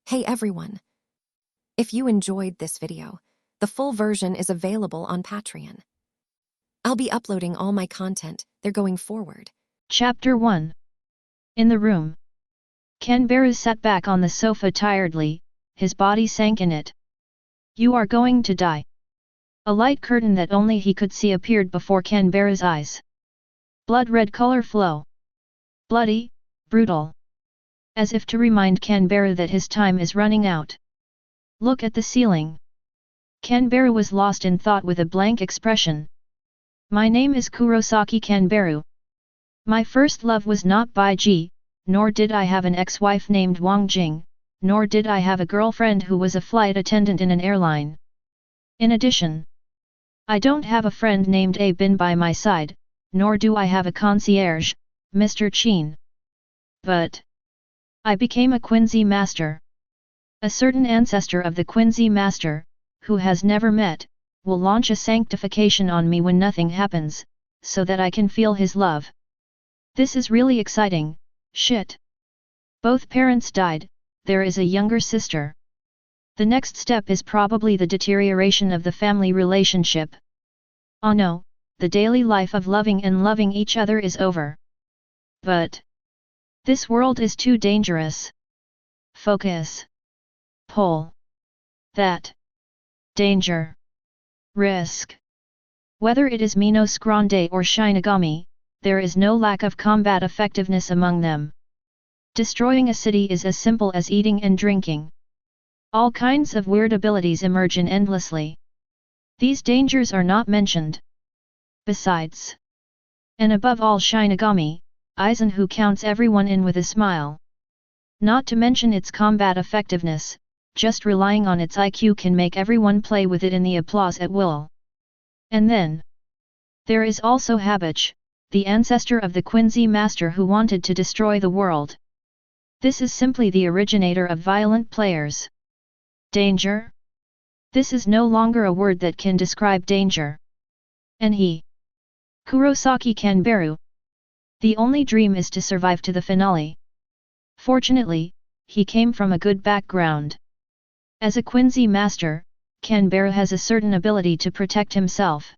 Hey everyone! If you enjoyed this video, the full version is available on Patreon. I'll be uploading all my content there going forward. Chapter 1. In the room. Kanbaru sat back on the sofa tiredly, his body sank in it. You are going to die. A light curtain that only he could see appeared before Kanbaru's eyes. Blood-red color flow. Bloody, brutal. As if to remind Kanbaru that his time is running out. Look at the ceiling. Kanbaru was lost in thought with a blank expression. My name is Kurosaki Kanbaru. My first love was not Baiji, nor did I have an ex-wife named Wang Jing, nor did I have a girlfriend who was a flight attendant in an airline. In addition, I don't have a friend named A Bin by my side, nor do I have a concierge, Mr. Chin. But I became a Quincy master. A certain ancestor of the Quincy master, who has never met, will launch a sanctification on me when nothing happens, so that I can feel his love. This is really exciting, shit. Both parents died, there is a younger sister. The next step is probably the deterioration of the family relationship. Oh no, the daily life of loving and loving each other is over. But this world is too dangerous. Focus. Pull. That. Danger. Risk. Whether it is Minos Grande or Shinigami, there is no lack of combat effectiveness among them. Destroying a city is as simple as eating and drinking. All kinds of weird abilities emerge endlessly. These dangers are not mentioned. Besides, and above all Shinigami, Aizen who counts everyone in with a smile. Not to mention its combat effectiveness, just relying on its IQ can make everyone play with it in the applause at will. And then there is also Habich, the ancestor of the Quincy master who wanted to destroy the world. This is simply the originator of violent players. Danger? This is no longer a word that can describe danger. And he, Kurosaki Kanbaru, the only dream is to survive to the finale. Fortunately, he came from a good background. As a Quincy master, Kanbaru has a certain ability to protect himself.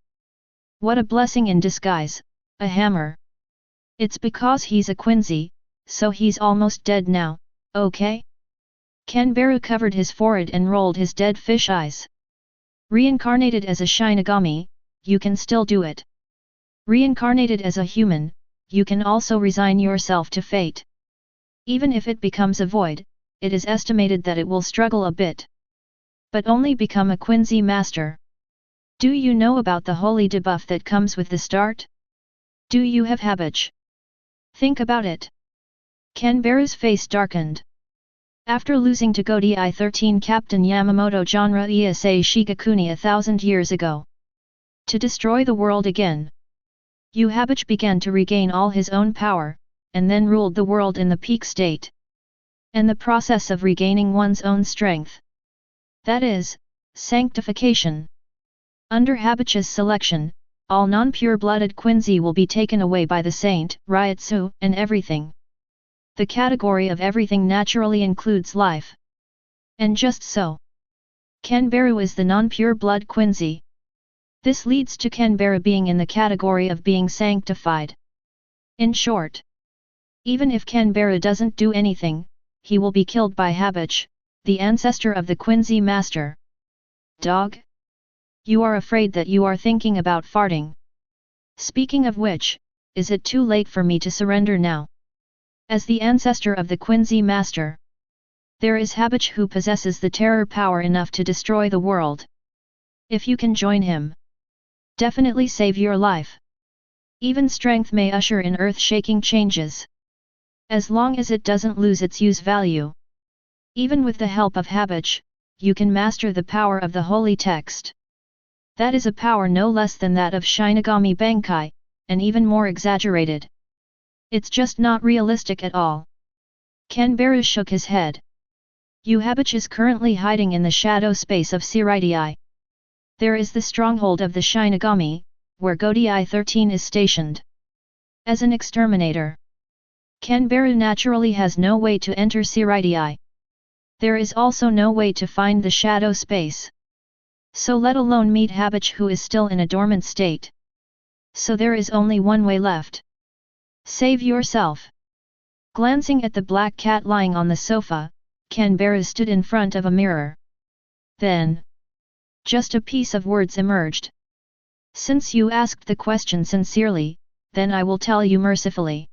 What a blessing in disguise, a hammer. It's because he's a Quincy, so he's almost dead now, okay? Kanbaru covered his forehead and rolled his dead fish eyes. Reincarnated as a Shinigami, you can still do it. Reincarnated as a human, you can also resign yourself to fate. Even if it becomes a void, it is estimated that it will struggle a bit. But only become a Quincy master. Do you know about the holy debuff that comes with the start? Do you have Habich? Think about it. Kanbaru's face darkened. After losing to Godi I-13 Captain Yamamoto genre Issei Shigakuni 1,000 years ago. To destroy the world again. Habich began to regain all his own power, and then ruled the world in the peak state. And the process of regaining one's own strength. That is, sanctification. Under Habich's selection, all non-pure-blooded Quincy will be taken away by the saint, Ryutsu, and everything. The category of everything naturally includes life. And just so, Kanbaru is the non-pure blood Quincy. This leads to Kanbaru being in the category of being sanctified. In short, even if Kanbaru doesn't do anything, he will be killed by Habich, the ancestor of the Quincy master. Dog? You are afraid that you are thinking about farting. Speaking of which, is it too late for me to surrender now? As the ancestor of the Quincy master, there is Habich who possesses the terror power enough to destroy the world. If you can join him, definitely save your life. Even strength may usher in earth-shaking changes. As long as it doesn't lose its use value. Even with the help of Habich, you can master the power of the holy text. That is a power no less than that of Shinigami Bankai, and even more exaggerated. It's just not realistic at all. Kanbaru shook his head. Habich is currently hiding in the shadow space of Siritii. There is the stronghold of the Shinigami, where Godi I-13 is stationed. As an exterminator, Kanbaru naturally has no way to enter Siritii. There is also no way to find the shadow space. So let alone meet Habich, who is still in a dormant state. So there is only one way left. Save yourself. Glancing at the black cat lying on the sofa, Canberra stood in front of a mirror. Then, just a piece of words emerged. Since you asked the question sincerely, then I will tell you mercifully.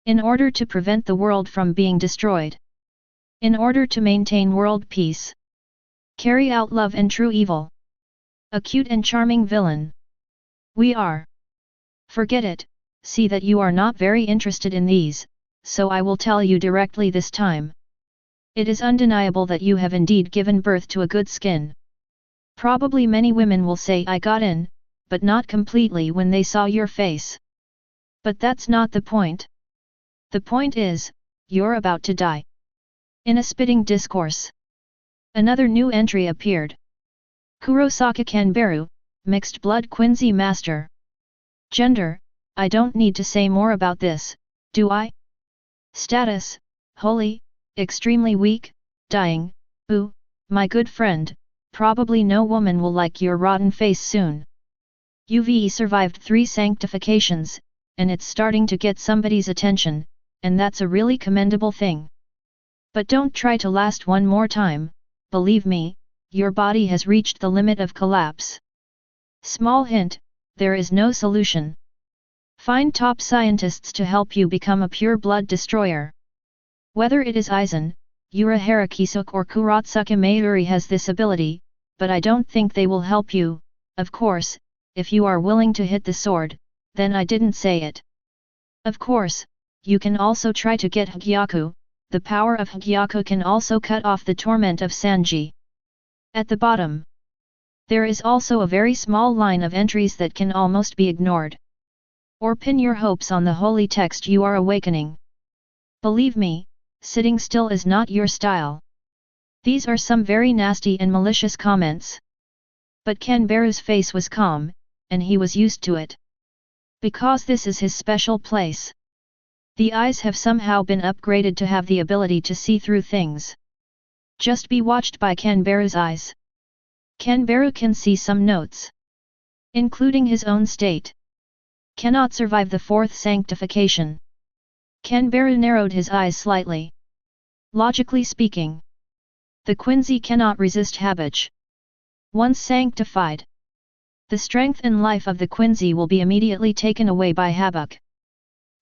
In order to prevent the world from being destroyed. In order to maintain world peace. Carry out love and true evil. A cute and charming villain. We are. Forget it, see that you are not very interested in these, so I will tell you directly this time. It is undeniable that you have indeed given birth to a good skin. Probably many women will say I got in, but not completely when they saw your face. But that's not the point. The point is, you're about to die. In a spitting discourse. Another new entry appeared. Kurosaka Kanbaru, Mixed Blood Quincy Master. Gender, I don't need to say more about this, do I? Status, holy, extremely weak, dying, ooh, my good friend, probably no woman will like your rotten face soon. You've survived 3 sanctifications, and it's starting to get somebody's attention, and that's a really commendable thing. But don't try to last one more time, believe me, your body has reached the limit of collapse. Small hint, there is no solution. Find top scientists to help you become a pure blood destroyer. Whether it is Aizen, Urahara Kisuk or Kurotsuka Mayuri has this ability, but I don't think they will help you. Of course, if you are willing to hit the sword, then I didn't say it. Of course, you can also try to get Hogyoku. The power of Hogyoku can also cut off the torment of Sanji. At the bottom, there is also a very small line of entries that can almost be ignored. Or pin your hopes on the holy text you are awakening. Believe me, sitting still is not your style. These are some very nasty and malicious comments. But Kanbaru's face was calm, and he was used to it. Because this is his special place. The eyes have somehow been upgraded to have the ability to see through things. Just be watched by Kanbaru's eyes. Kanbaru can see some notes. Including his own state. Cannot survive the 4th sanctification. Kanbaru narrowed his eyes slightly. Logically speaking, the Quincy cannot resist Habich. Once sanctified, the strength and life of the Quincy will be immediately taken away by Habich.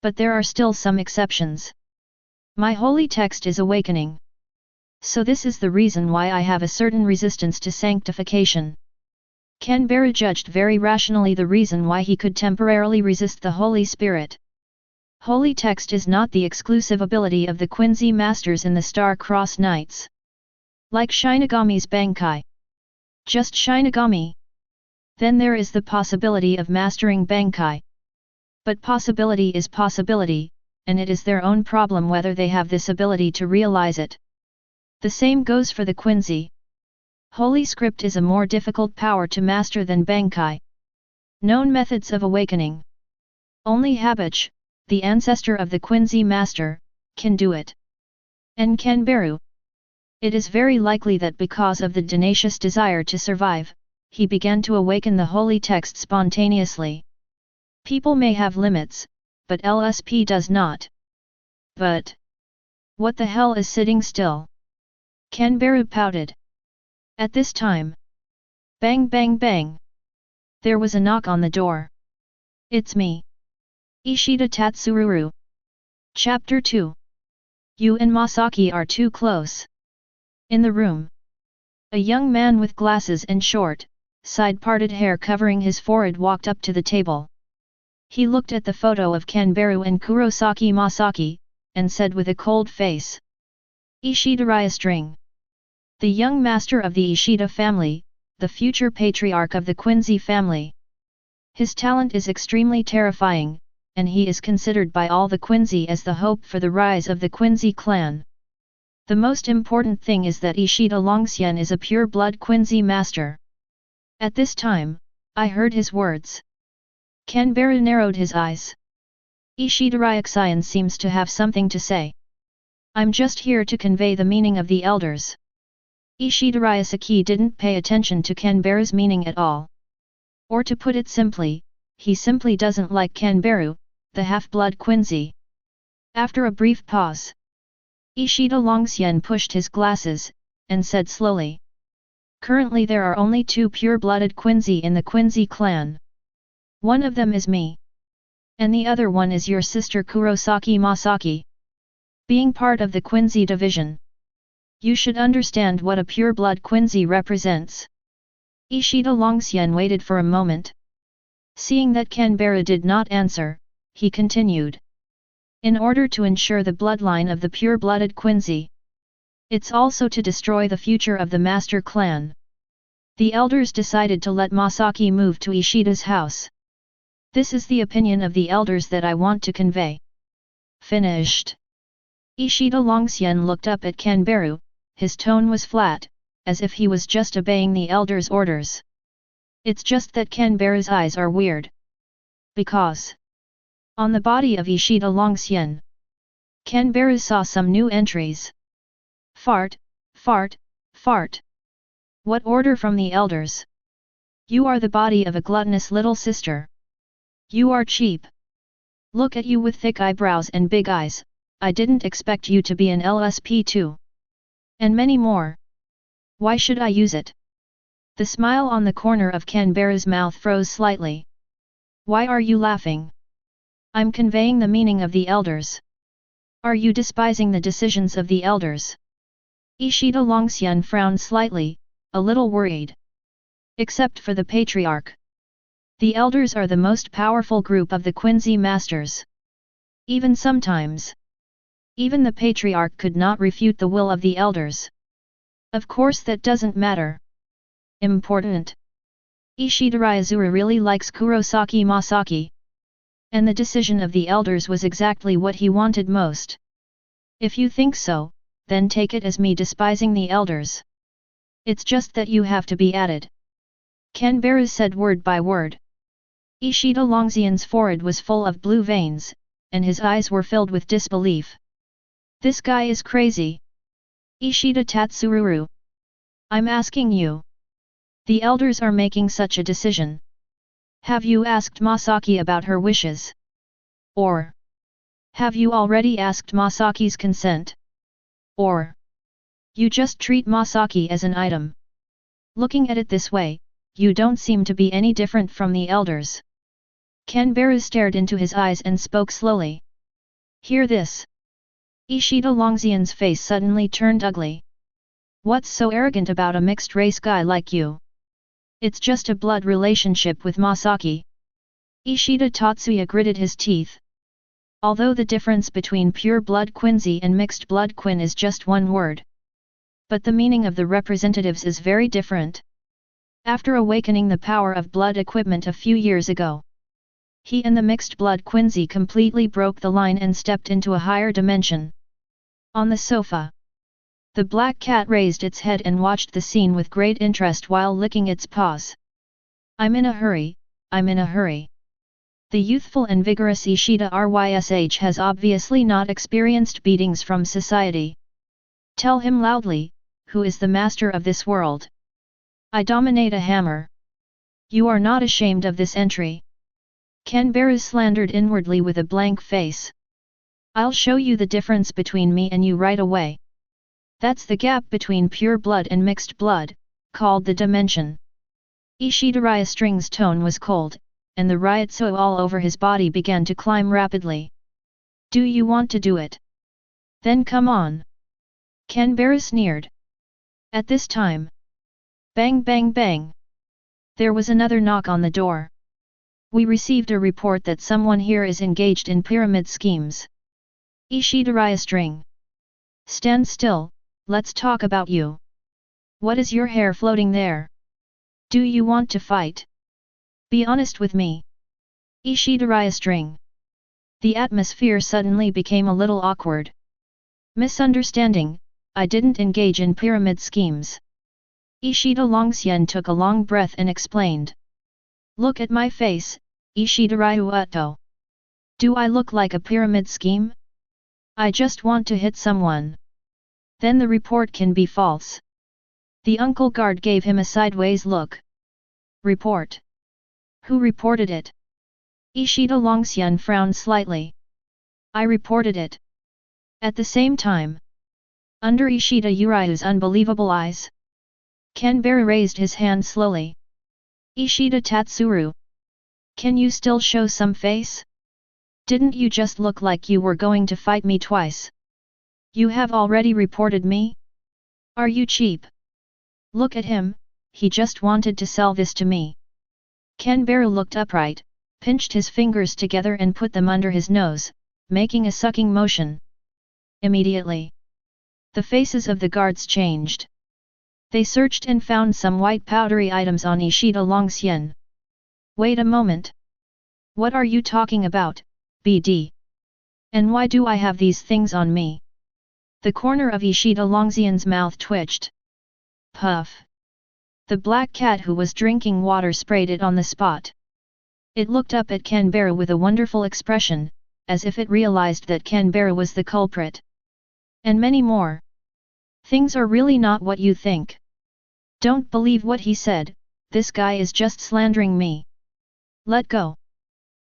But there are still some exceptions. My holy text is awakening. So this is the reason why I have a certain resistance to sanctification. Kanbaru judged very rationally the reason why he could temporarily resist the Holy Spirit. Holy text is not the exclusive ability of the Quincy Masters in the Star-Crossed Knights. Like Shinigami's Bankai. Just Shinigami. Then there is the possibility of mastering Bankai. But possibility is possibility, and it is their own problem whether they have this ability to realize it. The same goes for the Quincy. Holy Script is a more difficult power to master than Bankai. Known methods of awakening. Only Habich, the ancestor of the Quincy Master, can do it. And Kanbaru. It is very likely that because of the tenacious desire to survive, he began to awaken the holy text spontaneously. People may have limits, but LSP does not. But what the hell is sitting still? Kanbaru pouted. At this time, bang bang bang. There was a knock on the door. It's me. Ishida Tatsururu. Chapter 2. You and Masaki are too close. In the room, a young man with glasses and short, side-parted hair covering his forehead walked up to the table. He looked at the photo of Kanbaru and Kurosaki Masaki, and said with a cold face. Ishida Ryastring. The young master of the Ishida family, the future patriarch of the Quincy family. His talent is extremely terrifying, and he is considered by all the Quincy as the hope for the rise of the Quincy clan. The most important thing is that Ishida Longxian is a pure-blood Quincy master. At this time, I heard his words. Kanbaru narrowed his eyes. Ishida Ryuxian seems to have something to say. I'm just here to convey the meaning of the elders. Ishida Ryusaki didn't pay attention to Kanbaru's meaning at all. Or to put it simply, he simply doesn't like Kanbaru, the half-blood Quincy. After a brief pause, Ishida Longxian pushed his glasses, and said slowly. Currently there are only 2 pure-blooded Quincy in the Quincy clan. One of them is me. And the other one is your sister Kurosaki Masaki. Being part of the Quincy division, you should understand what a pure-blood Quincy represents. Ishida Longxian waited for a moment. Seeing that Kanbaru did not answer, he continued. In order to ensure the bloodline of the pure-blooded Quincy, it's also to destroy the future of the master clan. The elders decided to let Masaki move to Ishida's house. This is the opinion of the elders that I want to convey. Finished. Ishida Longxian looked up at Kanbaru, his tone was flat, as if he was just obeying the elders' orders. It's just that Kanbaru's eyes are weird. Because on the body of Ishida Longxian, Kanbaru saw some new entries. Fart, fart, fart. What order from the elders? You are the body of a gluttonous little sister. You are cheap. Look at you with thick eyebrows and big eyes, I didn't expect you to be an LSP too. And many more. Why should I use it? The smile on the corner of Kanbaru's mouth froze slightly. Why are you laughing? I'm conveying the meaning of the elders. Are you despising the decisions of the elders? Ishida Longxian frowned slightly, a little worried. Except for the patriarch. The elders are the most powerful group of the Quincy masters. Even sometimes, even the patriarch could not refute the will of the elders. Of course that doesn't matter. Important. Ishida Ryuzuru really likes Kurosaki Masaki. And the decision of the elders was exactly what he wanted most. If you think so, then take it as me despising the elders. It's just that you have to be added. Kanbaru said word by word. Ishida Longxian's forehead was full of blue veins, and his eyes were filled with disbelief. This guy is crazy. Ishida Tatsururu. I'm asking you. The elders are making such a decision. Have you asked Masaki about her wishes? Or have you already asked Masaki's consent? Or you just treat Masaki as an item? Looking at it this way, you don't seem to be any different from the elders. Kanbaru stared into his eyes and spoke slowly. Hear this. Ishida Longxian's face suddenly turned ugly. What's so arrogant about a mixed-race guy like you? It's just a blood relationship with Masaki. Ishida Tatsuya gritted his teeth. Although the difference between pure-blood Quincy and mixed-blood Quin is just one word. But the meaning of the representatives is very different. After awakening the power of blood equipment a few years ago, he and the mixed-blood Quincy completely broke the line and stepped into a higher dimension. On the sofa, the black cat raised its head and watched the scene with great interest while licking its paws. I'm in a hurry, I'm in a hurry. The youthful and vigorous Ishida Rysh has obviously not experienced beatings from society. Tell him loudly, who is the master of this world? I dominate a hammer. You are not ashamed of this entry. Kanbaru slandered inwardly with a blank face. I'll show you the difference between me and you right away. That's the gap between pure blood and mixed blood, called the dimension. Ishida Ryustring's tone was cold, and the ryotsu all over his body began to climb rapidly. Do you want to do it? Then come on. Kanbaru sneered. At this time, bang bang bang. There was another knock on the door. We received a report that someone here is engaged in pyramid schemes. Ishida Ryustring. Stand still, let's talk about you. What is your hair floating there? Do you want to fight? Be honest with me. Ishida Ryustring. The atmosphere suddenly became a little awkward. Misunderstanding, I didn't engage in pyramid schemes. Ishida Longxian took a long breath and explained. Look at my face, Ishida Ryuto. Do I look like a pyramid scheme? I just want to hit someone. Then the report can be false. The uncle guard gave him a sideways look. Report? Who reported it? Ishida Longxian frowned slightly. I reported it. At the same time, under Ishida Yuryu's unbelievable eyes, Kanbara raised his hand slowly. Ishida Tatsuru. Can you still show some face? Didn't you just look like you were going to fight me twice? You have already reported me? Are you cheap? Look at him, he just wanted to sell this to me. Kanbara looked upright, pinched his fingers together and put them under his nose, making a sucking motion. Immediately, the faces of the guards changed. They searched and found some white powdery items on Ishida Longxian. Wait a moment. What are you talking about, BD? And why do I have these things on me? The corner of Ishida Longxian's mouth twitched. Puff. The black cat who was drinking water sprayed it on the spot. It looked up at Kanbara with a wonderful expression, as if it realized that Kanbara was the culprit. And many more. Things are really not what you think. Don't believe what he said, this guy is just slandering me. Let go.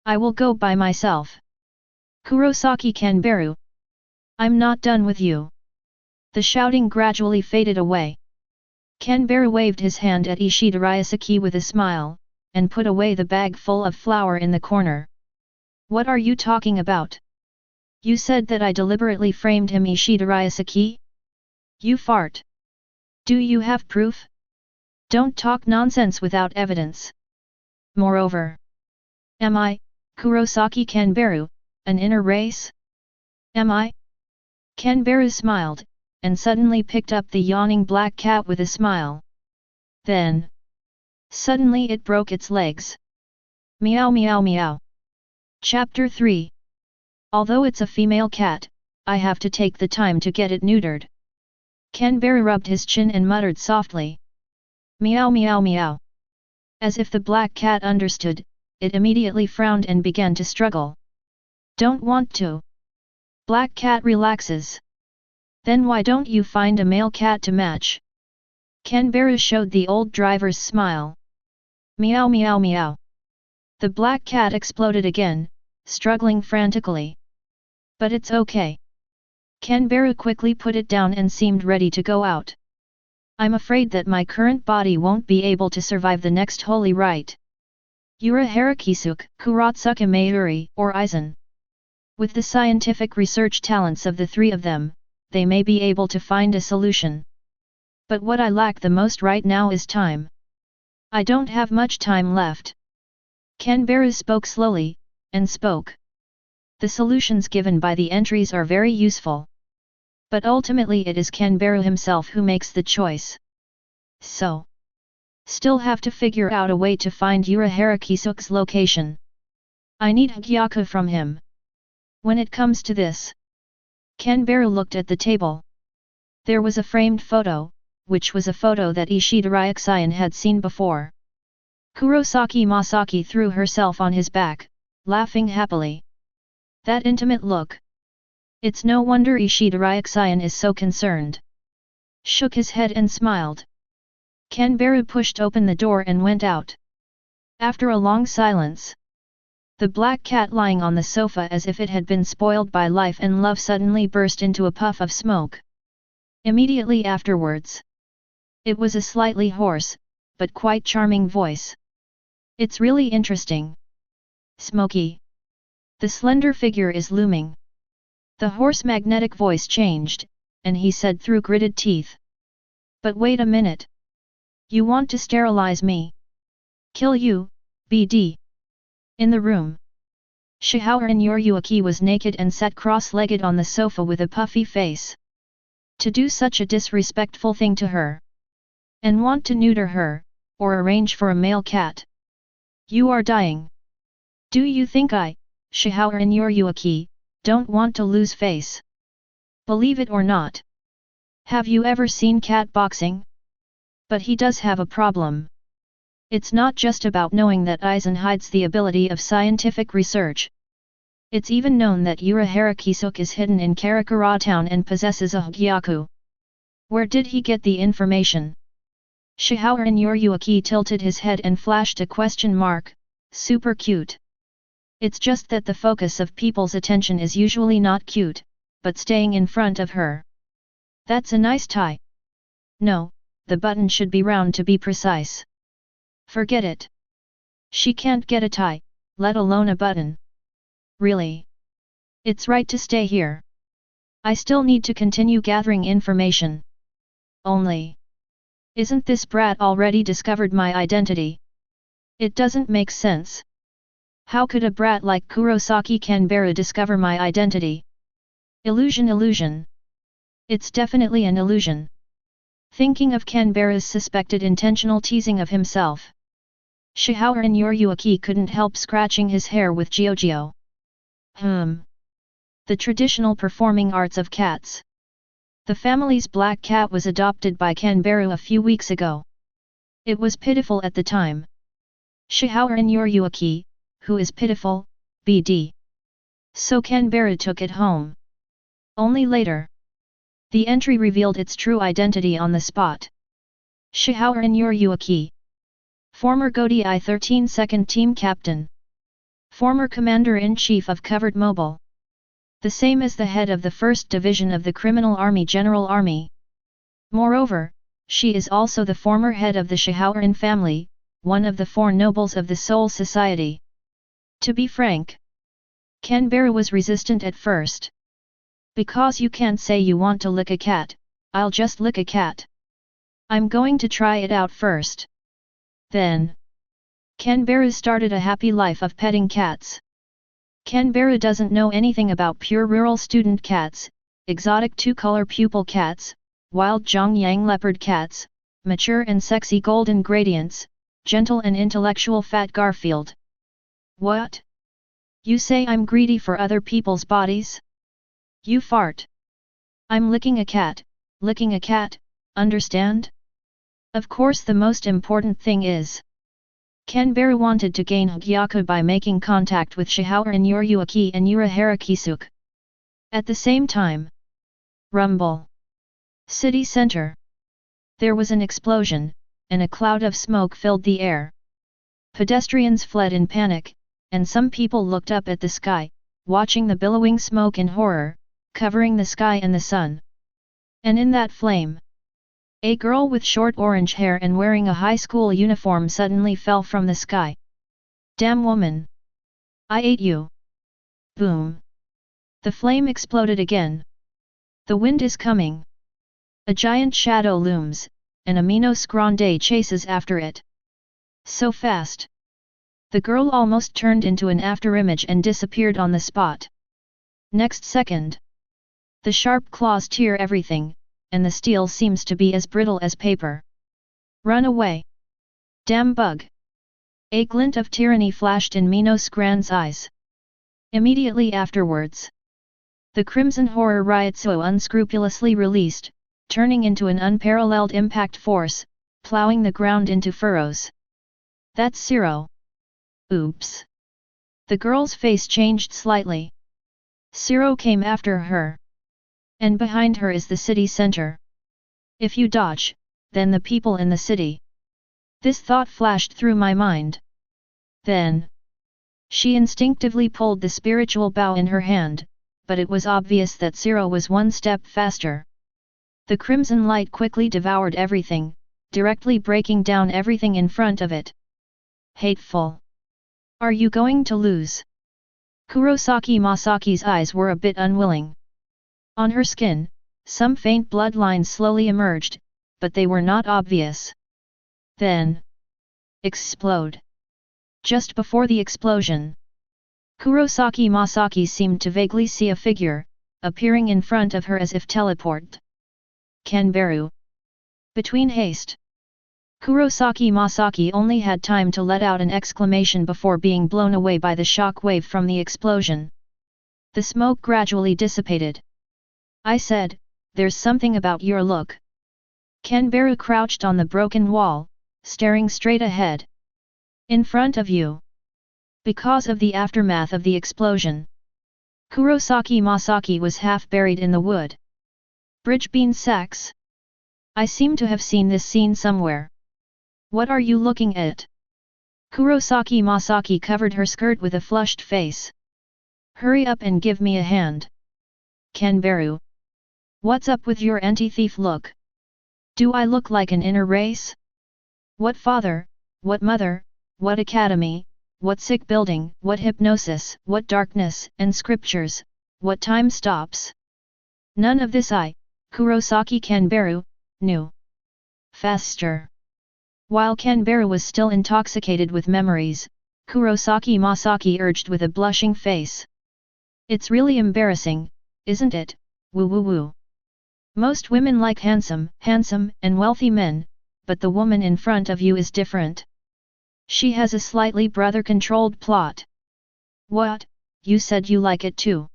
I will go by myself. Kurosaki Kanbara. I'm not done with you. The shouting gradually faded away. Kanbara waved his hand at Ishida Ryusaki with a smile, and put away the bag full of flour in the corner. What are you talking about? You said that I deliberately framed him, Ishida Ryusaki? You fart. Do you have proof? Don't talk nonsense without evidence. Moreover, am I, Kurosaki Kanbara, an inner race? Am I? Kanbara smiled, and suddenly picked up the yawning black cat with a smile. Then, suddenly it broke its legs. Meow meow meow. Chapter 3. Although it's a female cat, I have to take the time to get it neutered. Kanbara rubbed his chin and muttered softly. Meow meow meow. As if the black cat understood, it immediately frowned and began to struggle. Don't want to. Black cat relaxes. Then why don't you find a male cat to match? Kanbara showed the old driver's smile. Meow meow meow. The black cat exploded again, struggling frantically. But it's okay. Kanbara quickly put it down and seemed ready to go out. I'm afraid that my current body won't be able to survive the next holy rite. Yura Harakisuk, Kuratsuka Mayuri, or Aizen. With the scientific research talents of the three of them, they may be able to find a solution. But what I lack the most right now is time. I don't have much time left. Kanbara spoke slowly, and spoke. The solutions given by the entries are very useful. But ultimately it is Kanbara himself who makes the choice. So, still have to figure out a way to find Yura Harakisuk's location. I need Hogyoku from him. When it comes to this, Kanbara looked at the table. There was a framed photo, which was a photo that Ishida Ryuxian had seen before. Kurosaki Masaki threw herself on his back, laughing happily. That intimate look. It's no wonder Ishida Ryuxian is so concerned. Shook his head and smiled. Kanbara pushed open the door and went out. After a long silence, the black cat lying on the sofa as if it had been spoiled by life and love suddenly burst into a puff of smoke. Immediately afterwards, it was a slightly hoarse, but quite charming voice. It's really interesting. Smoky. The slender figure is looming. The hoarse magnetic voice changed, and he said through gritted teeth. But wait a minute. You want to sterilize me? Kill you, BD. In the room, Shihaoran Yoruichi was naked and sat cross-legged on the sofa with a puffy face. To do such a disrespectful thing to her. And want to neuter her, or arrange for a male cat. You are dying. Do you think I, Shihaoran Yoruichi, don't want to lose face? Believe it or not. Have you ever seen cat boxing? But he does have a problem. It's not just about knowing that Aizen hides the ability of scientific research. It's even known that Yoruichi is hidden in Karakura town and possesses a Hogyoku. Where did he get the information? Shihoran Yoruichi tilted his head and flashed a question mark. Super cute. It's just that the focus of people's attention is usually not cute, but staying in front of her. That's a nice tie. No, the button should be round to be precise. Forget it. She can't get a tie, let alone a button. Really? It's right to stay here. I still need to continue gathering information. Only. Isn't this brat already discovered my identity? It doesn't make sense. How could a brat like Kurosaki Kanbara discover my identity? Illusion. It's definitely an illusion. Thinking of Kanbara's suspected intentional teasing of himself. Shihoran Yoruichi couldn't help scratching his hair with Gyojio. The traditional performing arts of cats. The family's black cat was adopted by Kanbara a few weeks ago. It was pitiful at the time. Shihoran Yoruichi, who is pitiful, BD. So Kanbara took it home. Only later. The entry revealed its true identity on the spot. Shihoran Yoruichi. Former GODI 13 Second Team Captain. Former Commander-in-Chief of Covered Mobile. The same as the head of the 1st Division of the Criminal Army General Army. Moreover, she is also the former head of the Shihoran family, one of the 4 nobles of the Soul Society. To be frank, Kanbara was resistant at first. Because you can't say you want to lick a cat, I'll just lick a cat. I'm going to try it out first. Then, Kanbara started a happy life of petting cats. Kanbara doesn't know anything about pure rural student cats, exotic 2-color pupil cats, wild Zhongyang leopard cats, mature and sexy golden gradients, gentle and intellectual fat Garfield. What? You say I'm greedy for other people's bodies? You fart. I'm licking a cat, understand? Of course the most important thing is. Kanbara wanted to gain Hogyoku by making contact with Shihoran Yoruichi and Yoruichi. At the same time. Rumble. City center. There was an explosion, and a cloud of smoke filled the air. Pedestrians fled in panic, and some people looked up at the sky, watching the billowing smoke in horror, covering the sky and the sun. And in that flame, a girl with short orange hair and wearing a high school uniform suddenly fell from the sky. Damn woman! I ate you! Boom! The flame exploded again. The wind is coming. A giant shadow looms, and a Minos Grande chases after it. So fast! The girl almost turned into an afterimage and disappeared on the spot. Next second. The sharp claws tear everything, and the steel seems to be as brittle as paper. Run away! Damn bug! A glint of tyranny flashed in Minos Grande's eyes. Immediately afterwards, the Crimson Horror Ryotsuo unscrupulously released, turning into an unparalleled impact force, plowing the ground into furrows. That's Zero. Oops! The girl's face changed slightly. Zero came after her. And behind her is the city center. If you dodge, then the people in the city. This thought flashed through my mind. Then, she instinctively pulled the spiritual bow in her hand, but it was obvious that Zero was one step faster. The crimson light quickly devoured everything, directly breaking down everything in front of it. Hateful! Are you going to lose? Kurosaki Masaki's eyes were a bit unwilling. On her skin, some faint bloodlines slowly emerged, but they were not obvious. Then, explode. Just before the explosion, Kurosaki Masaki seemed to vaguely see a figure, appearing in front of her as if teleported. Kanbara. Between haste. Kurosaki Masaki only had time to let out an exclamation before being blown away by the shock wave from the explosion. The smoke gradually dissipated. I said, there's something about your look. Kanbara crouched on the broken wall, staring straight ahead. In front of you. Because of the aftermath of the explosion. Kurosaki Masaki was half buried in the wood. Bridge bean sacks? I seem to have seen this scene somewhere. What are you looking at? Kurosaki Masaki covered her skirt with a flushed face. Hurry up and give me a hand. Kanbaru. What's up with your anti-thief look? Do I look like an inner race? What father, what mother, what academy, what sick building, what hypnosis, what darkness and scriptures, what time stops? None of this I, Kurosaki Kanbaru, knew. Faster. While Kanbaru was still intoxicated with memories, Kurosaki Masaki urged with a blushing face. It's really embarrassing, isn't it, woo woo woo. Most women like handsome and wealthy men, but the woman in front of you is different. She has a slightly brother-controlled plot. What, you said you like it too?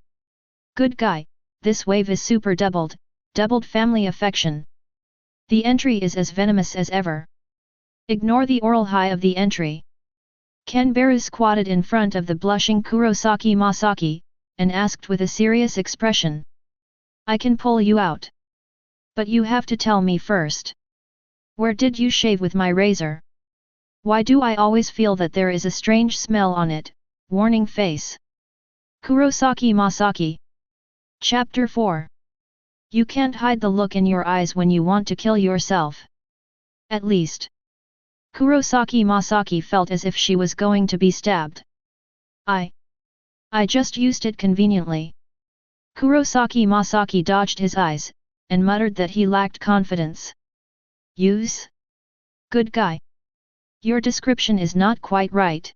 Good guy, this wave is super doubled family affection. The entry is as venomous as ever. Ignore the oral high of the entry. Kanbaru squatted in front of the blushing Kurosaki Masaki, and asked with a serious expression. I can pull you out. But you have to tell me first. Where did you shave with my razor? Why do I always feel that there is a strange smell on it? Warning face. Kurosaki Masaki. Chapter 4. You can't hide the look in your eyes when you want to kill yourself. At least. Kurosaki Masaki felt as if she was going to be stabbed. I just used it conveniently. Kurosaki Masaki dodged his eyes, and muttered that he lacked confidence. Use? Good guy. Your description is not quite right.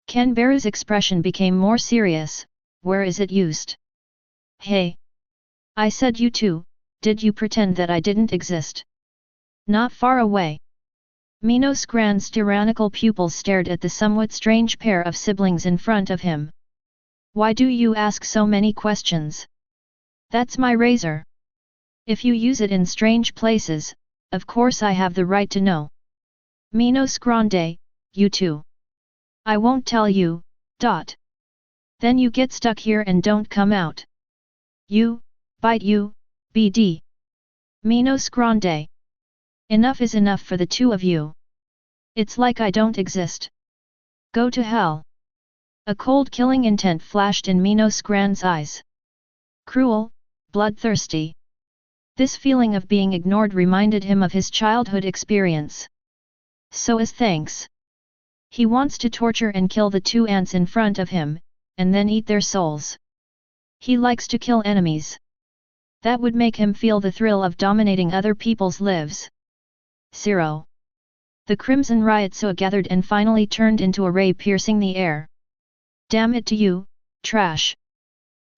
Kanbaru's expression became more serious. Where is it used? Hey! I said you too, did you pretend that I didn't exist? Not far away. Minos Grand's tyrannical pupils stared at the somewhat strange pair of siblings in front of him. Why do you ask so many questions? That's my razor. If you use it in strange places, of course I have the right to know. Minos Grande, you too. I won't tell you, dot. Then you get stuck here and don't come out. You, bite you, BD. Minos Grande. Enough is enough for the two of you. It's like I don't exist. Go to hell. A cold killing intent flashed in Minos Grande's eyes. Cruel, bloodthirsty. This feeling of being ignored reminded him of his childhood experience. So as thanks, he wants to torture and kill the two ants in front of him, and then eat their souls. He likes to kill enemies. That would make him feel the thrill of dominating other people's lives. 0. The crimson Ryotsu gathered and finally turned into a ray piercing the air. Damn it to you, trash!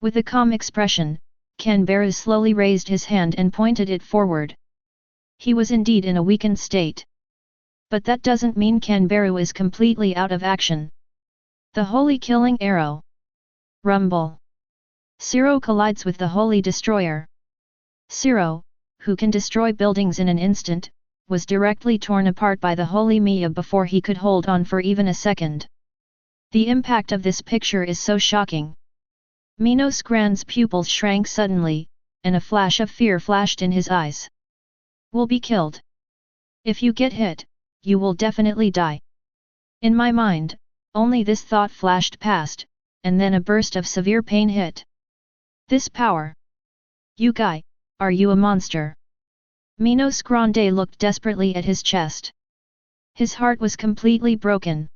With a calm expression, Kanbaru slowly raised his hand and pointed it forward. He was indeed in a weakened state. But that doesn't mean Kanbaru is completely out of action. The Holy Killing Arrow. Rumble. Zero collides with the Holy Destroyer. Zero, who can destroy buildings in an instant, was directly torn apart by the Holy Miya before he could hold on for even a second. The impact of this picture is so shocking. Minos Grande's pupils shrank suddenly, and a flash of fear flashed in his eyes. Will be killed. If you get hit, you will definitely die. In my mind, only this thought flashed past, and then a burst of severe pain hit. This power. You guy, are you a monster? Minos Grande looked desperately at his chest. His heart was completely broken.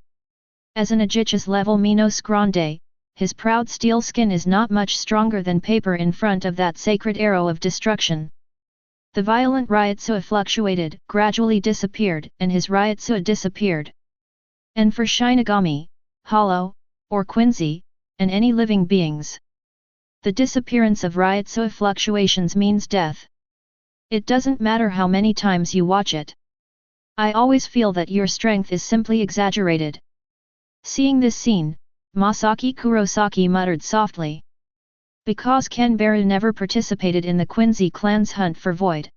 As an Aegis level Minos Grande, his proud steel skin is not much stronger than paper in front of that sacred arrow of destruction. The violent Ryotsu fluctuated, gradually disappeared, and his Ryotsu disappeared. And for Shinigami, Hollow, or Quincy, and any living beings, the disappearance of Ryotsu fluctuations means death. It doesn't matter how many times you watch it. I always feel that your strength is simply exaggerated. Seeing this scene, Masaki Kurosaki muttered softly. Because Kanbaru never participated in the Quincy clan's hunt for Void.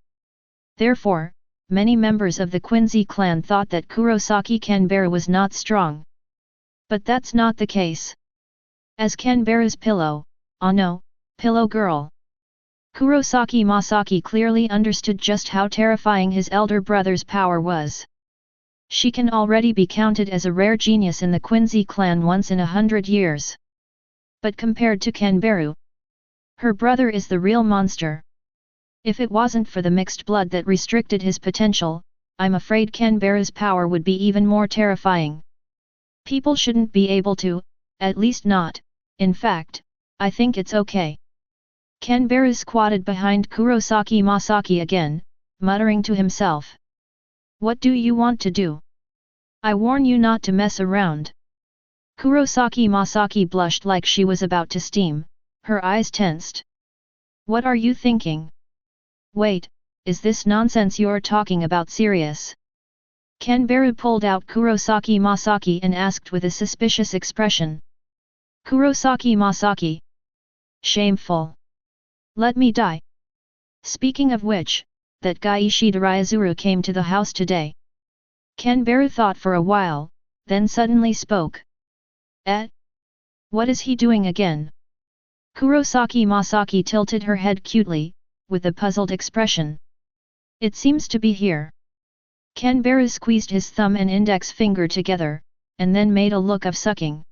Therefore, many members of the Quincy clan thought that Kurosaki Kanbaru was not strong. But that's not the case. As Kanbaru's pillow, Ah no, pillow girl. Kurosaki Masaki clearly understood just how terrifying his elder brother's power was. She can already be counted as a rare genius in the Quincy clan once in 100 years. But compared to Kanbaru, her brother is the real monster. If it wasn't for the mixed blood that restricted his potential, I'm afraid Kanbaru's power would be even more terrifying. People shouldn't be able to, at least not, in fact, I think it's okay. Kanbaru squatted behind Kurosaki Masaki again, muttering to himself. What do you want to do? I warn you not to mess around. Kurosaki Masaki blushed like she was about to steam, her eyes tensed. What are you thinking? Wait, is this nonsense you're talking about serious? Kanbaru pulled out Kurosaki Masaki and asked with a suspicious expression. Kurosaki Masaki. Shameful. Let me die. Speaking of which, that guy Ishida Ryuzuru came to the house today. Kanbaru thought for a while, then suddenly spoke. Eh? What is he doing again? Kurosaki Masaki tilted her head cutely, with a puzzled expression. It seems to be here. Kanbaru squeezed his thumb and index finger together, and then made a look of sucking.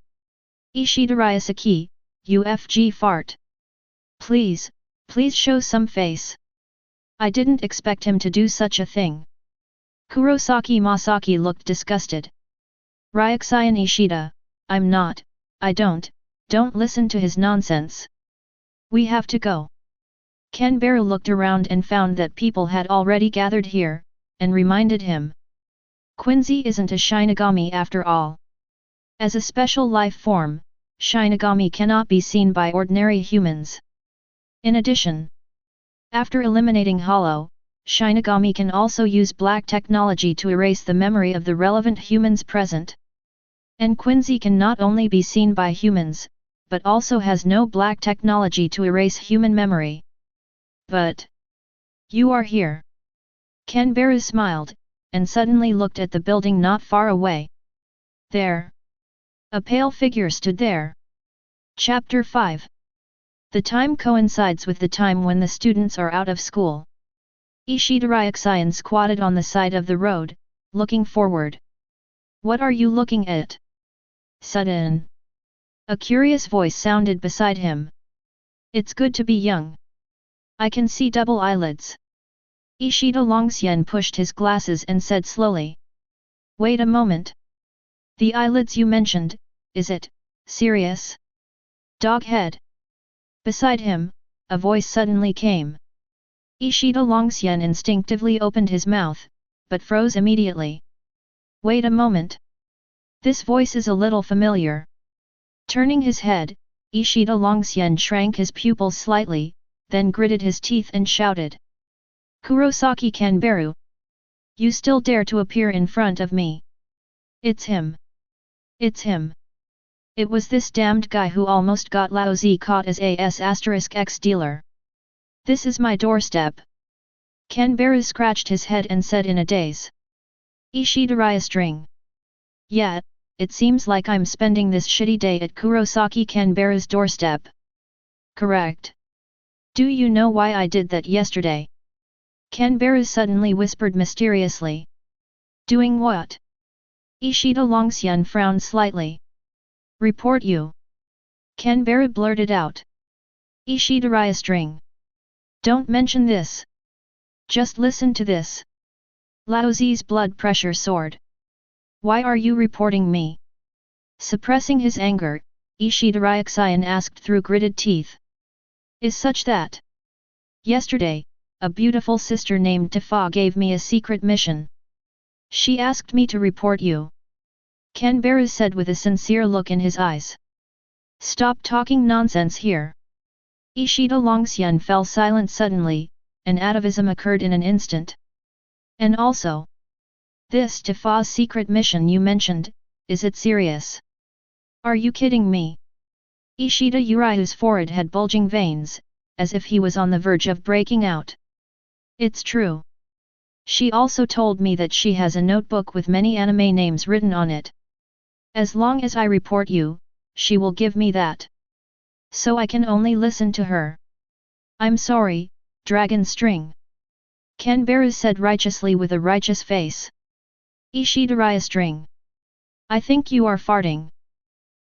Ishida Ryusaki, UFG fart. Please show some face. I didn't expect him to do such a thing. Kurosaki Masaki looked disgusted. Ryuxian Ishida, don't listen to his nonsense. We have to go. Kanbaru looked around and found that people had already gathered here, and reminded him. Quincy isn't a Shinigami after all. As a special life form, Shinigami cannot be seen by ordinary humans. In addition, after eliminating Hollow, Shinigami can also use black technology to erase the memory of the relevant humans present. And Quincy can not only be seen by humans, but also has no black technology to erase human memory. But you are here. Kanbaru smiled, and suddenly looked at the building not far away. There. A pale figure stood there. Chapter 5. The time coincides with the time when the students are out of school. Ishida Ryuxian squatted on the side of the road, looking forward. What are you looking at? Sudden. A curious voice sounded beside him. It's good to be young. I can see double eyelids. Ishida Longxian pushed his glasses and said slowly. Wait a moment. The eyelids you mentioned, is it serious? Doghead. Beside him, a voice suddenly came. Ishida Longxian instinctively opened his mouth, but froze immediately. Wait a moment. This voice is a little familiar. Turning his head, Ishida Longxian shrank his pupils slightly, then gritted his teeth and shouted. Kurosaki Kanbaru! You still dare to appear in front of me? It's him. It's him. It was this damned guy who almost got Lao Zi caught as a S*X dealer. This is my doorstep. Kanbaru scratched his head and said in a daze. Ishida Ryustring. Yeah, it seems like I'm spending this shitty day at Kurosaki Kanbaru's doorstep. Correct. Do you know why I did that yesterday? Kanbaru suddenly whispered mysteriously. Doing what? Ishida Longxian frowned slightly. Report you. Kanbaru blurted out. Ishida Ryustring. Don't mention this. Just listen to this. Lao Zi's blood pressure soared. Why are you reporting me? Suppressing his anger, Ishida Ryuxian asked through gritted teeth. Is such that? Yesterday, a beautiful sister named Tifa gave me a secret mission. She asked me to report you. Kanbaru said with a sincere look in his eyes. Stop talking nonsense here. Ishida Longxian fell silent suddenly, an atavism occurred in an instant. And also, this Tifa's secret mission you mentioned, is it serious? Are you kidding me? Ishida Uriu's forehead had bulging veins, as if he was on the verge of breaking out. It's true. She also told me that she has a notebook with many anime names written on it. As long as I report you, she will give me that so I can only listen to her. I'm sorry, Dragon String. Kanbaru said righteously with a righteous face. Ishidariya String. I think you are farting.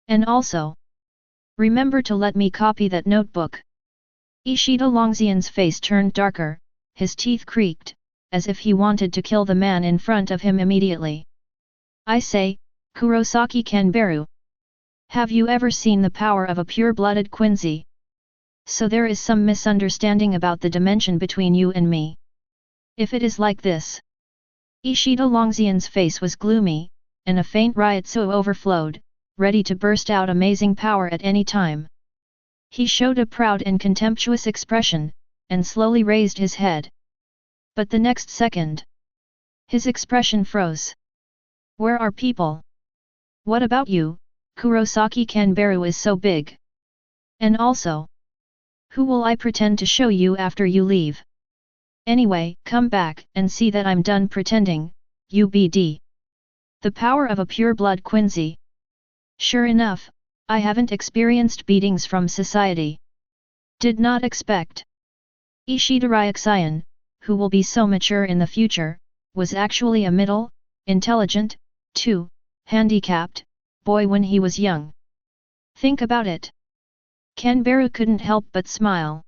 And also, remember to let me copy that notebook. Ishida Longxian's face turned darker, his teeth creaked, as if he wanted to kill the man in front of him immediately. I say, Kurosaki Kanbaru. Have you ever seen the power of a pure-blooded Quincy? So there is some misunderstanding about the dimension between you and me. If it is like this. Ishida Longxian's face was gloomy, and a faint ryotsu overflowed, ready to burst out amazing power at any time. He showed a proud and contemptuous expression, and slowly raised his head. But the next second, his expression froze. Where are people? What about you, Kurosaki Kanbaru is so big? And also, who will I pretend to show you after you leave? Anyway, come back and see that I'm done pretending, UBD. The power of a pure-blood Quincy. Sure enough, I haven't experienced beatings from society. Did not expect. Ishidariya Xian, who will be so mature in the future, was actually a middle, intelligent, too, handicapped, boy when he was young. Think about it. Kanbaru couldn't help but smile.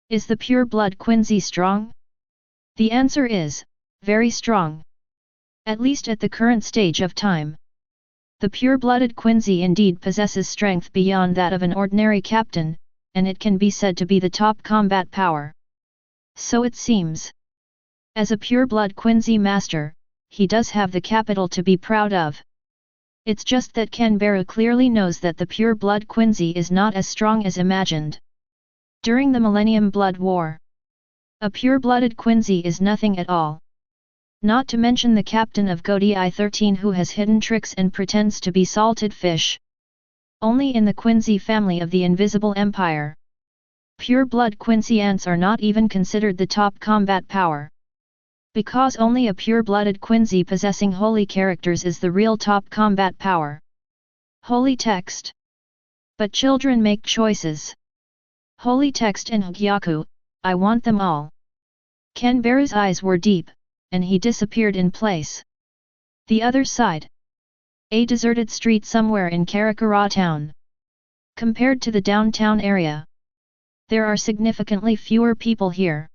Is the pure-blood Quincy strong? The answer is, very strong. At least at the current stage of time. The pure-blooded Quincy indeed possesses strength beyond that of an ordinary captain, and it can be said to be the top combat power. So it seems. As a pure-blood Quincy master, he does have the capital to be proud of. It's just that Kanbaru clearly knows that the pure-blood Quincy is not as strong as imagined. During the Millennium Blood War, a pure-blooded Quincy is nothing at all. Not to mention the captain of Godi I-13 who has hidden tricks and pretends to be salted fish. Only in the Quincy family of the Invisible Empire. Pure-blood Quincy ants are not even considered the top combat power. Because only a pure-blooded Quincy possessing holy characters is the real top combat power. Holy text. But children make choices. Holy text and Hogyoku, I want them all. Kanbaru's eyes were deep, and he disappeared in place. The other side. A deserted street somewhere in Karakura town. Compared to the downtown area, there are significantly fewer people here.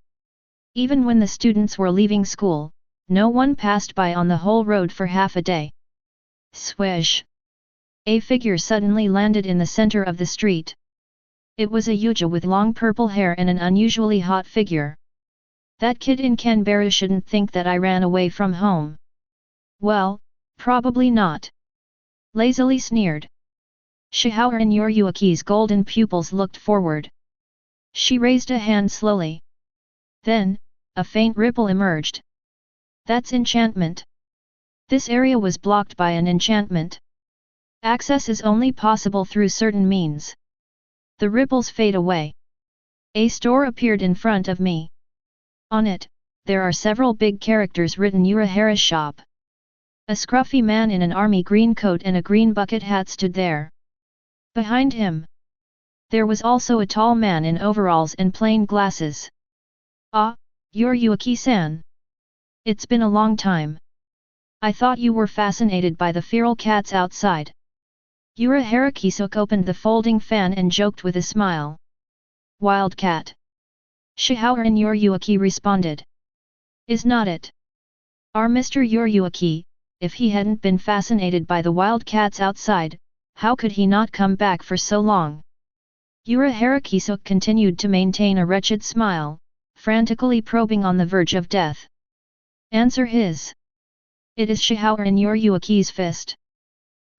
Even when the students were leaving school, no one passed by on the whole road for half a day. Swish! A figure suddenly landed in the center of the street. It was a Yuja with long purple hair and an unusually hot figure. That kid in Kanbaru shouldn't think that I ran away from home. Well, probably not. Lazily sneered. Shihour and Yoruichi's golden pupils looked forward. She raised a hand slowly. Then, a faint ripple emerged. That's enchantment. This area was blocked by an enchantment. Access is only possible through certain means. The ripples fade away. A store appeared in front of me. On it, there are several big characters written Urahara's shop. A scruffy man in an army green coat and a green bucket hat stood there. Behind him, there was also a tall man in overalls and plain glasses. Ah, Yoruichi-san. It's been a long time. I thought you were fascinated by the feral cats outside. Urahara Kisuke opened the folding fan and joked with a smile. Wildcat. Shihour and Yoruichi responded. Is not it? Our Mr. Yoruichi, if he hadn't been fascinated by the wildcats outside, how could he not come back for so long? Urahara Kisuke continued to maintain a wretched smile, frantically probing on the verge of death. Answer his. It is Shihour and Yoruichi's fist.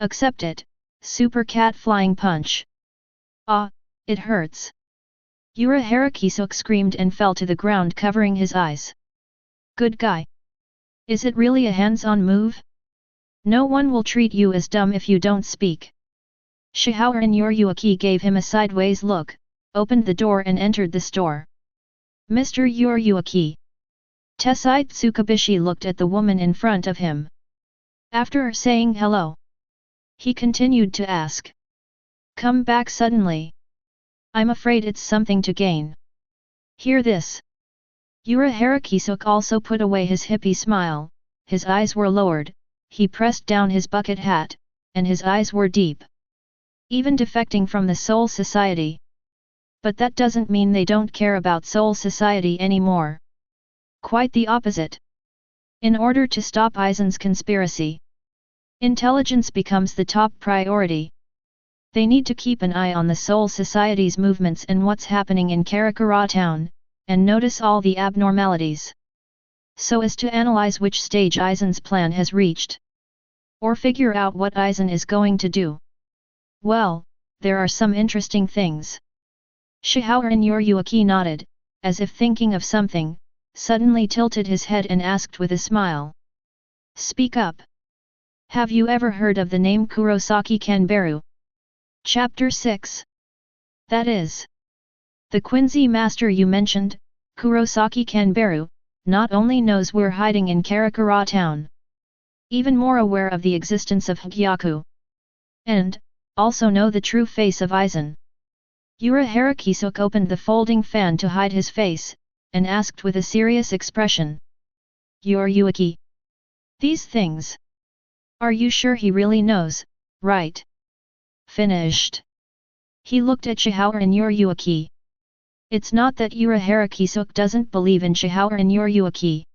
Accept it, Super Cat Flying Punch. Ah, it hurts. Urahara Kisuke screamed and fell to the ground covering his eyes. Good guy. Is it really a hands-on move? No one will treat you as dumb if you don't speak. Shihour and Yoruichi gave him a sideways look, opened the door and entered the store. Mr. Yoruichi. Tessai Tsukabishi looked at the woman in front of him. After saying hello, he continued to ask. Come back suddenly. I'm afraid it's something to gain. Hear this. Yoruichi also put away his hippie smile, his eyes were lowered, he pressed down his bucket hat, and his eyes were deep. Even defecting from the Soul Society. But that doesn't mean they don't care about Soul Society anymore. Quite the opposite. In order to stop Aizen's conspiracy, intelligence becomes the top priority. They need to keep an eye on the Soul Society's movements and what's happening in Karakura town, and notice all the abnormalities. So as to analyze which stage Aizen's plan has reached. Or figure out what Aizen is going to do. Well, there are some interesting things. Shihoran Yoruichi nodded, as if thinking of something, suddenly tilted his head and asked with a smile. Speak up. Have you ever heard of the name Kurosaki Kanbaru? Chapter 6. That is. The Quincy master you mentioned, Kurosaki Kanbaru, not only knows we're hiding in Karakura town. Even more aware of the existence of Hogyoku. And, also know the true face of Aizen. Yoruichi opened the folding fan to hide his face, and asked with a serious expression. Yoruichi. These things. Are you sure he really knows, right? Finished. He looked at Shihoran Yoruichi. It's not that Yoruichi doesn't believe in Shihoran Yoruichi.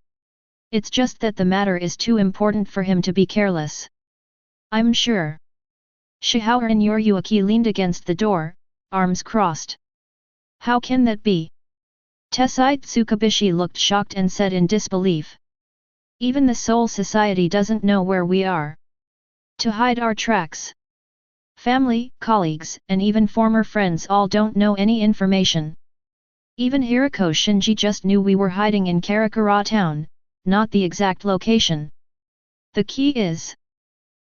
It's just that the matter is too important for him to be careless. I'm sure. Shihoran Yoruichi leaned against the door, arms crossed. How can that be? Tessai Tsukabishi looked shocked and said in disbelief. Even the Soul Society doesn't know where we are. To hide our tracks. Family, colleagues, and even former friends all don't know any information. Even Hirako Shinji just knew we were hiding in Karakura town, not the exact location. The key is.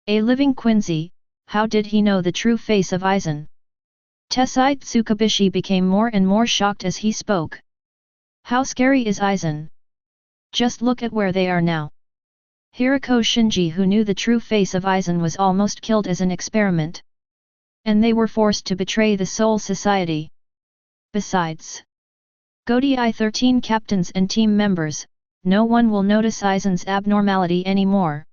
A living Quincy, how did he know the true face of Aizen? Tessai Tsukabishi became more and more shocked as he spoke. How scary is Aizen? Just look at where they are now. Hirako Shinji, who knew the true face of Aizen, was almost killed as an experiment. And they were forced to betray the Soul Society. Besides Godei 13 captains and team members, no one will notice Aizen's abnormality anymore.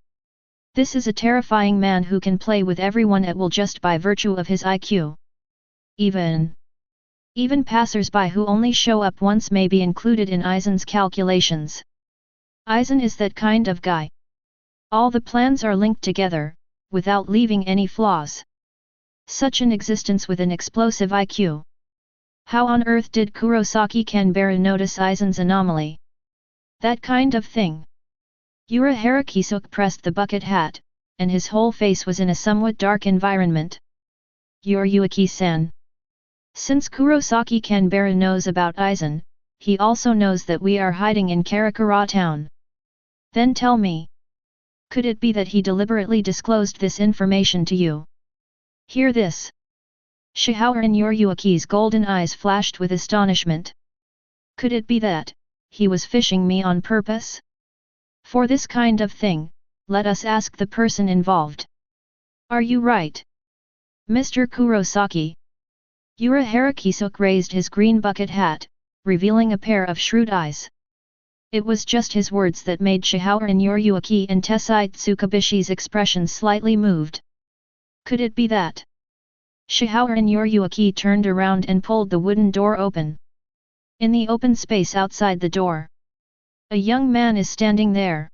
This is a terrifying man who can play with everyone at will just by virtue of his IQ. Even passers-by who only show up once may be included in Aizen's calculations. Aizen is that kind of guy. All the plans are linked together, without leaving any flaws. Such an existence with an explosive IQ. How on earth did Kurosaki Kanbaru notice Aizen's anomaly? That kind of thing. Yoruichi pressed the bucket hat, and his whole face was in a somewhat dark environment. Yoruichi-san. Since Kurosaki Kanbaru knows about Aizen, he also knows that we are hiding in Karakura town. Then tell me. Could it be that he deliberately disclosed this information to you? Hear this. Shihoran Yoruichi's golden eyes flashed with astonishment. Could it be that he was fishing me on purpose? For this kind of thing, let us ask the person involved. Are you right, Mr. Kurosaki? Yoruichi raised his green bucket hat, revealing a pair of shrewd eyes. It was just his words that made Shihoran Yoruichi and Tessai Tsukabishi's expressions slightly moved. Could it be that? Shihoran Yoruichi turned around and pulled the wooden door open. In the open space outside the door, a young man is standing there.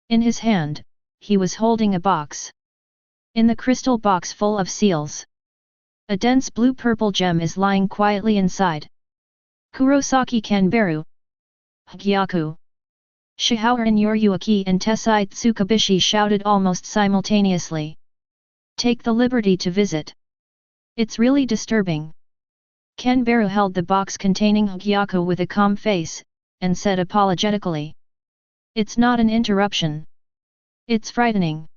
In his hand, he was holding a box. In the crystal box full of seals, a dense blue-purple gem is lying quietly inside. Kurosaki Kanbaru. Hogyoku. Shihoran Yoruichi and Tessai Tsukabishi shouted almost simultaneously. Take the liberty to visit. It's really disturbing. Kanbaru held the box containing Hogyoku with a calm face, and said apologetically. It's not an interruption. It's frightening.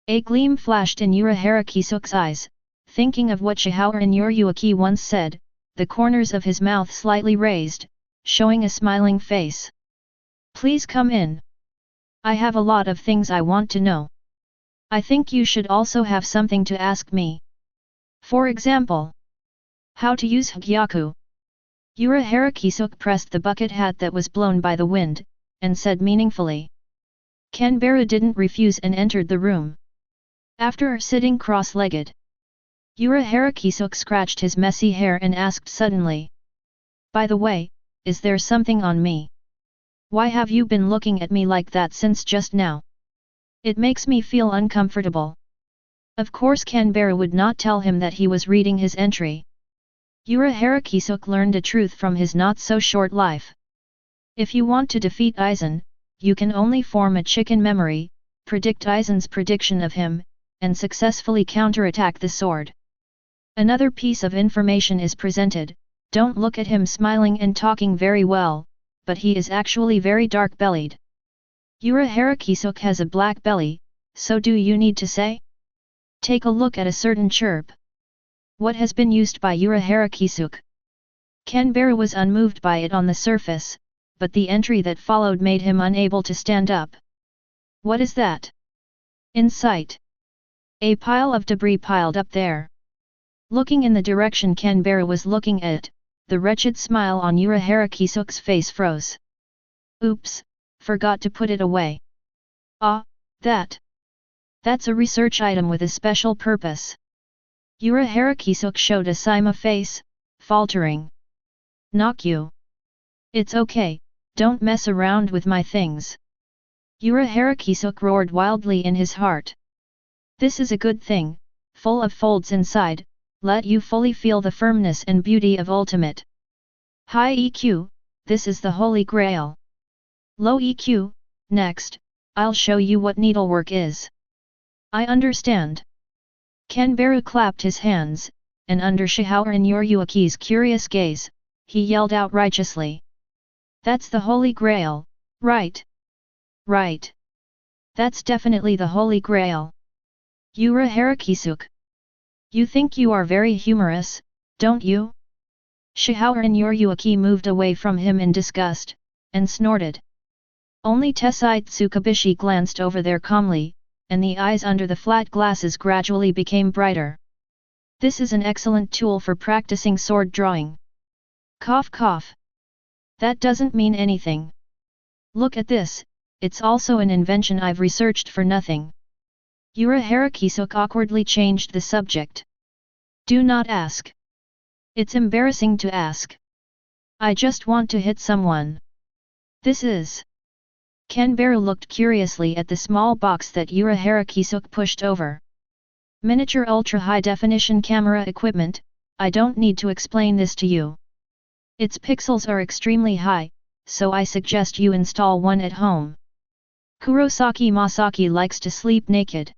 A gleam flashed in Yoruichi's eyes, thinking of what Shihoran Yoruichi once said, the corners of his mouth slightly raised, showing a smiling face. Please come in. I have a lot of things I want to know. I think you should also have something to ask me. For example, How to use Hogyoku. Yoruichi pressed the bucket hat that was blown by the wind, and said meaningfully. Kanbara didn't refuse and entered the room. After sitting cross-legged, Yoruichi scratched his messy hair and asked suddenly. By the way, is there something on me? Why have you been looking at me like that since just now? It makes me feel uncomfortable. Of course Kanbara would not tell him that he was reading his entry. Yoruichi learned a truth from his not-so-short life. If you want to defeat Aizen, you can only form a chicken memory, predict Aizen's prediction of him, and successfully counterattack the sword. Another piece of information is presented. Don't look at him smiling and talking very well, but he is actually very dark-bellied. Yoruichi has a black belly, so do you need to say? Take a look at a certain chirp. What has been used by Yoruichi? Kanbara was unmoved by it on the surface, but the entry that followed made him unable to stand up. What is that? In sight. A pile of debris piled up there. Looking in the direction Kanbara was looking at, the wretched smile on Yoruichi's face froze. Oops, forgot to put it away. Ah, that's a research item with a special purpose. Yoruichi showed a Sima face, faltering. Knock you. It's okay, don't mess around with my things. Yoruichi roared wildly in his heart. This is a good thing, full of folds inside, let you fully feel the firmness and beauty of ultimate. High EQ, this is the Holy Grail. Low EQ, next, I'll show you what needlework is. I understand. Kanbara clapped his hands, and under Shihoran Yoruichi's curious gaze, he yelled out righteously. That's the Holy Grail, right? Right. That's definitely the Holy Grail. Yoruichi. You think you are very humorous, don't you? Shihoran Yoruichi moved away from him in disgust, and snorted. Only Tessai Tsukabishi glanced over there calmly, and the eyes under the flat glasses gradually became brighter. This is an excellent tool for practicing sword drawing. Cough cough. That doesn't mean anything. Look at this, it's also an invention I've researched for nothing. Yoruichi awkwardly changed the subject. Do not ask. It's embarrassing to ask. I just want to hit someone. This is. Kanbara looked curiously at the small box that Yoruichi pushed over. Miniature ultra-high-definition camera equipment, I don't need to explain this to you. Its pixels are extremely high, so I suggest you install one at home. Kurosaki Masaki likes to sleep naked.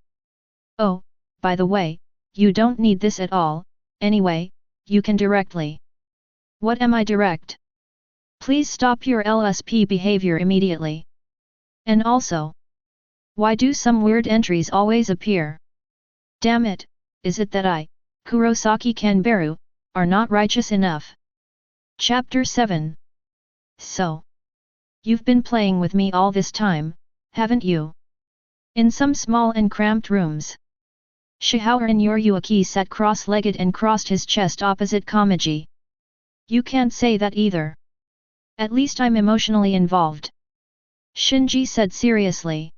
Oh, by the way, you don't need this at all, anyway, you can directly. What am I direct? Please stop your LSP behavior immediately. And also, why do some weird entries always appear? Damn it, is it that I, Kurosaki Kanbara, are not righteous enough? Chapter 7. So, you've been playing with me all this time, haven't you? In some small and cramped rooms. Shihoran Yoruichi sat cross-legged and crossed his chest opposite Kamaji. You can't say that either. At least I'm emotionally involved. Shinji said seriously.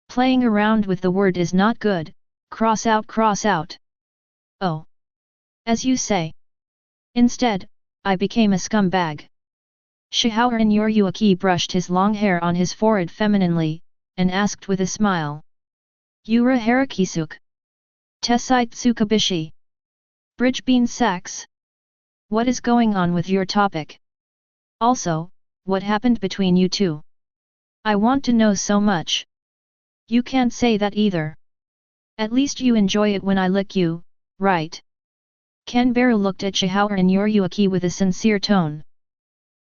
Playing around with the word is not good, cross out cross out. Oh. As you say. Instead, I became a scumbag. Shihoran Yoruichi brushed his long hair on his forehead femininely, and asked with a smile. Yoruichi. Tessai Tsukabishi. Bridge bean sacks. What is going on with your topic? Also, what happened between you two? I want to know so much. You can't say that either. At least you enjoy it when I lick you, right? Kanbara looked at Shihoran Yoruichi with a sincere tone.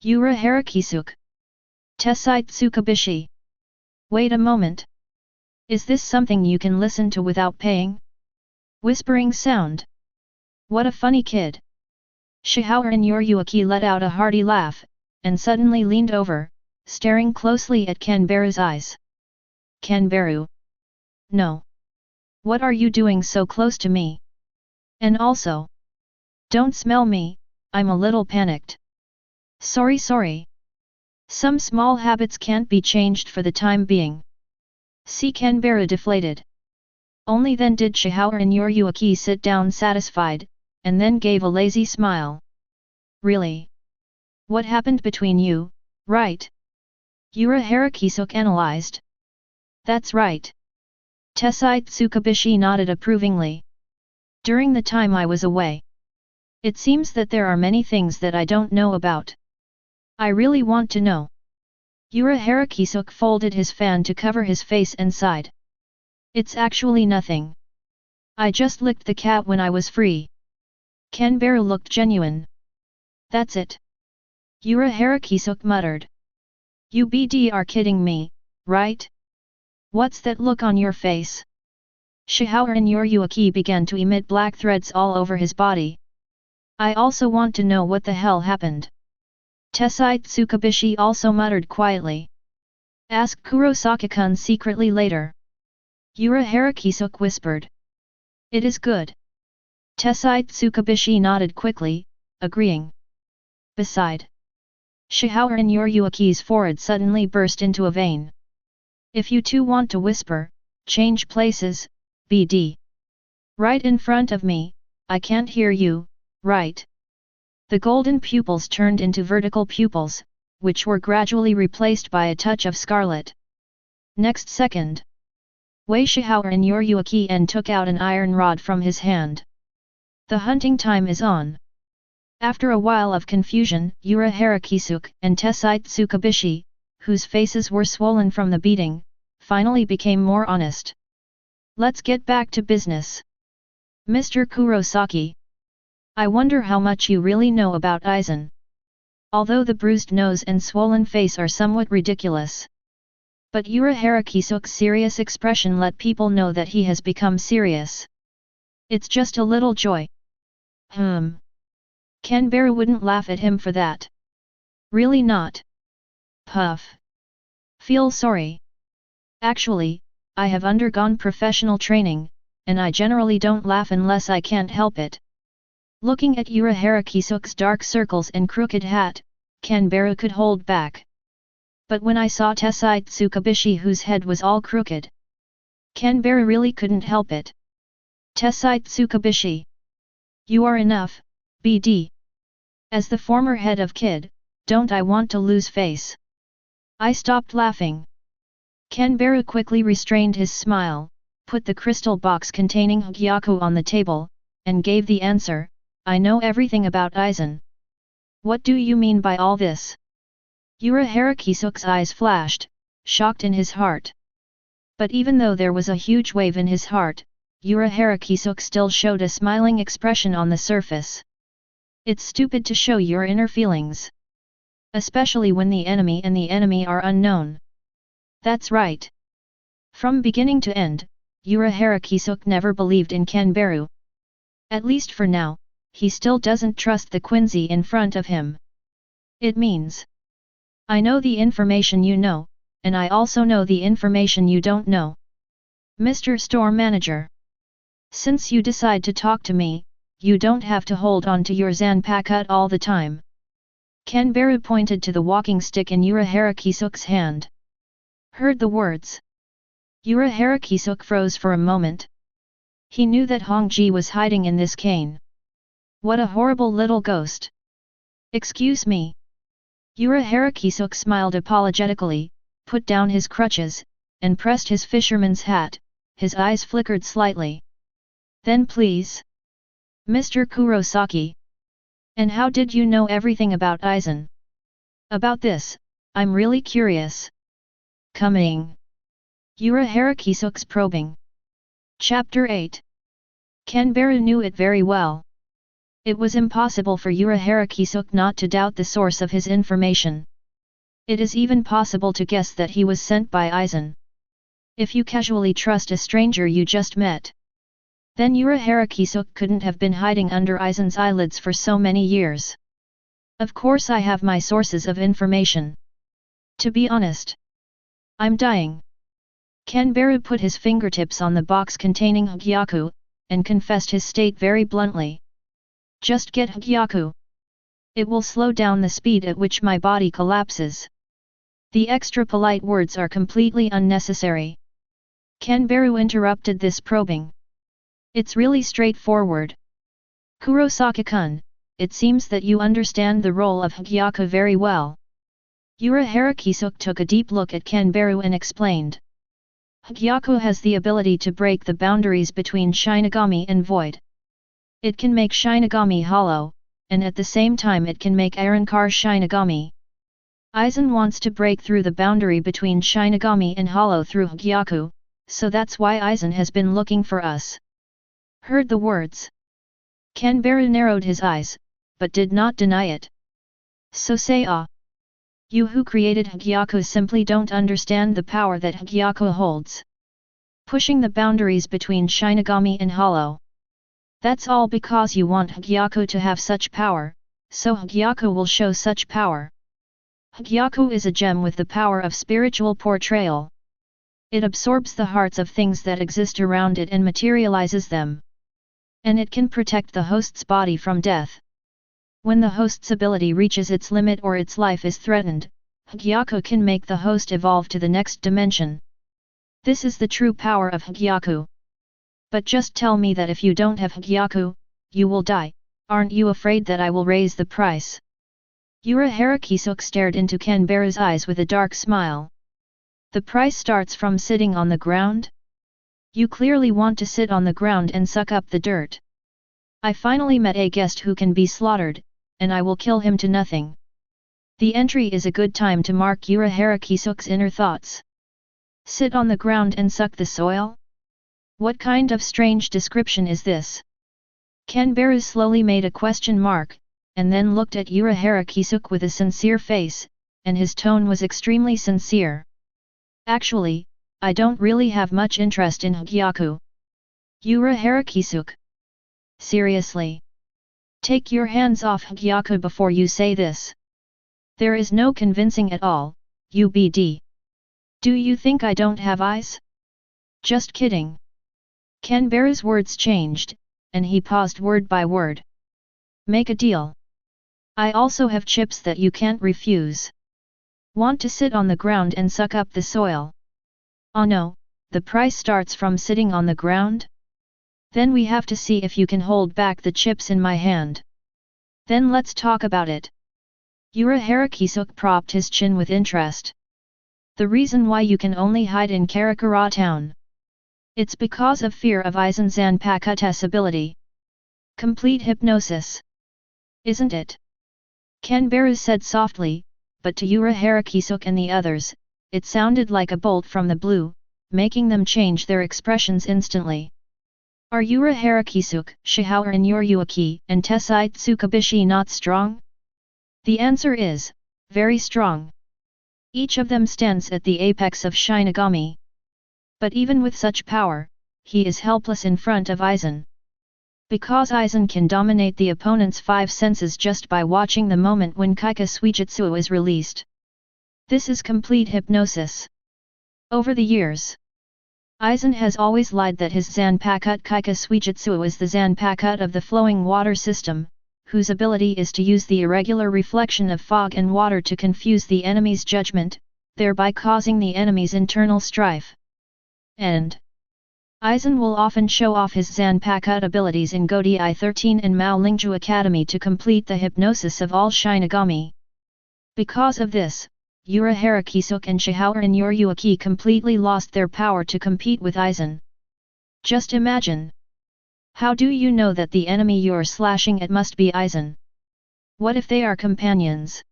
Yoruichi. Tessai Tsukabishi. Wait a moment. Is this something you can listen to without paying? Whispering sound. What a funny kid. Shihoran Yoruichi let out a hearty laugh, and suddenly leaned over, staring closely at Kanbara's eyes. Kanbara. No. What are you doing so close to me? And also. Don't smell me, I'm a little panicked. Sorry. Some small habits can't be changed for the time being. See Kanbara deflated. Only then did Shihao and Yoruichi sit down satisfied, and then gave a lazy smile. Really? What happened between you, right? Urahara Kisuk analyzed. That's right. Tessai Tsukabishi nodded approvingly. During the time I was away. It seems that there are many things that I don't know about. I really want to know. Urahara Kisuk folded his fan to cover his face and sighed. It's actually nothing. I just licked the cat when I was free. Kanbara looked genuine. That's it. Urahara Kisuk muttered. You BD are kidding me, right? What's that look on your face? Shihao and Yoruichi began to emit black threads all over his body. I also want to know what the hell happened. Tessai Tsukabishi also muttered quietly. Ask Kurosaki-kun secretly later. Urahara Kisuk whispered. It is good. Tessai Tsukabishi nodded quickly, agreeing. Beside. Shihao and Yoruichi's forehead suddenly burst into a vein. If you two want to whisper, change places, BD. Right in front of me, I can't hear you, right? The golden pupils turned into vertical pupils, which were gradually replaced by a touch of scarlet. Next second. Wei Shihao and Yoruichi and took out an iron rod from his hand. The hunting time is on. After a while of confusion, Urahara Kisuk and Tessai Tsukabishi, whose faces were swollen from the beating, finally became more honest. Let's get back to business. Mr. Kurosaki. I wonder how much you really know about Aizen. Although the bruised nose and swollen face are somewhat ridiculous. But Urahara Kisuk's serious expression let people know that he has become serious. It's just a little joy. Kanbara wouldn't laugh at him for that. Really not. Puff. Feel sorry. Actually, I have undergone professional training, and I generally don't laugh unless I can't help it. Looking at Urahara Kisuk's dark circles and crooked hat, Kanbara could hold back. But when I saw Tessai Tsukabishi whose head was all crooked, Kanbara really couldn't help it. Tessai Tsukabishi. You are enough, BD. As the former head of KID, don't I want to lose face? I stopped laughing. Kanbara quickly restrained his smile, put the crystal box containing Hogyoku on the table, and gave the answer, I know everything about Aizen. What do you mean by all this? Urahara Kisuk's eyes flashed, shocked in his heart. But even though there was a huge wave in his heart, Urahara Kisuk still showed a smiling expression on the surface. It's stupid to show your inner feelings. Especially when the enemy are unknown. That's right. From beginning to end, Urahara Kisuk never believed in Kanbara. At least for now, he still doesn't trust the Quincy in front of him. It means. I know the information you know, and I also know the information you don't know. Mr. Store Manager. Since you decide to talk to me, you don't have to hold on to your Zanpakut all the time. Kanbara pointed to the walking stick in Urahara Kisuk's hand. Heard the words. Urahara Kisuk froze for a moment. He knew that Hongji was hiding in this cane. What a horrible little ghost. Excuse me. Urahara Kisuk smiled apologetically, put down his crutches, and pressed his fisherman's hat, his eyes flickered slightly. Then please. Mr. Kurosaki. And how did you know everything about Aizen? About this, I'm really curious. Coming. Urahara Kisuk's probing. Chapter 8. Kanbara knew it very well. It was impossible for Urahara Kisuk not to doubt the source of his information. It is even possible to guess that he was sent by Aizen. If you casually trust a stranger you just met, then Urahara Kisuk couldn't have been hiding under Aizen's eyelids for so many years. Of course I have my sources of information. To be honest, I'm dying. Kanbara put his fingertips on the box containing Hogyoku, and confessed his state very bluntly. Just get Hogyoku. It will slow down the speed at which my body collapses. The extra polite words are completely unnecessary. Kanbaru interrupted this probing. It's really straightforward. Kurosaki-kun, it seems that you understand the role of Hogyoku very well. Yoruichi took a deep look at Kanbaru and explained. Hogyoku has the ability to break the boundaries between Shinigami and Void. It can make Shinigami hollow, and at the same time it can make Arankar Shinigami. Aizen wants to break through the boundary between Shinigami and hollow through Hogyoku, so that's why Aizen has been looking for us. Heard the words. Kanbaru narrowed his eyes, but did not deny it. So say you who created Hogyoku simply don't understand the power that Hogyoku holds. Pushing the boundaries between Shinigami and hollow. That's all because you want Hogyoku to have such power, so Hogyoku will show such power. Hogyoku is a gem with the power of spiritual portrayal. It absorbs the hearts of things that exist around it and materializes them. And it can protect the host's body from death. When the host's ability reaches its limit or its life is threatened, Hogyoku can make the host evolve to the next dimension. This is the true power of Hogyoku. But just tell me that if you don't have Hogyoku, you will die. Aren't you afraid that I will raise the price? Yoruichi stared into Kanbaru's eyes with a dark smile. The price starts from sitting on the ground? You clearly want to sit on the ground and suck up the dirt. I finally met a guest who can be slaughtered, and I will kill him to nothing. The entry is a good time to mark Yoruichi's inner thoughts. Sit on the ground and suck the soil? What kind of strange description is this? Kanbaru slowly made a question mark, and then looked at Yoruichi with a sincere face, and his tone was extremely sincere. Actually, I don't really have much interest in Hogyoku. Yoruichi. Seriously? Take your hands off Hogyoku before you say this. There is no convincing at all, UBD. Do you think I don't have eyes? Just kidding. Kanbaru's words changed, and he paused word by word. Make a deal. I also have chips that you can't refuse. Want to sit on the ground and suck up the soil? Oh no, the price starts from sitting on the ground? Then we have to see if you can hold back the chips in my hand. Then let's talk about it. Yoruichi propped his chin with interest. The reason why you can only hide in Karakura town. It's because of fear of Aizen Zanpakute's ability. Complete hypnosis. Isn't it? Kanbaru said softly, but to Yoruichi and the others, it sounded like a bolt from the blue, making them change their expressions instantly. Are Yoruichi, Shihao and Yoruichi and Tessai Tsukubishi not strong? The answer is, very strong. Each of them stands at the apex of Shinigami. But even with such power, he is helpless in front of Aizen. Because Aizen can dominate the opponent's 5 senses just by watching the moment when Kaika Suijutsu is released. This is complete hypnosis. Over the years, Aizen has always lied that his Zanpakut Kaika Suijutsu is the Zanpakut of the flowing water system, whose ability is to use the irregular reflection of fog and water to confuse the enemy's judgment, thereby causing the enemy's internal strife. And Aizen will often show off his Zanpakut abilities in Godi I-13 and Mao Lingju Academy to complete the hypnosis of all Shinigami. Because of this, Yoruichi and Shihao and Yoruichi completely lost their power to compete with Aizen. Just imagine. How do you know that the enemy you're slashing at must be Aizen? What if they are companions?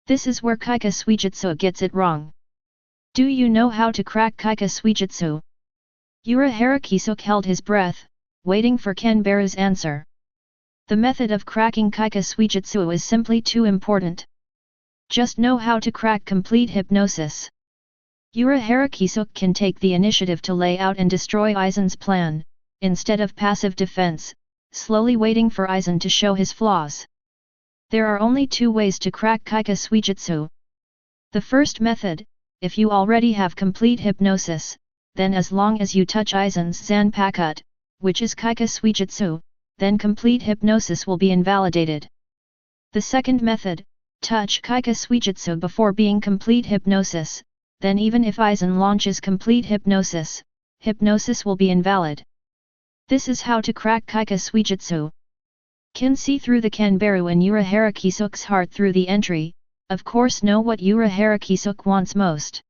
This is where Kaika Suijutsu gets it wrong. Do you know how to crack Kaika Suijutsu? Yoruichi held his breath, waiting for Kanbaru's answer. The method of cracking Kaika Suijutsu is simply too important. Just know how to crack complete hypnosis. Yoruichi can take the initiative to lay out and destroy Aizen's plan, instead of passive defense, slowly waiting for Aizen to show his flaws. There are only 2 ways to crack Kaika Suijutsu. The first method, if you already have complete hypnosis, then as long as you touch Aizen's Zanpakut, which is Kaika Suijutsu, then complete hypnosis will be invalidated. The second method, touch Kaika Suijutsu before being complete hypnosis, then even if Aizen launches complete hypnosis, hypnosis will be invalid. This is how to crack Kaika Suijutsu. Can see through the Kanbaru and Urahara Kisuk's heart through the entry, of course know what Urahara Kisuk wants most.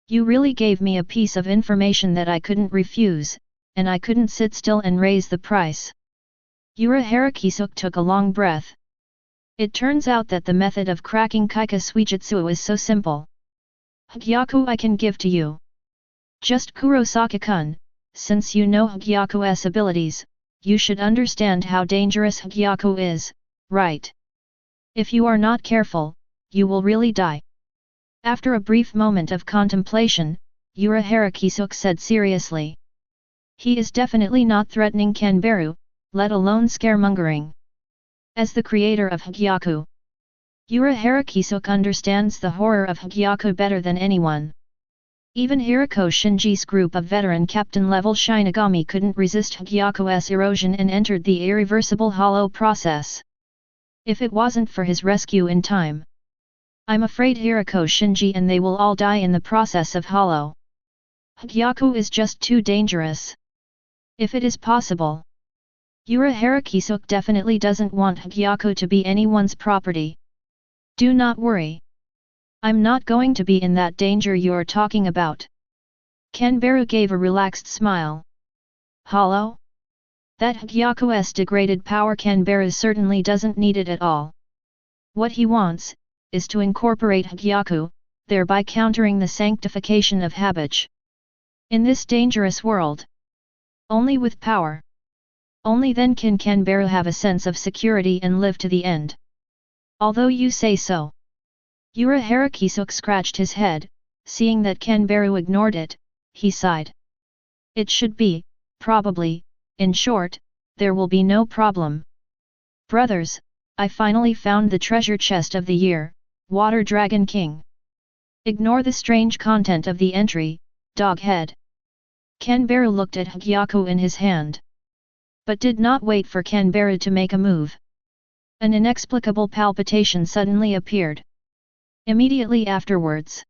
You really gave me a piece of information that I couldn't refuse, and I couldn't sit still and raise the price. Urahara Kisuk took a long breath. It turns out that the method of cracking Kaika Suijutsu is so simple. Hogyoku I can give to you. Just Kurosaki-kun, since you know Hogyoku's abilities, you should understand how dangerous Hogyoku is, right? If you are not careful, you will really die. After a brief moment of contemplation, Urahara Kisuk said seriously. He is definitely not threatening Kanbaru, let alone scaremongering. As the creator of Hogyoku, Urahara Kisuk understands the horror of Hogyoku better than anyone. Even Hirako Shinji's group of veteran captain-level Shinigami couldn't resist Hogyoku's erosion and entered the irreversible hollow process. If it wasn't for his rescue in time, I'm afraid Hirako Shinji and they will all die in the process of hollow. Hogyoku is just too dangerous. If it is possible, Urahara Kisuk definitely doesn't want Hogyoku to be anyone's property. Do not worry. I'm not going to be in that danger you're talking about. Kanbaru gave a relaxed smile. Hollow? That Hogyoku's degraded power Kanbaru certainly doesn't need it at all. What he wants, is to incorporate Hogyoku, thereby countering the sanctification of habit. In this dangerous world, only with power. Only then can Kanbaru have a sense of security and live to the end. Although you say so. Urahara Kisuk scratched his head, seeing that Kanbaru ignored it, he sighed. It should be, probably, in short, there will be no problem. Brothers, I finally found the treasure chest of the year, Water Dragon King. Ignore the strange content of the entry, doghead. Kanbaru looked at Hogyoku in his hand. But did not wait for Kanbaru to make a move. An inexplicable palpitation suddenly appeared. Immediately afterwards,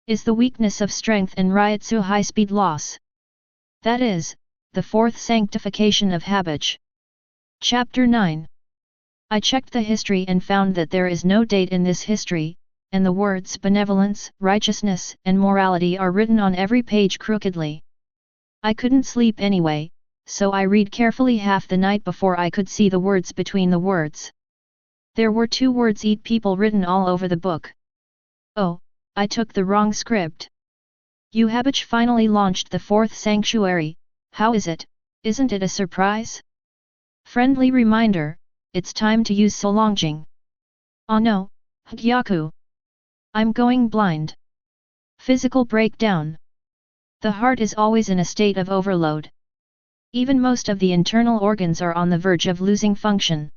is the weakness of strength and Ryutsu high-speed loss. That is, the fourth sanctification of habit. Chapter 9. I checked the history and found that there is no date in this history, and the words benevolence, righteousness, and morality are written on every page crookedly. I couldn't sleep anyway, so I read carefully half the night before I could see the words between the words. There were 2 words eat people written all over the book. Oh, I took the wrong script. Uhabich finally launched the 4th sanctuary, how is it, isn't it a surprise? Friendly reminder, it's time to use Solongjing. Oh no, Hogyoku. I'm going blind. Physical breakdown. The heart is always in a state of overload. Even most of the internal organs are on the verge of losing function.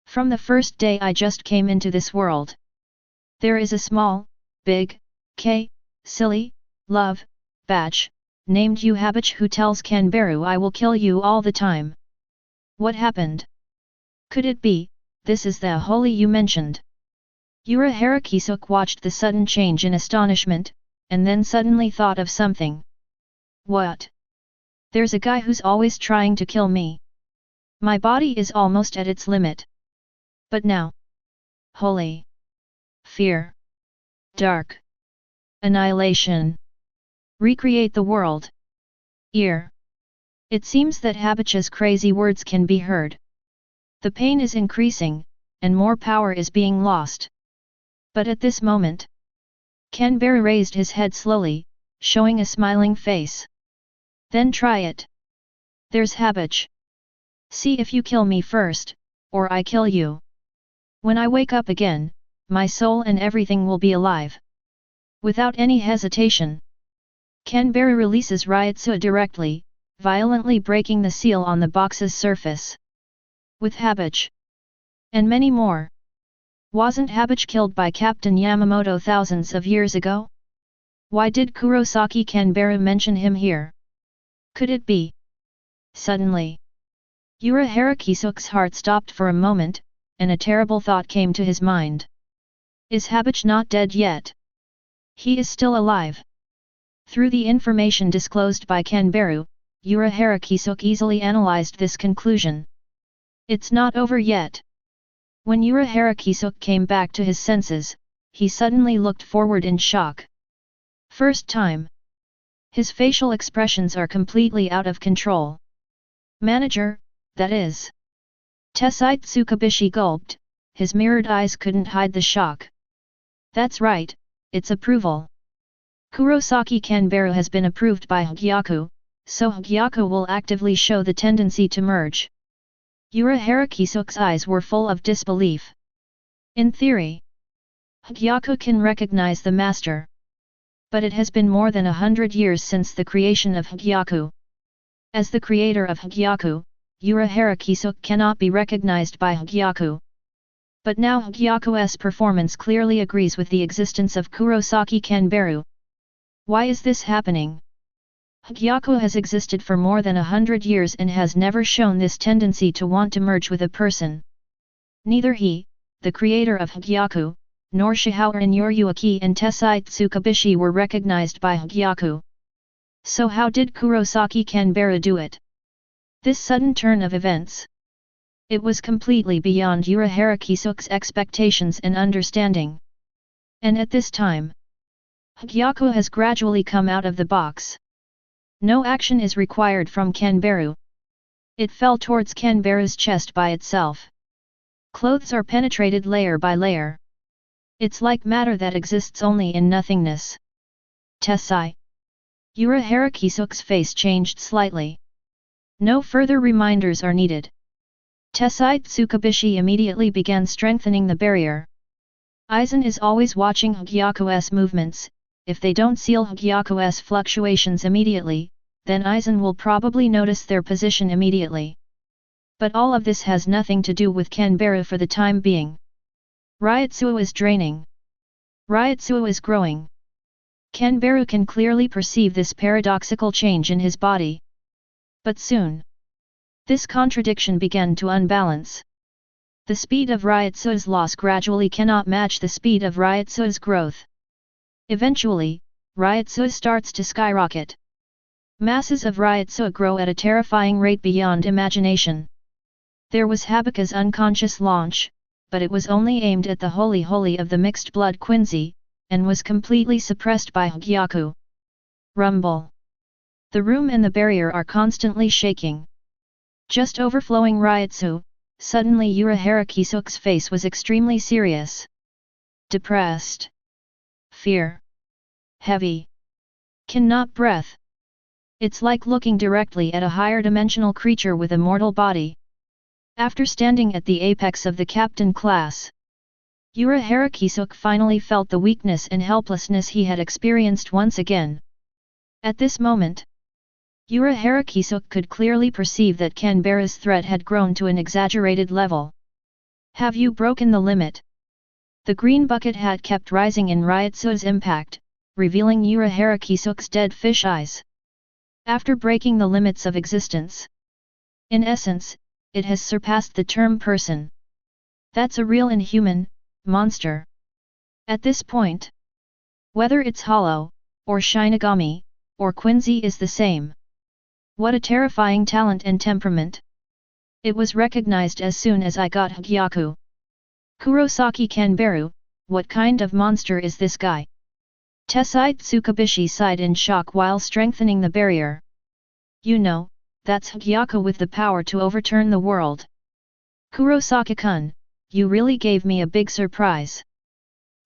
From the first day I just came into this world. There is a small, big, silly, love, batch, named Uhabich who tells Kanbaru I will kill you all the time. What happened? Could it be, this is the holy you mentioned? Urahara Kisuk watched the sudden change in astonishment, and then suddenly thought of something. What? There's a guy who's always trying to kill me. My body is almost at its limit. But now. Holy. Fear. Dark. Annihilation. Recreate the world. Ear. It seems that Habich's crazy words can be heard. The pain is increasing, and more power is being lost. But at this moment, Kanbaru raised his head slowly, showing a smiling face. Then try it. There's Habich. See if you kill me first, or I kill you. When I wake up again, my soul and everything will be alive. Without any hesitation, Kanbaru releases Ryutsu directly, violently breaking the seal on the box's surface. With Habich. And many more. Wasn't Habich killed by Captain Yamamoto thousands of years ago? Why did Kurosaki Kanbaru mention him here? Could it be? Suddenly, Urahara Kisuke's heart stopped for a moment, and a terrible thought came to his mind. Is Habich not dead yet? He is still alive. Through the information disclosed by Kanbaru, Urahara Kisuke easily analyzed this conclusion. It's not over yet. When Urahara Kisuke came back to his senses, he suddenly looked forward in shock. First time. His facial expressions are completely out of control. Manager, that is. Tessai Tsukabishi gulped, his mirrored eyes couldn't hide the shock. That's right, it's approval. Kurosaki Kanbaru has been approved by Hogyoku, so Hogyoku will actively show the tendency to merge. Urahara Kisuke's eyes were full of disbelief. In theory, Hogyoku can recognize the master. But it has been more than 100 years since the creation of Hogyoku. As the creator of Hogyoku, Urahara Kisuke cannot be recognized by Hogyoku. But now Hogyoku's performance clearly agrees with the existence of Kurosaki Kanbaru. Why is this happening? Hogyoku has existed for more than 100 years and has never shown this tendency to want to merge with a person. Neither he, the creator of Hogyoku, nor Shihoran Yoruichi and Tessai Tsukabishi were recognized by Hogyoku. So how did Kurosaki Kanbaru do it? This sudden turn of events. It was completely beyond Urahara Kisuke's expectations and understanding. And at this time, Hogyoku has gradually come out of the box. No action is required from Kanbaru. It fell towards Kanbaru's chest by itself. Clothes are penetrated layer by layer. It's like matter that exists only in nothingness. Tessai. Urahara Kisuke's face changed slightly. No further reminders are needed. Tessai Tsukabishi immediately began strengthening the barrier. Aizen is always watching Hogyoku's movements. If they don't seal Hogyoku's fluctuations immediately, then Aizen will probably notice their position immediately. But all of this has nothing to do with Kanbaru for the time being. Ryotsuo is draining. Ryotsuo is growing. Kanbaru can clearly perceive this paradoxical change in his body. But soon, this contradiction began to unbalance. The speed of Ryotsuo's loss gradually cannot match the speed of Ryotsuo's growth. Eventually, Ryotsuo starts to skyrocket. Masses of Ryotsuo grow at a terrifying rate beyond imagination. There was Habika's unconscious launch, but it was only aimed at the holy holy of the mixed blood Quincy, and was completely suppressed by Hogyoku. Rumble. The room and the barrier are constantly shaking. Just overflowing Ryotsu, suddenly Urahara Kisuke's face was extremely serious. Depressed. Fear. Heavy. Cannot breath. It's like looking directly at a higher dimensional creature with a mortal body. After standing at the apex of the captain class, Urahara Kisuke finally felt the weakness and helplessness he had experienced once again. At this moment, Urahara Kisuke could clearly perceive that Kanbaru's threat had grown to an exaggerated level. Have you broken the limit? The green bucket hat kept rising in Ryotsuo's impact, revealing Urahara Kisuke's dead fish eyes. After breaking the limits of existence. In essence, it has surpassed the term person. That's a real inhuman monster. At this point, whether it's Hollow, or Shinigami, or Quincy is the same. What a terrifying talent and temperament. It was recognized as soon as I got Hogyoku. Kurosaki Kanbaru, what kind of monster is this guy? Tessai Tsukabishi sighed in shock while strengthening the barrier. You know, that's Hogyoku with the power to overturn the world. Kurosaki-kun, you really gave me a big surprise.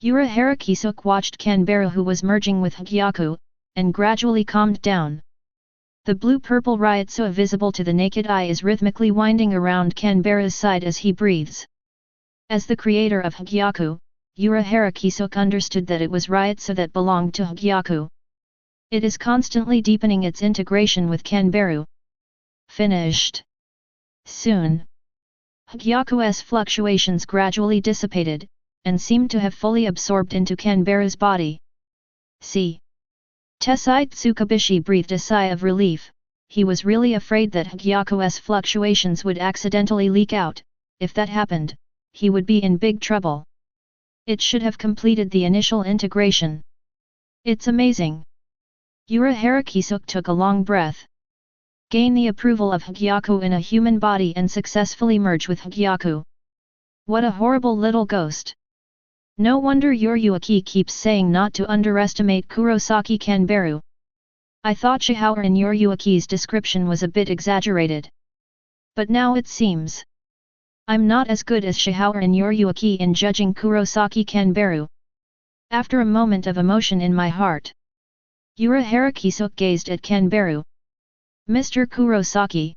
Urahara Kisuke watched Kanbaru who was merging with Hogyoku, and gradually calmed down. The blue-purple Ryotsuo visible to the naked eye is rhythmically winding around Kanbaru's side as he breathes. As the creator of Hogyoku, Urahara Kisuke understood that it was Ryotsuo that belonged to Hogyoku. It is constantly deepening its integration with Kanbaru. Finished. Soon. Hogyoku's fluctuations gradually dissipated, and seemed to have fully absorbed into Kanbaru's body. See. Tessai Tsukabishi breathed a sigh of relief, he was really afraid that Hogyoku's fluctuations would accidentally leak out. If that happened, he would be in big trouble. It should have completed the initial integration. It's amazing. Yoruichi took a long breath. Gain the approval of Hogyoku in a human body and successfully merge with Hogyoku. What a horrible little ghost. No wonder Yoruichi keeps saying not to underestimate Kurosaki Kanbaru. I thought Shihao in Yoruichi's description was a bit exaggerated. But now it seems. I'm not as good as Shihao in Yoruichi in judging Kurosaki Kanbaru. After a moment of emotion in my heart, Yoruichi gazed at Kanbaru. Mr. Kurosaki.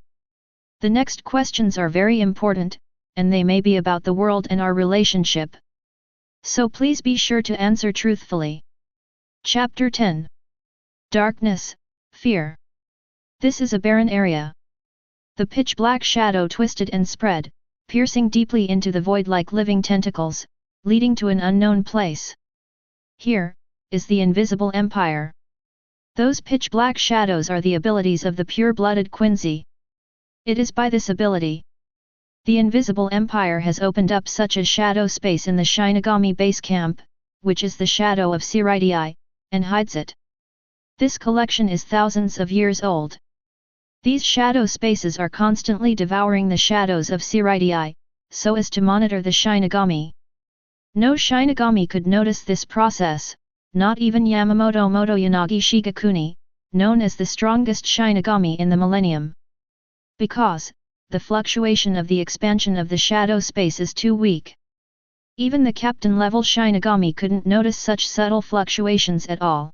The next questions are very important, and they may be about the world and our relationship. So please be sure to answer truthfully. Chapter 10. Darkness, Fear. This is a barren area. The pitch-black shadow twisted and spread, piercing deeply into the void like living tentacles, leading to an unknown place. Here, is the invisible empire. Those pitch-black shadows are the abilities of the pure-blooded Quincy. It is by this ability the invisible empire has opened up such a shadow space in the Shinigami base camp, which is the shadow of Seireiti, and hides it. This collection is thousands of years old. These shadow spaces are constantly devouring the shadows of Seireiti, so as to monitor the Shinigami. No Shinigami could notice this process, not even Yamamoto Motoyanagi Shigekuni, known as the strongest Shinigami in the millennium. Because the fluctuation of the expansion of the shadow space is too weak. Even the captain-level Shinigami couldn't notice such subtle fluctuations at all.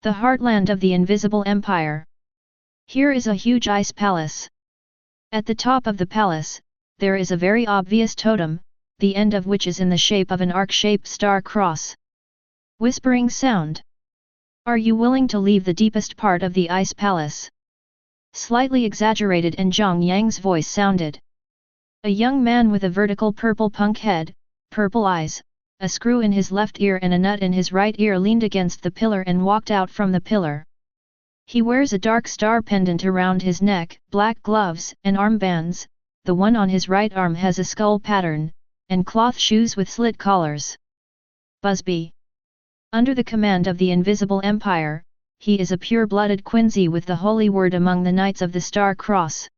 The heartland of the invisible empire. Here is a huge ice palace. At the top of the palace, there is a very obvious totem, the end of which is in the shape of an arc-shaped star cross. Whispering sound. Are you willing to leave the deepest part of the ice palace? Slightly exaggerated and Zhang Yang's voice sounded. A young man with a vertical purple punk head, purple eyes, a screw in his left ear and a nut in his right ear leaned against the pillar and walked out from the pillar. He wears a dark star pendant around his neck, black gloves and armbands, the one on his right arm has a skull pattern, and cloth shoes with slit collars. Busby. Under the command of the Invisible Empire, he is a pure-blooded Quincy with the holy word among the Knights of the Star Cross.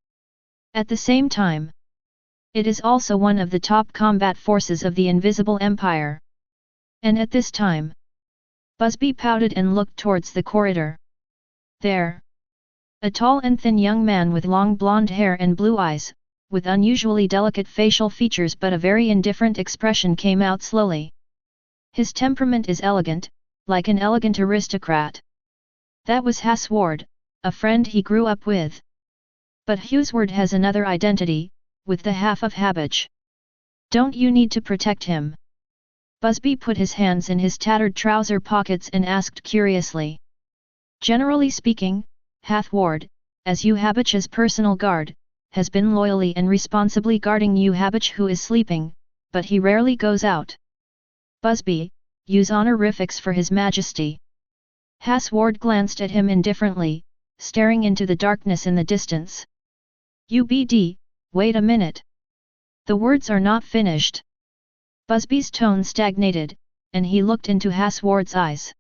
At the same time, it is also one of the top combat forces of the Invisible Empire. And at this time, Busby pouted and looked towards the corridor. There, a tall and thin young man with long blonde hair and blue eyes, with unusually delicate facial features but a very indifferent expression came out slowly. His temperament is elegant, like an elegant aristocrat. That was Hasward, a friend he grew up with. But Husward has another identity, with the half of Habbage. Don't you need to protect him? Busby put his hands in his tattered trouser pockets and asked curiously. Generally speaking, Hathward, as Habage's personal guard, has been loyally and responsibly guarding Habage who is sleeping, but he rarely goes out. Busby, use honorifics for His Majesty. Hasward glanced at him indifferently, staring into the darkness in the distance. UBD, wait a minute. The words are not finished. Busby's tone stagnated, and he looked into Hasward's eyes.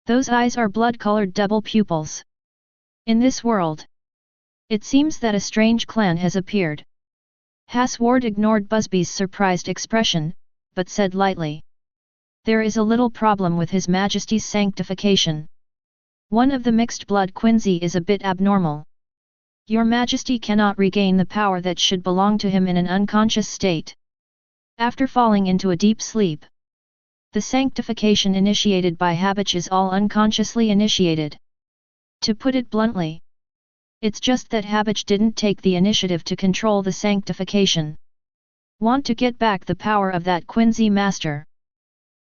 Those eyes are blood-colored double pupils. In this world, it seems that a strange clan has appeared. Hasward ignored Busby's surprised expression, but said lightly. There is a little problem with His Majesty's sanctification. One of the mixed-blood Quincy is a bit abnormal. Your Majesty cannot regain the power that should belong to him in an unconscious state. After falling into a deep sleep, the sanctification initiated by Habbage is all unconsciously initiated. To put it bluntly, it's just that Habbage didn't take the initiative to control the sanctification. Want to get back the power of that Quincy master?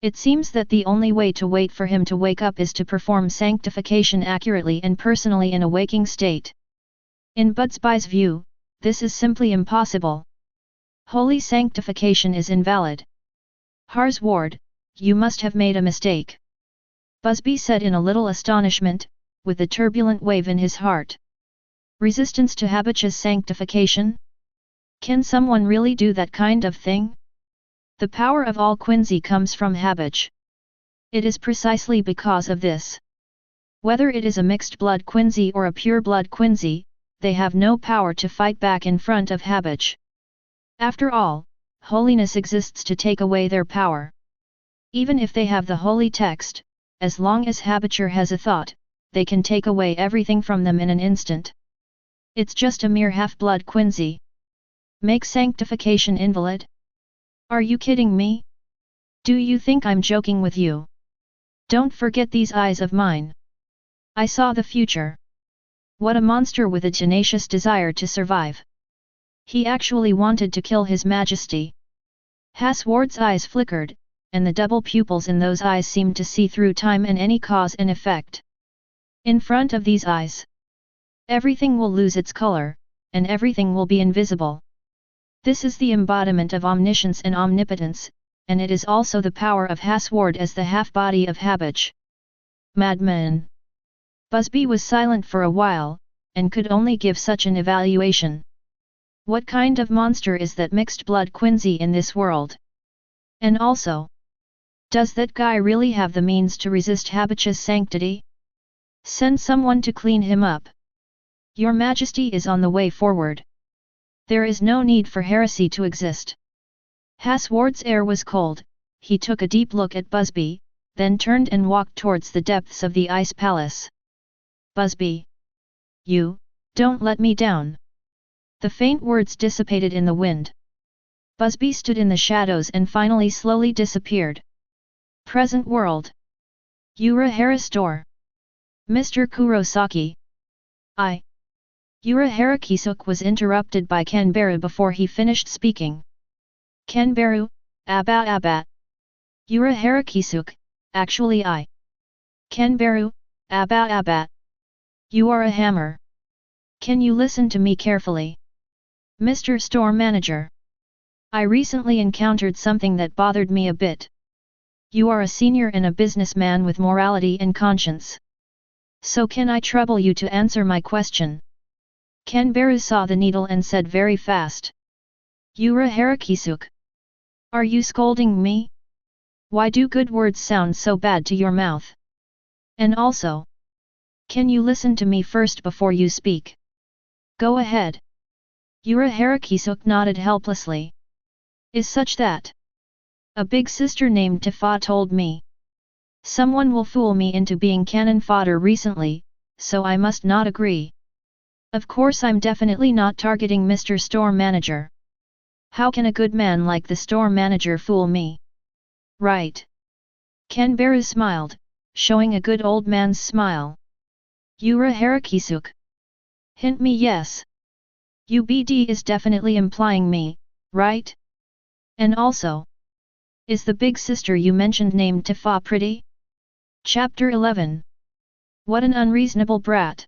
It seems that the only way to wait for him to wake up is to perform sanctification accurately and personally in a waking state. In Busby's view, this is simply impossible. Holy sanctification is invalid. Harsward, you must have made a mistake. Busby said in a little astonishment, with a turbulent wave in his heart. Resistance to Habich's sanctification? Can someone really do that kind of thing? The power of all Quincy comes from Habich. It is precisely because of this. Whether it is a mixed blood Quincy or a pure blood Quincy, they have no power to fight back in front of Habich. After all, holiness exists to take away their power. Even if they have the holy text, as long as Habicher has a thought, they can take away everything from them in an instant. It's just a mere half-blood Quincy. Make sanctification invalid? Are you kidding me? Do you think I'm joking with you? Don't forget these eyes of mine. I saw the future. What a monster with a tenacious desire to survive. He actually wanted to kill His Majesty. Hasward's eyes flickered, and the double pupils in those eyes seemed to see through time and any cause and effect. In front of these eyes, everything will lose its color, and everything will be invisible. This is the embodiment of omniscience and omnipotence, and it is also the power of Hasward as the half-body of Habich. Madman! Busby was silent for a while, and could only give such an evaluation. What kind of monster is that mixed blood Quincy in this world? And also, does that guy really have the means to resist Habich's sanctity? Send someone to clean him up. Your Majesty is on the way forward. There is no need for heresy to exist. Hasward's air was cold. He took a deep look at Busby, then turned and walked towards the depths of the Ice Palace. Busby! You, don't let me down! The faint words dissipated in the wind. Busby stood in the shadows and finally slowly disappeared. Present world. Urahara store. Mr. Kurosaki. Urahara Kisuk was interrupted by Kanbaru before he finished speaking. Kanbaru, Abba. Urahara Kisuk, actually I. Kanbaru, Abba. You are a hammer. Can you listen to me carefully? Mr. Store Manager. I recently encountered something that bothered me a bit. You are a senior and a businessman with morality and conscience. So can I trouble you to answer my question? Kanbaru saw the needle and said very fast. Urahara Kisuk. Are you scolding me? Why do good words sound so bad to your mouth? And also, can you listen to me first before you speak? Go ahead. Urahara Kisuk nodded helplessly. Is such that? A big sister named Tifa told me. Someone will fool me into being cannon fodder recently, so I must not agree. Of course I'm definitely not targeting Mr. Store Manager. How can a good man like the store manager fool me? Right. Kanbaru smiled, showing a good old man's smile. Urahara Kisuk. Hint me yes. UBD is definitely implying me, right? And also, is the big sister you mentioned named Tifa pretty? Chapter 11. What an unreasonable brat.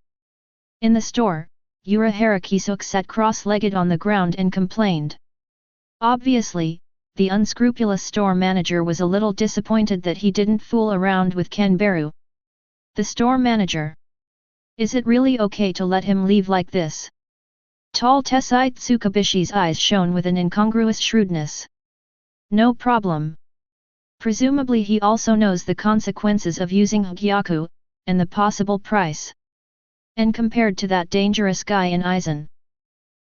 In the store, Urahara Kisuk sat cross-legged on the ground and complained. Obviously, the unscrupulous store manager was a little disappointed that he didn't fool around with Kanbaru. The store manager. Is it really okay to let him leave like this? Tall Tessai Tsukabishi's eyes shone with an incongruous shrewdness. No problem. Presumably he also knows the consequences of using Hogyoku, and the possible price. And compared to that dangerous guy in Aizen,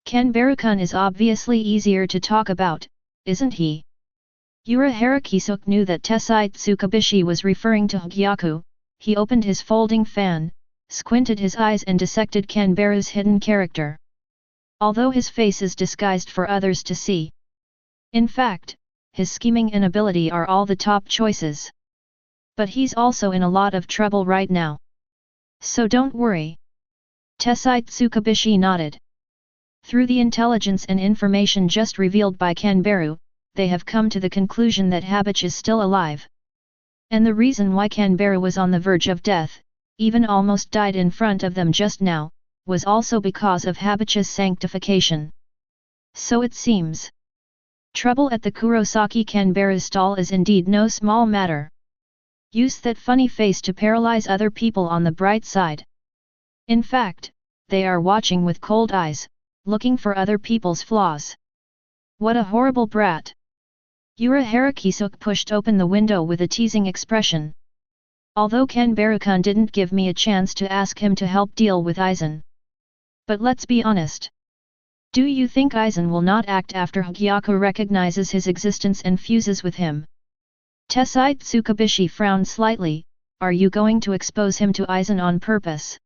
Kanbaru-kun is obviously easier to talk about, isn't he? Urahara Kisuk knew that Tessai Tsukabishi was referring to Hogyoku. He opened his folding fan, squinted his eyes and dissected Kanbaru's hidden character. Although his face is disguised for others to see. In fact, his scheming and ability are all the top choices. But he's also in a lot of trouble right now. So don't worry. Tessai Tsukabishi nodded. Through the intelligence and information just revealed by Kanbaru, they have come to the conclusion that Habich is still alive. And the reason why Kanbaru was on the verge of death, even almost died in front of them just now, was also because of Habich's sanctification. So it seems. Trouble at the Kurosaki Kanbaru stall is indeed no small matter. Use that funny face to paralyze other people on the bright side. In fact, they are watching with cold eyes, looking for other people's flaws. What a horrible brat! Yoruichi pushed open the window with a teasing expression. Although Kanbaru-kun didn't give me a chance to ask him to help deal with Aizen. But let's be honest. Do you think Aizen will not act after Hogyoku recognizes his existence and fuses with him? Tessai Tsukubishi frowned slightly. Are you going to expose him to Aizen on purpose?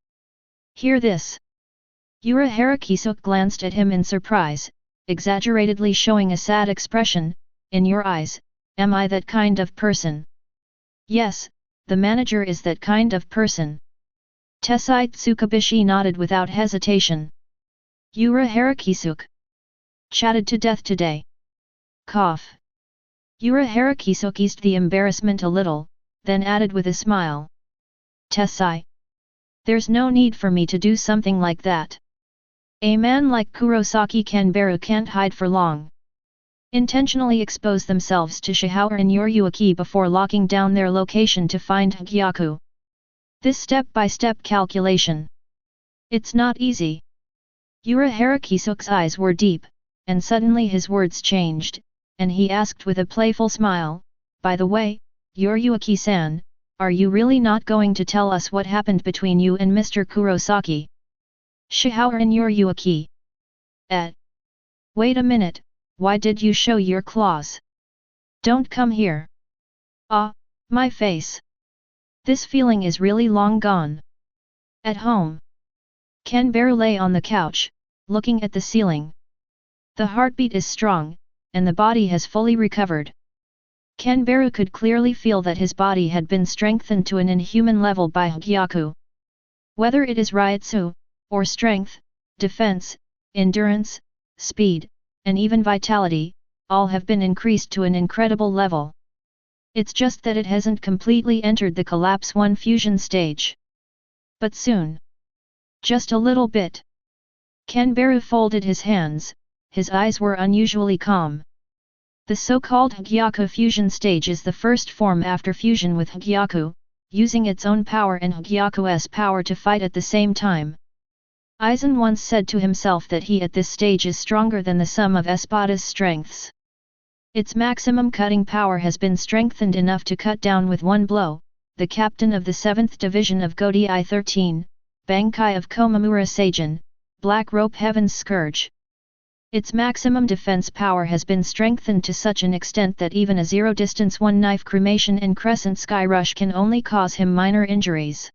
Hear this. Yoruichi glanced at him in surprise, exaggeratedly showing a sad expression. In your eyes, am I that kind of person? Yes, the manager is that kind of person. Tessai Tsukubishi nodded without hesitation. Yoruichi chatted to death today. Cough. Yoruichi eased the embarrassment a little, then added with a smile. Tessai. There's no need for me to do something like that. A man like Kurosaki Kanbaru can't hide for long. Intentionally expose themselves to Shihao and Yoruichi before locking down their location to find Hogyoku. This step-by-step calculation. It's not easy. Yoruichi's eyes were deep, and suddenly his words changed, and he asked with a playful smile, by the way, Yoruichi-san, are you really not going to tell us what happened between you and Mr. Kurosaki? Shihao and Yoruichi. Wait a minute, why did you show your claws? Don't come here. Ah, my face. This feeling is really long gone. At home. Kanbaru lay on the couch, looking at the ceiling. The heartbeat is strong, and the body has fully recovered. Kanbaru could clearly feel that his body had been strengthened to an inhuman level by Hogyoku. Whether it is Ryutsu, or strength, defense, endurance, speed, and even vitality, all have been increased to an incredible level. It's just that it hasn't completely entered the Collapse 1 fusion stage. But soon. Just a little bit. Kanbaru folded his hands, his eyes were unusually calm. The so-called Hogyoku fusion stage is the first form after fusion with Hogyoku, using its own power and Hogyoku's power to fight at the same time. Aizen once said to himself that he at this stage is stronger than the sum of Espada's strengths. Its maximum cutting power has been strengthened enough to cut down with one blow, the captain of the 7th Division of Godi I-13, Bankai of Komamura Seijin, Black Rope Heaven's Scourge. Its maximum defense power has been strengthened to such an extent that even a zero-distance one-knife cremation and crescent sky rush can only cause him minor injuries.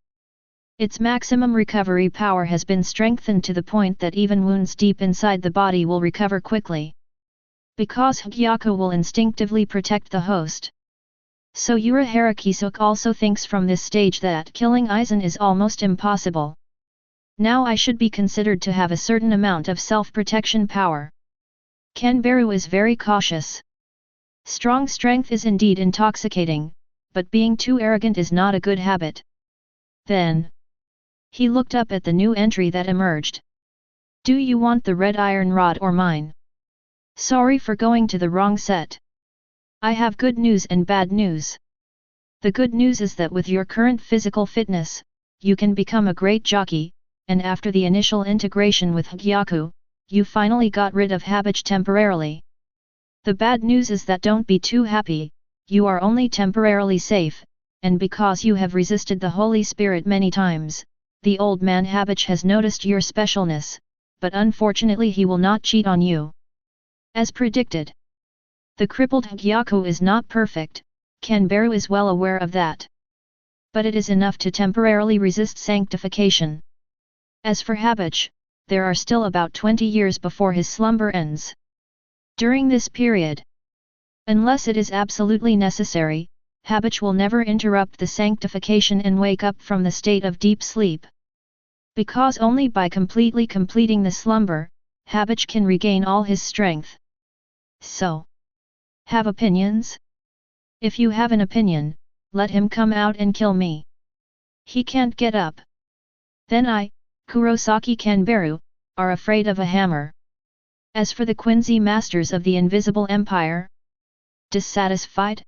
Its maximum recovery power has been strengthened to the point that even wounds deep inside the body will recover quickly. Because Hogyoku will instinctively protect the host. So Yoruichi also thinks from this stage that killing Aizen is almost impossible. Now I should be considered to have a certain amount of self-protection power. Kanbaru is very cautious. Strong strength is indeed intoxicating, but being too arrogant is not a good habit. Then. He looked up at the new entry that emerged. Do you want the red iron rod or mine? Sorry for going to the wrong set. I have good news and bad news. The good news is that with your current physical fitness, you can become a great jockey, and after the initial integration with Hogyoku, you finally got rid of Habich temporarily. The bad news is that don't be too happy, you are only temporarily safe, and because you have resisted the Holy Spirit many times, the old man Habich has noticed your specialness, but unfortunately he will not cheat on you. As predicted. The crippled Hogyoku is not perfect, Kanbaru is well aware of that. But it is enough to temporarily resist sanctification. As for Habich, there are still about 20 years before his slumber ends. During this period, unless it is absolutely necessary, Habich will never interrupt the sanctification and wake up from the state of deep sleep. Because only by completely completing the slumber, Habich can regain all his strength. So, have opinions? If you have an opinion, let him come out and kill me. He can't get up. Then I, Kurosaki Kanbaru, are afraid of a hammer. As for the Quincy Masters of the Invisible Empire? Dissatisfied?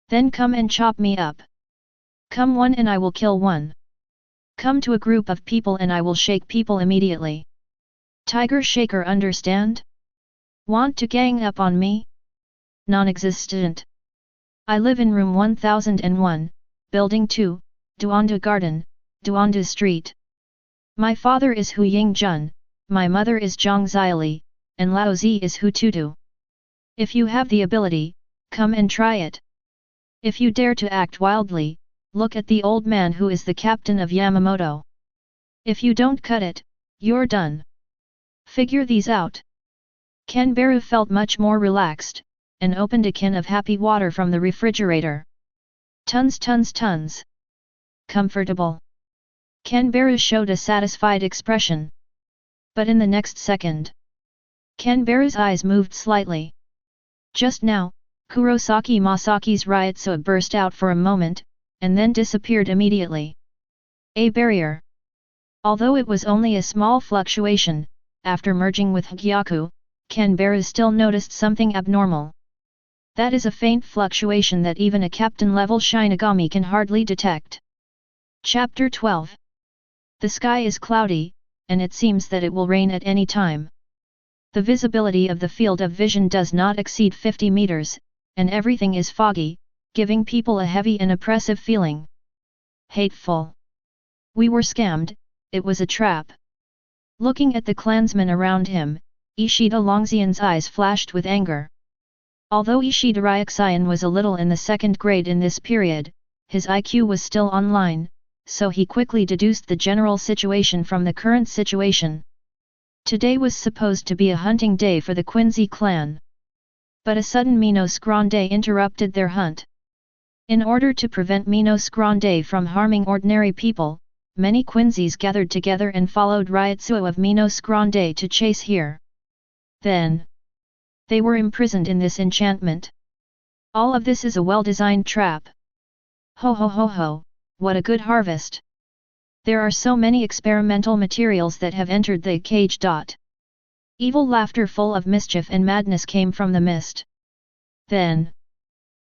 Then come and chop me up. Come one and I will kill one. Come to a group of people and I will shake people immediately. Tiger shaker, understand? Want to gang up on me? Non-existent. I live in room 1001, building 2, Duanda Garden, Duanda Street. My father is Hu Yingjun, my mother is Zhang Xiali, and Lao Zi is Hu Tutu. If you have the ability, come and try it. If you dare to act wildly, look at the old man who is the captain of Yamamoto. If you don't cut it, you're done. Figure these out. Kanbaru felt much more relaxed, and opened a can of happy water from the refrigerator. Tons. Comfortable. Kanbaru showed a satisfied expression. But in the next second, Kanbaru's eyes moved slightly. Just now, Kurosaki Masaki's Ryotsuba burst out for a moment, and then disappeared immediately. A barrier. Although it was only a small fluctuation, after merging with Hogyoku, Kanbaru still noticed something abnormal. That is a faint fluctuation that even a captain-level Shinigami can hardly detect. Chapter 12. The sky is cloudy, and it seems that it will rain at any time. The visibility of the field of vision does not exceed 50 meters, and everything is foggy, giving people a heavy and oppressive feeling. Hateful. We were scammed, it was a trap. Looking at the clansmen around him, Ishida Longxian's eyes flashed with anger. Although Ishida Ryuxian was a little in the second grade in this period, his IQ was still online, so he quickly deduced the general situation from the current situation. Today was supposed to be a hunting day for the Quincy clan. But a sudden Minos Grande interrupted their hunt. In order to prevent Minos Grande from harming ordinary people, many Quincy's gathered together and followed Ryotsuba of Minos Grande to chase here. Then, they were imprisoned in this enchantment. All of this is a well-designed trap. Ho, what a good harvest! There are so many experimental materials that have entered the cage. Evil laughter full of mischief and madness came from the mist. Then,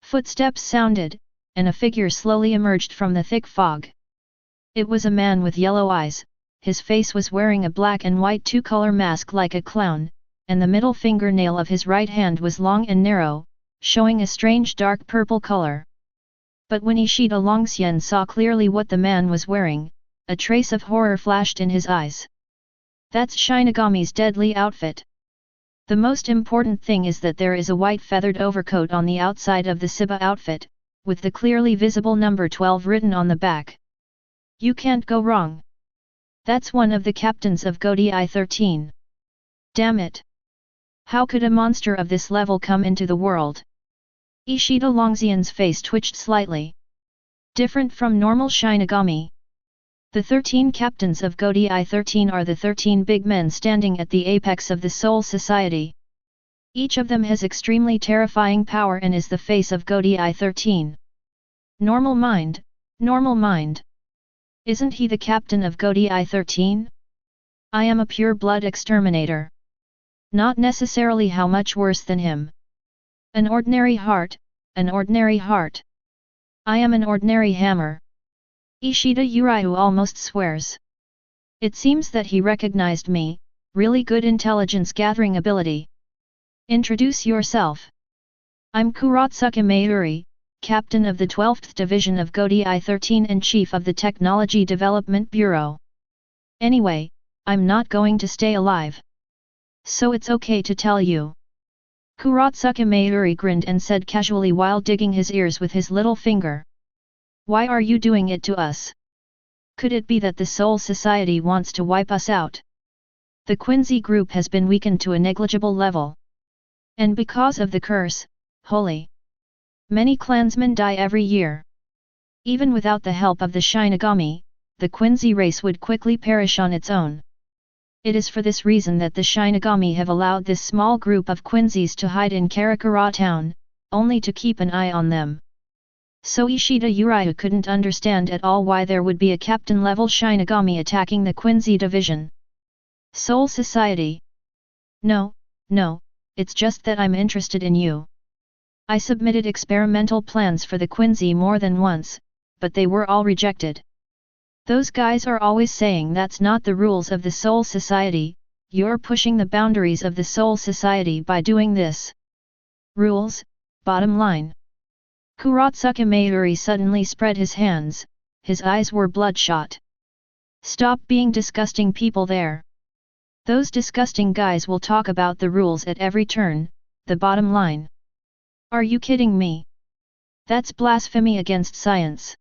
footsteps sounded, and a figure slowly emerged from the thick fog. It was a man with yellow eyes, his face was wearing a black and white two-color mask like a clown, and the middle fingernail of his right hand was long and narrow, showing a strange dark purple color. But when Ishida Longxian saw clearly what the man was wearing, a trace of horror flashed in his eyes. That's Shinigami's deadly outfit. The most important thing is that there is a white feathered overcoat on the outside of the Siba outfit, with the clearly visible number 12 written on the back. You can't go wrong. That's one of the captains of Godi 13. Damn it! How could a monster of this level come into the world? Ishida Longxian's face twitched slightly. Different from normal Shinigami. The 13 captains of Godi 13 are the 13 big men standing at the apex of the Soul Society. Each of them has extremely terrifying power and is the face of Godi 13. Normal mind. Isn't he the captain of Godi 13? I am a pure-blood exterminator. Not necessarily how much worse than him. An ordinary heart. I am an ordinary hammer. Ishida Yoruichi almost swears. It seems that he recognized me, really good intelligence gathering ability. Introduce yourself. I'm Kurotsuka Mayuri, captain of the 12th Division of Godi 13 and chief of the Technology Development Bureau. Anyway, I'm not going to stay alive. So it's okay to tell you. Kurotsuka Mayuri grinned and said casually while digging his ears with his little finger. Why are you doing it to us? Could it be that the Soul Society wants to wipe us out? The Quincy group has been weakened to a negligible level. And because of the curse, holy, many clansmen die every year. Even without the help of the Shinigami, the Quincy race would quickly perish on its own. It is for this reason that the Shinigami have allowed this small group of Quincy's to hide in Karakura town, only to keep an eye on them. So Ishida Yoruichi couldn't understand at all why there would be a captain-level Shinigami attacking the Quincy division. Soul Society. No, it's just that I'm interested in you. I submitted experimental plans for the Quincy more than once, but they were all rejected. Those guys are always saying that's not the rules of the Soul Society, you're pushing the boundaries of the Soul Society by doing this. Rules, bottom line. Kuratsuka Mayuri suddenly spread his hands, his eyes were bloodshot. Stop being disgusting people there. Those disgusting guys will talk about the rules at every turn, the bottom line. Are you kidding me? That's blasphemy against science.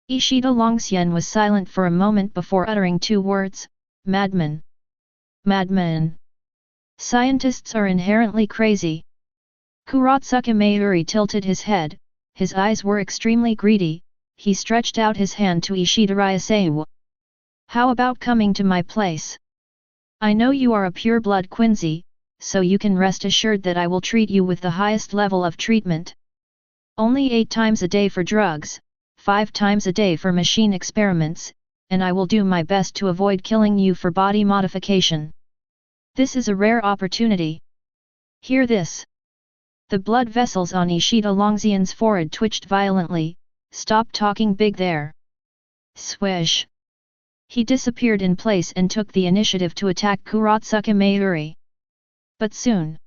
Ishida Longxian was silent for a moment before uttering two words, madman. Madman. Scientists are inherently crazy. Kuratsuka Mayuri tilted his head, his eyes were extremely greedy, he stretched out his hand to Ishida Ryaseiwa. How about coming to my place? I know you are a pure-blood Quincy, so you can rest assured that I will treat you with the highest level of treatment. Only 8 times a day for drugs, 5 times a day for machine experiments, and I will do my best to avoid killing you for body modification. This is a rare opportunity. Hear this. The blood vessels on Ishida Longxian's forehead twitched violently. Stop talking big there. Swish. He disappeared in place and took the initiative to attack Kuratsuka Mayuri. But soon,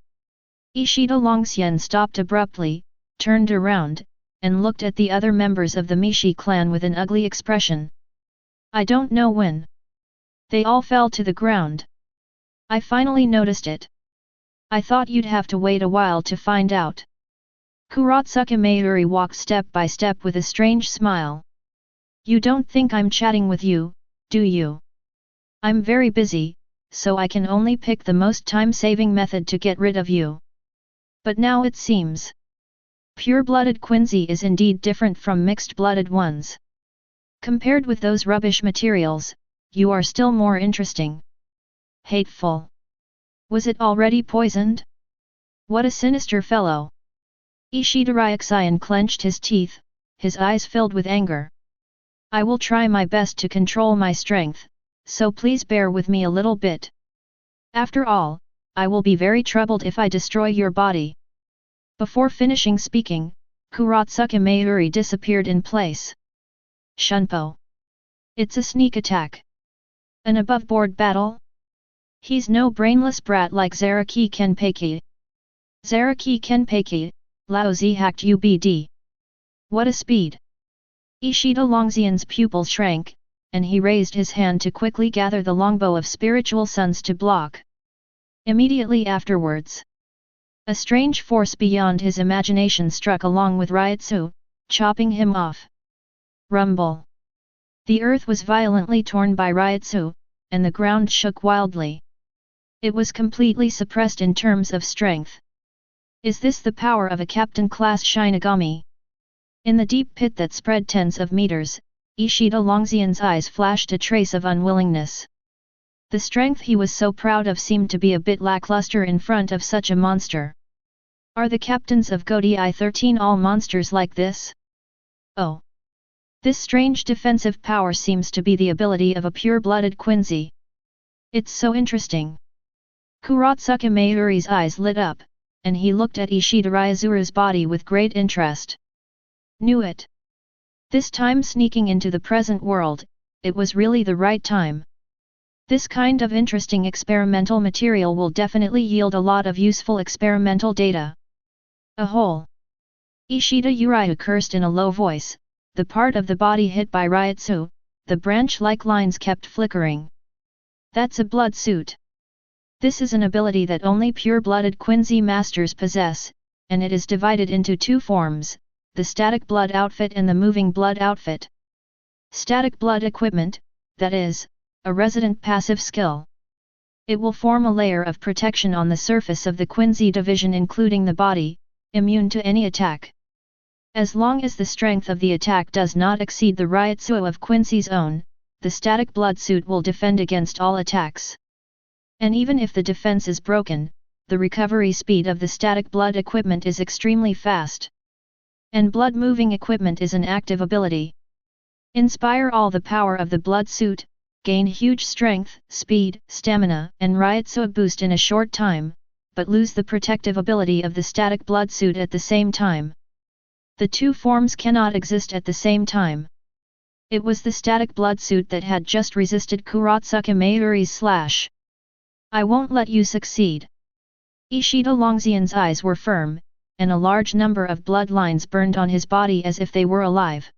Ishida Longxian stopped abruptly, turned around, and looked at the other members of the Mishi clan with an ugly expression. I don't know when. They all fell to the ground. I finally noticed it. I thought you'd have to wait a while to find out. Kuratsuka Mayuri walked step by step with a strange smile. You don't think I'm chatting with you, do you? I'm very busy, so I can only pick the most time-saving method to get rid of you. But now it seems. Pure-blooded Quincy is indeed different from mixed-blooded ones. Compared with those rubbish materials, you are still more interesting. Hateful. Was it already poisoned? What a sinister fellow. Ishida Ryuxian clenched his teeth, his eyes filled with anger. I will try my best to control my strength, so please bear with me a little bit. After all, I will be very troubled if I destroy your body. Before finishing speaking, Kuratsuka Mayuri disappeared in place. Shunpo. It's a sneak attack. An above-board battle? He's no brainless brat like Zaraki Kenpeki. Zaraki Kenpeki, lousy hacked UBD. What a speed! Ishida Longxian's pupil shrank, and he raised his hand to quickly gather the longbow of spiritual suns to block. Immediately afterwards, a strange force beyond his imagination struck along with Ryutsu, chopping him off. Rumble. The earth was violently torn by Ryutsu, and the ground shook wildly. It was completely suppressed in terms of strength. Is this the power of a captain-class Shinigami? In the deep pit that spread tens of meters, Ishida Longxian's eyes flashed a trace of unwillingness. The strength he was so proud of seemed to be a bit lackluster in front of such a monster. Are the captains of Godi 13 all monsters like this? Oh! This strange defensive power seems to be the ability of a pure-blooded Quincy. It's so interesting. Kuratsuka Mayuri's eyes lit up, and he looked at Ishida Ryuzuru's body with great interest. Knew it. This time sneaking into the present world, it was really the right time. This kind of interesting experimental material will definitely yield a lot of useful experimental data. A hole. Ishida Uriu cursed in a low voice, the part of the body hit by Ryutsu, the branch-like lines kept flickering. That's a blood suit. This is an ability that only pure-blooded Quincy masters possess, and it is divided into 2 forms, the static blood outfit and the moving blood outfit. Static blood equipment, that is, a resident passive skill. It will form a layer of protection on the surface of the Quincy division including the body, immune to any attack. As long as the strength of the attack does not exceed the Ryutsu of Quincy's own, the static blood suit will defend against all attacks. And even if the defense is broken, the recovery speed of the static blood equipment is extremely fast. And blood moving equipment is an active ability. Inspire all the power of the blood suit, gain huge strength, speed, stamina, and Ryutsu boost in a short time, but lose the protective ability of the static blood suit at the same time. The 2 forms cannot exist at the same time. It was the static blood suit that had just resisted Kurotsuka Mayuri's slash. I won't let you succeed. Ishida Longxian's eyes were firm, and a large number of blood lines burned on his body as if they were alive.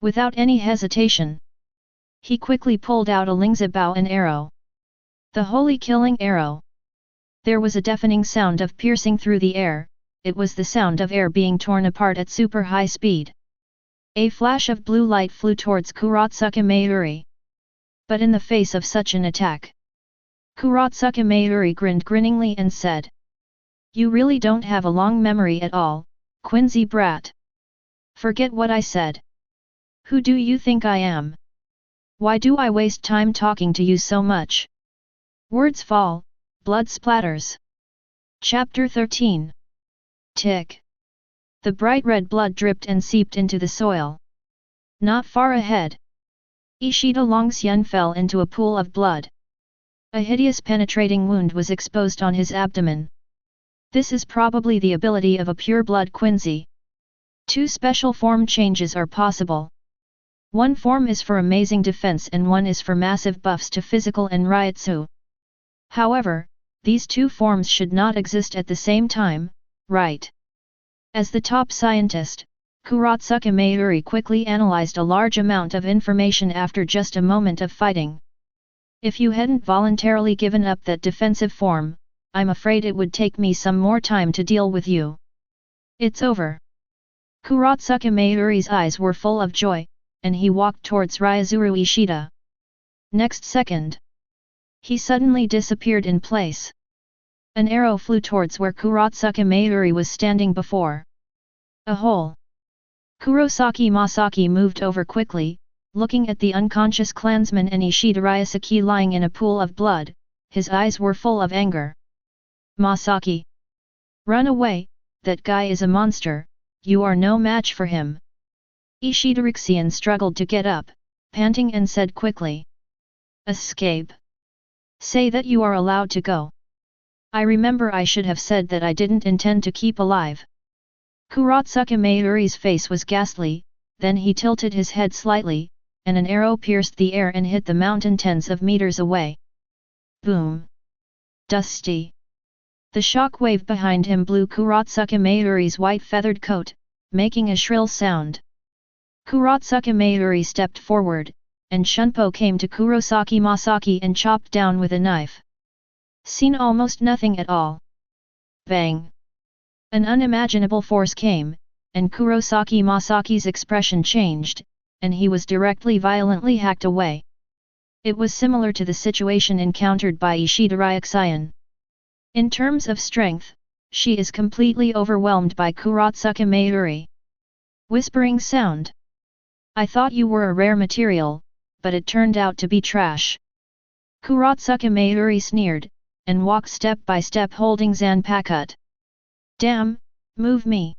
Without any hesitation, he quickly pulled out a Lingzi bow and arrow. The holy killing arrow. There was a deafening sound of piercing through the air. It was the sound of air being torn apart at super high speed. A flash of blue light flew towards Kurotsuka Mayuri. But in the face of such an attack, Kurotsuka Mayuri grinned grinningly and said, "You really don't have a long memory at all, Quincy brat. Forget what I said. Who do you think I am? Why do I waste time talking to you so much?" Words fall, blood splatters. Chapter 13. Tick. The bright red blood dripped and seeped into the soil. Not far ahead, Ishida Longxian fell into a pool of blood. A hideous penetrating wound was exposed on his abdomen. This is probably the ability of a pure blood Quincy. Two special form changes are possible. One form is for amazing defense and one is for massive buffs to physical and Ryutsu. However, these two forms should not exist at the same time, right? As the top scientist, Kurotsuka Mayuri quickly analyzed a large amount of information after just a moment of fighting. If you hadn't voluntarily given up that defensive form, I'm afraid it would take me some more time to deal with you. It's over. Kurotsuka Mayuri's eyes were full of joy, and he walked towards Ryuzuru Ishida. Next second, he suddenly disappeared in place. An arrow flew towards where Kurotsuka Mayuri was standing before. A hole. Kurosaki Masaki moved over quickly, looking at the unconscious clansman and Ishida Ryusaki lying in a pool of blood. His eyes were full of anger. "Masaki! Run away, that guy is a monster, you are no match for him." Ishida Ryuxian struggled to get up, panting and said quickly. "Escape. Say that you are allowed to go. I remember I should have said that I didn't intend to keep alive." Kurotsuka Mayuri's face was ghastly, then he tilted his head slightly, and an arrow pierced the air and hit the mountain tens of meters away. Boom! Dusty! The shock wave behind him blew Kurotsuka Mayuri's white feathered coat, making a shrill sound. Kurotsuka Mayuri stepped forward, and Shunpo came to Kurosaki Masaki and chopped down with a knife. Seen almost nothing at all. Bang! An unimaginable force came, and Kurosaki Masaki's expression changed, and he was directly violently hacked away. It was similar to the situation encountered by Ishida Ryuxian. In terms of strength, she is completely overwhelmed by Kurotsuka Mayuri. Whispering sound. "I thought you were a rare material, but it turned out to be trash." Kurotsuka Mayuri sneered, and walked step by step holding Zanpakut. "Damn, move me!"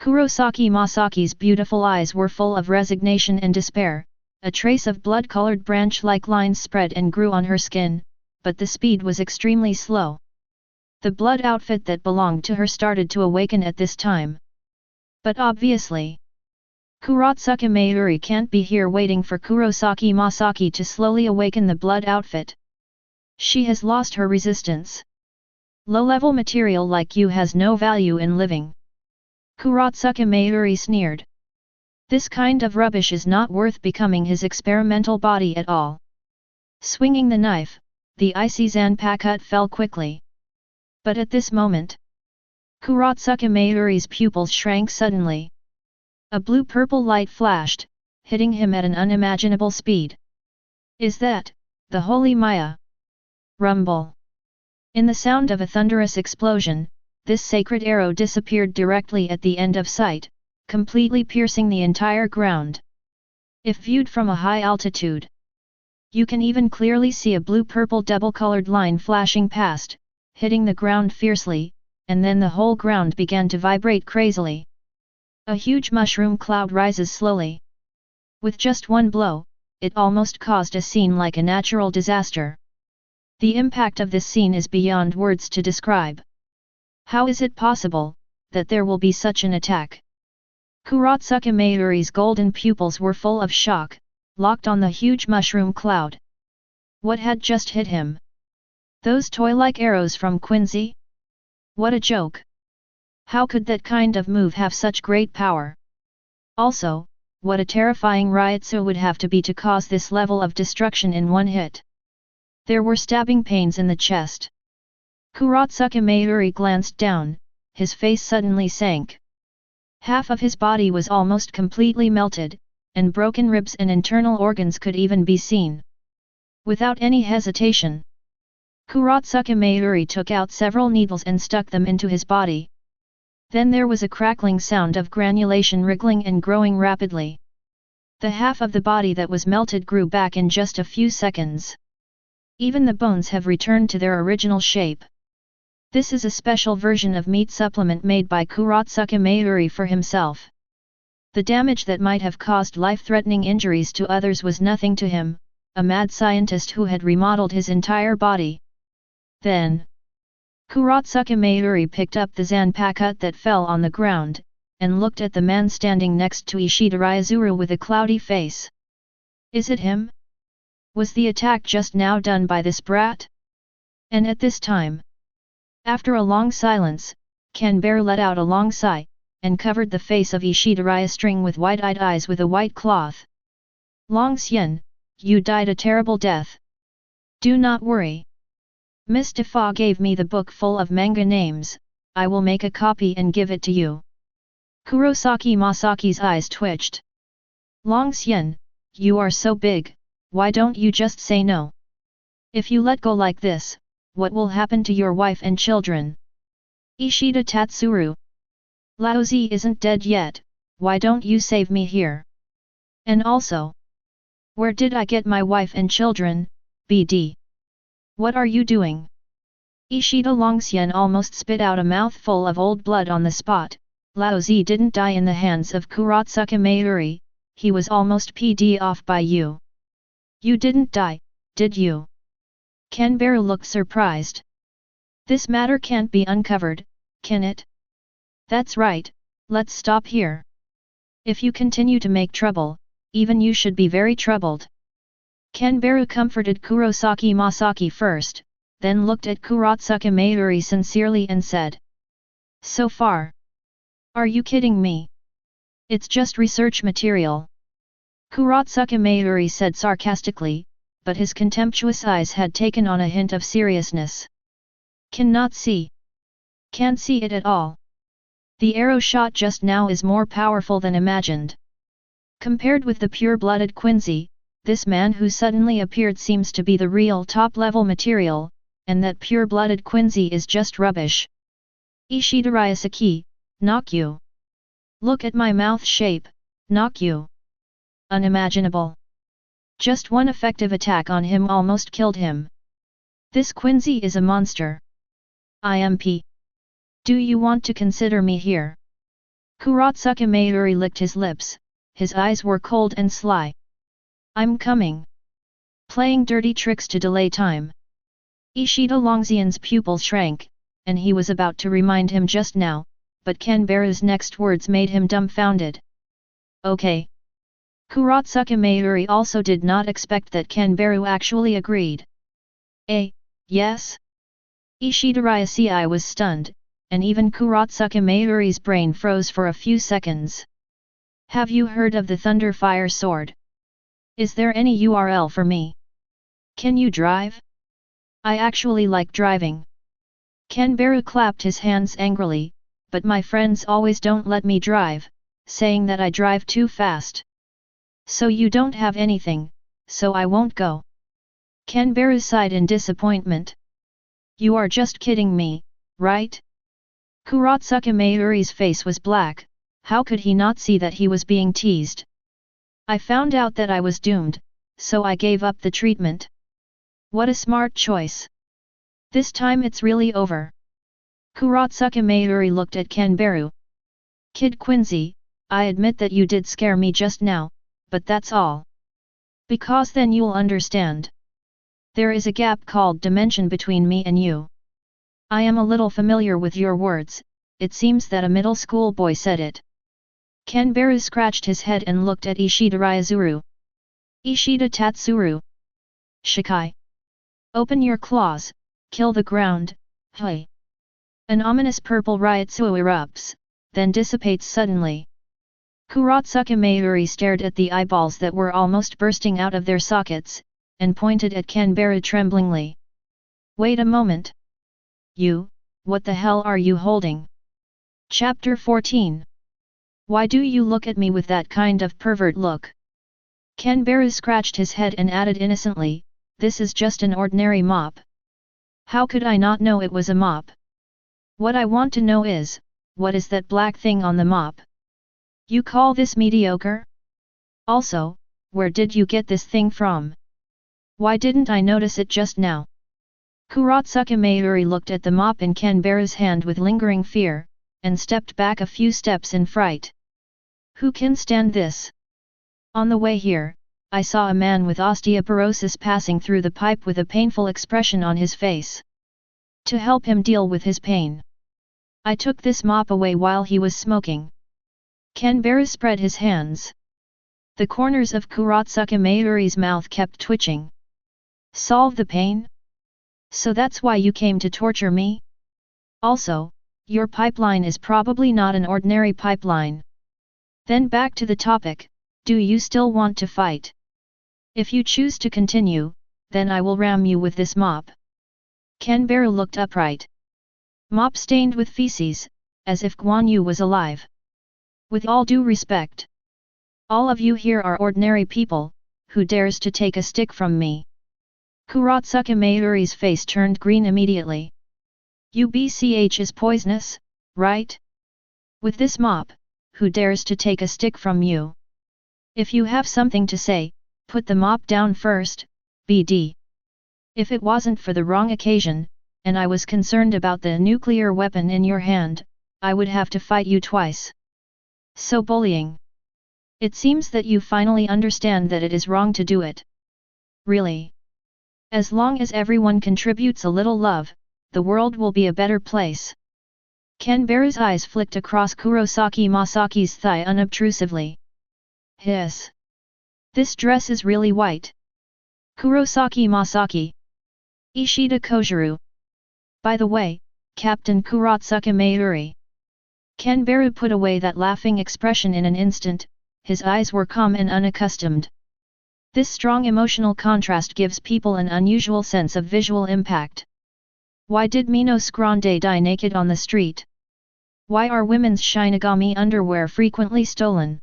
Kurosaki Masaki's beautiful eyes were full of resignation and despair. A trace of blood-colored branch-like lines spread and grew on her skin, but the speed was extremely slow. The blood outfit that belonged to her started to awaken at this time. But obviously, Kurotsuka Mayuri can't be here waiting for Kurosaki Masaki to slowly awaken the blood outfit. She has lost her resistance. Low-level material like you has no value in living. Kurotsuka Mayuri sneered. This kind of rubbish is not worth becoming his experimental body at all. Swinging the knife, the icy Zanpakut fell quickly. But at this moment, Kurotsuka Mayuri's pupils shrank suddenly. A blue-purple light flashed, hitting him at an unimaginable speed. "Is that the holy Maya?" Rumble. In the sound of a thunderous explosion, this sacred arrow disappeared directly at the end of sight, completely piercing the entire ground. If viewed from a high altitude, you can even clearly see a blue-purple double-colored line flashing past, hitting the ground fiercely, and then the whole ground began to vibrate crazily. A huge mushroom cloud rises slowly. With just one blow, it almost caused a scene like a natural disaster. The impact of this scene is beyond words to describe. How is it possible that there will be such an attack? Kurotsuka Mayuri's golden pupils were full of shock, locked on the huge mushroom cloud. What had just hit him? Those toy-like arrows from Quincy? What a joke! How could that kind of move have such great power? Also, what a terrifying Ryutsu would have to be to cause this level of destruction in one hit. There were stabbing pains in the chest. Kurotsuka Mayuri glanced down, his face suddenly sank. Half of his body was almost completely melted, and broken ribs and internal organs could even be seen. Without any hesitation, Kurotsuka Mayuri took out several needles and stuck them into his body. Then there was a crackling sound of granulation wriggling and growing rapidly. The half of the body that was melted grew back in just a few seconds. Even the bones have returned to their original shape. This is a special version of meat supplement made by Kurotsuka Mayuri for himself. The damage that might have caused life-threatening injuries to others was nothing to him, a mad scientist who had remodeled his entire body. Then, Kurotsuka Mayuri picked up the zanpakut that fell on the ground, and looked at the man standing next to Ishida Ryuzuru with a cloudy face. Is it him? Was the attack just now done by this brat? And at this time, after a long silence, Kanbara let out a long sigh, and covered the face of Ishida Ryustring with wide-eyed eyes with a white cloth. Long Xian, you died a terrible death. Do not worry. Miss Defa gave me the book full of manga names, I will make a copy and give it to you. Kurosaki Masaki's eyes twitched. Long Xian, you are so big, why don't you just say no? If you let go like this, what will happen to your wife and children? Ishida Tatsuru. Laozi isn't dead yet, why don't you save me here? And also, where did I get my wife and children, BD? What are you doing? Ishida Longxian almost spit out a mouthful of old blood on the spot. Laozi didn't die in the hands of Kurotsuka Mayuri, he was almost PD off by you. You didn't die, did you? Kanbara looked surprised. This matter can't be uncovered, can it? That's right, let's stop here. If you continue to make trouble, even you should be very troubled. Kanbara comforted Kurosaki Masaki first, then looked at Kurotsuka Mayuri sincerely and said. So far? Are you kidding me? It's just research material. Kurotsuka Mayuri said sarcastically, but his contemptuous eyes had taken on a hint of seriousness. Cannot see. Can't see it at all. The arrow shot just now is more powerful than imagined. Compared with the pure-blooded Quincy, this man who suddenly appeared seems to be the real top-level material, and that pure-blooded Quincy is just rubbish. Ishida Ryusaki, knock you. Look at my mouth shape, knock you. Unimaginable. Just one effective attack on him almost killed him. This Quincy is a monster. IMP. Do you want to consider me here? Kurotsuka Mayuri licked his lips, his eyes were cold and sly. I'm coming. Playing dirty tricks to delay time. Ishida Longxian's pupils shrank, and he was about to remind him just now, but Kanbara's next words made him dumbfounded. Okay. Kurotsuka Mayuri also did not expect that Kanbara actually agreed. Yes? Ishida Ryusei was stunned, and even Kurotsuka Mayuri's brain froze for a few seconds. Have you heard of the Thunder Fire Sword? Is there any URL for me? Can you drive? I actually like driving. Kanbara clapped his hands angrily, but my friends always don't let me drive, saying that I drive too fast. So you don't have anything, so I won't go. Kanbara sighed in disappointment. You are just kidding me, right? Kurotsuka Mayuri's face was black, how could he not see that he was being teased? I found out that I was doomed, so I gave up the treatment. What a smart choice. This time it's really over. Kurotsuka Mayuri looked at Kanbara. Kid Quincy, I admit that you did scare me just now, but that's all. Because then you'll understand. There is a gap called dimension between me and you. I am a little familiar with your words, it seems that a middle school boy said it. Kanbaru scratched his head and looked at Ishida Ryuzuru. Ishida Tatsuru. Shikai. Open your claws, kill the ground, hey. An ominous purple Ryutsu erupts, then dissipates suddenly. Kurotsuka Mayuri stared at the eyeballs that were almost bursting out of their sockets, and pointed at Kanbaru tremblingly. Wait a moment. You, what the hell are you holding? Chapter 14. Why do you look at me with that kind of pervert look? Kanbaru scratched his head and added innocently, this is just an ordinary mop. How could I not know it was a mop? What I want to know is, what is that black thing on the mop? You call this mediocre? Also, where did you get this thing from? Why didn't I notice it just now? Kurotsuka Mayuri looked at the mop in Kanbaru's hand with lingering fear, and stepped back a few steps in fright. Who can stand this? On the way here, I saw a man with osteoporosis passing through the pipe with a painful expression on his face. To help him deal with his pain, I took this mop away while he was smoking. Kanbaru spread his hands. The corners of Kurotsuka Mayuri's mouth kept twitching. Solve the pain? So that's why you came to torture me? Also, your pipeline is probably not an ordinary pipeline. Then back to the topic, do you still want to fight? If you choose to continue, then I will ram you with this mop. Kanbaru looked upright. Mop stained with feces, as if Guan Yu was alive. With all due respect, all of you here are ordinary people, who dares to take a stick from me? Kurotsuka Mayuri's face turned green immediately. UBCH is poisonous, right? With this mop, who dares to take a stick from you? If you have something to say, put the mop down first, BD. If it wasn't for the wrong occasion, and I was concerned about the nuclear weapon in your hand, I would have to fight you twice. So bullying. It seems that you finally understand that it is wrong to do it. Really? As long as everyone contributes a little love, the world will be a better place. Kanbaru's eyes flicked across Kurosaki Masaki's thigh unobtrusively. Hiss. This dress is really white. Kurosaki Masaki. Ishida Kojiru. By the way, Captain Kurotsuka Mayuri. Kanbaru put away that laughing expression in an instant, his eyes were calm and unaccustomed. This strong emotional contrast gives people an unusual sense of visual impact. Why did Minos Grande die naked on the street? Why are women's Shinigami underwear frequently stolen?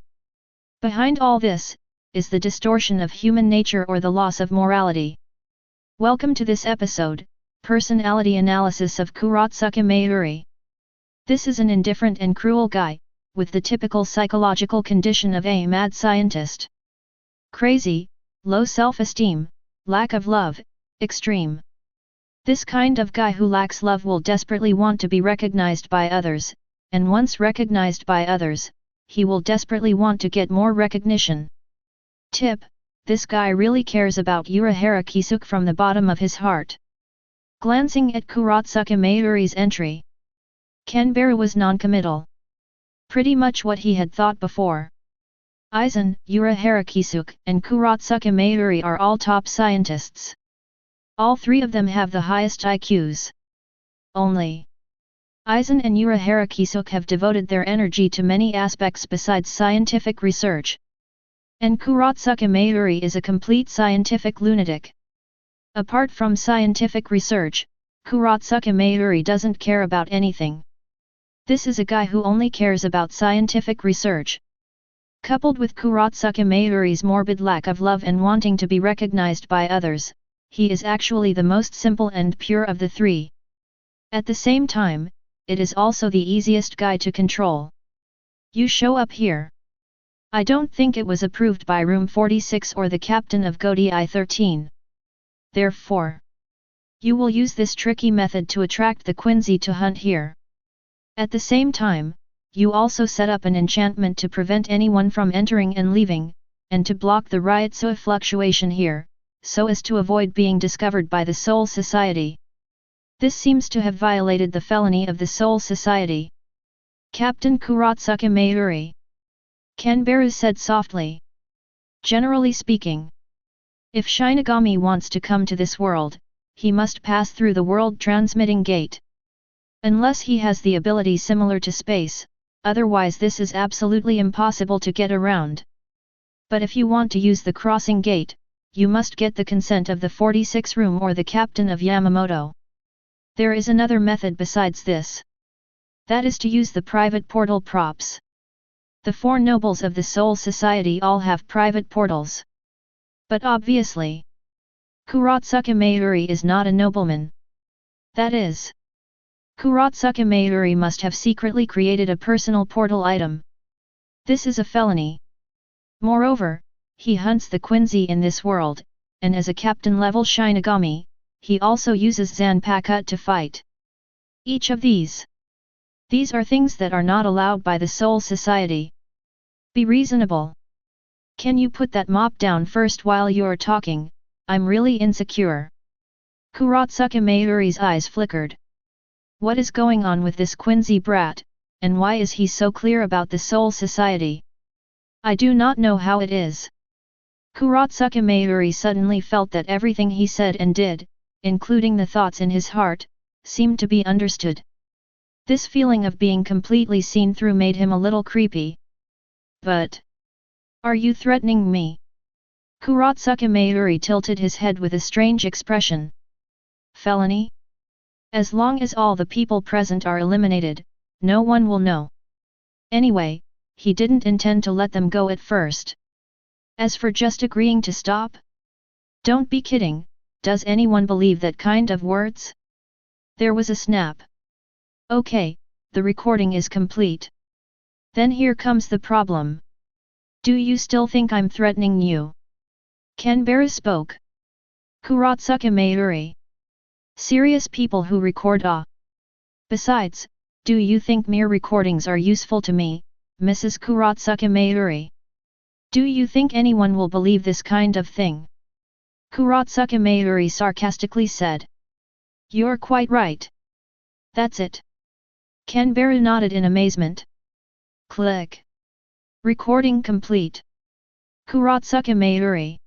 Behind all this, is the distortion of human nature or the loss of morality. Welcome to this episode, Personality Analysis of Kurotsuka Mayuri. This is an indifferent and cruel guy, with the typical psychological condition of a mad scientist. Crazy, low self-esteem, lack of love, extreme. This kind of guy who lacks love will desperately want to be recognized by others, and once recognized by others, he will desperately want to get more recognition. Tip: this guy really cares about Urahara Kisuke from the bottom of his heart. Glancing at Kurotsuka Mayuri's entry, Kanbaru was non-committal. Pretty much what he had thought before. Aizen, Urahara Kisuke, and Kurotsuka Mayuri are all top scientists. All three of them have the highest IQs. Only Aizen and Urahara Kisuke have devoted their energy to many aspects besides scientific research. And Kurotsuka Mayuri is a complete scientific lunatic. Apart from scientific research, Kurotsuka Mayuri doesn't care about anything. This is a guy who only cares about scientific research. Coupled with Kurotsuka Mayuri's morbid lack of love and wanting to be recognized by others, he is actually the most simple and pure of the three. At the same time, it is also the easiest guy to control. You show up here. I don't think it was approved by Room 46 or the captain of Godi I-13. Therefore, you will use this tricky method to attract the Quincy to hunt here. At the same time, you also set up an enchantment to prevent anyone from entering and leaving, and to block the Ryutsu fluctuation here, so as to avoid being discovered by the Soul Society. This seems to have violated the felony of the Soul Society. Captain Kurotsuka Mayuri. Kanbaru said softly. Generally speaking, if Shinigami wants to come to this world, he must pass through the world transmitting gate. Unless he has the ability similar to space, otherwise this is absolutely impossible to get around. But if you want to use the crossing gate, you must get the consent of the 46 room or the captain of Yamamoto. There is another method besides this. That is to use the private portal props. The 4 nobles of the Soul Society all have private portals. But obviously, Kuratsuka Mayuri is not a nobleman. That is, Kuratsuka Mayuri must have secretly created a personal portal item. This is a felony. Moreover, he hunts the Quincy in this world, and as a captain-level Shinigami, he also uses Zanpakuto to fight. Each of these are things that are not allowed by the Soul Society. Be reasonable. Can you put that mop down first while you're talking? I'm really insecure. Kuratsuka Mayuri's eyes flickered. What is going on with this Quincy brat, and why is he so clear about the Soul Society? I do not know how it is. Kuratsuka Mayuri suddenly felt that everything he said and did, including the thoughts in his heart, seemed to be understood. This feeling of being completely seen through made him a little creepy. But, are you threatening me? Kuratsuka Mayuri tilted his head with a strange expression. Felony? As long as all the people present are eliminated, no one will know. Anyway, he didn't intend to let them go at first. As for just agreeing to stop? Don't be kidding, does anyone believe that kind of words? There was a snap. Okay, the recording is complete. Then here comes the problem. Do you still think I'm threatening you? Kanbaru spoke. Kuratsuka Mayuri. Serious people who record Besides, do you think mere recordings are useful to me, Mrs. Kuratsuka Mayuri? Do you think anyone will believe this kind of thing? Kuratsuka Mayuri sarcastically said. You're quite right. That's it. Kanbaru nodded in amazement. Click. Recording complete. Kuratsuka Mayuri.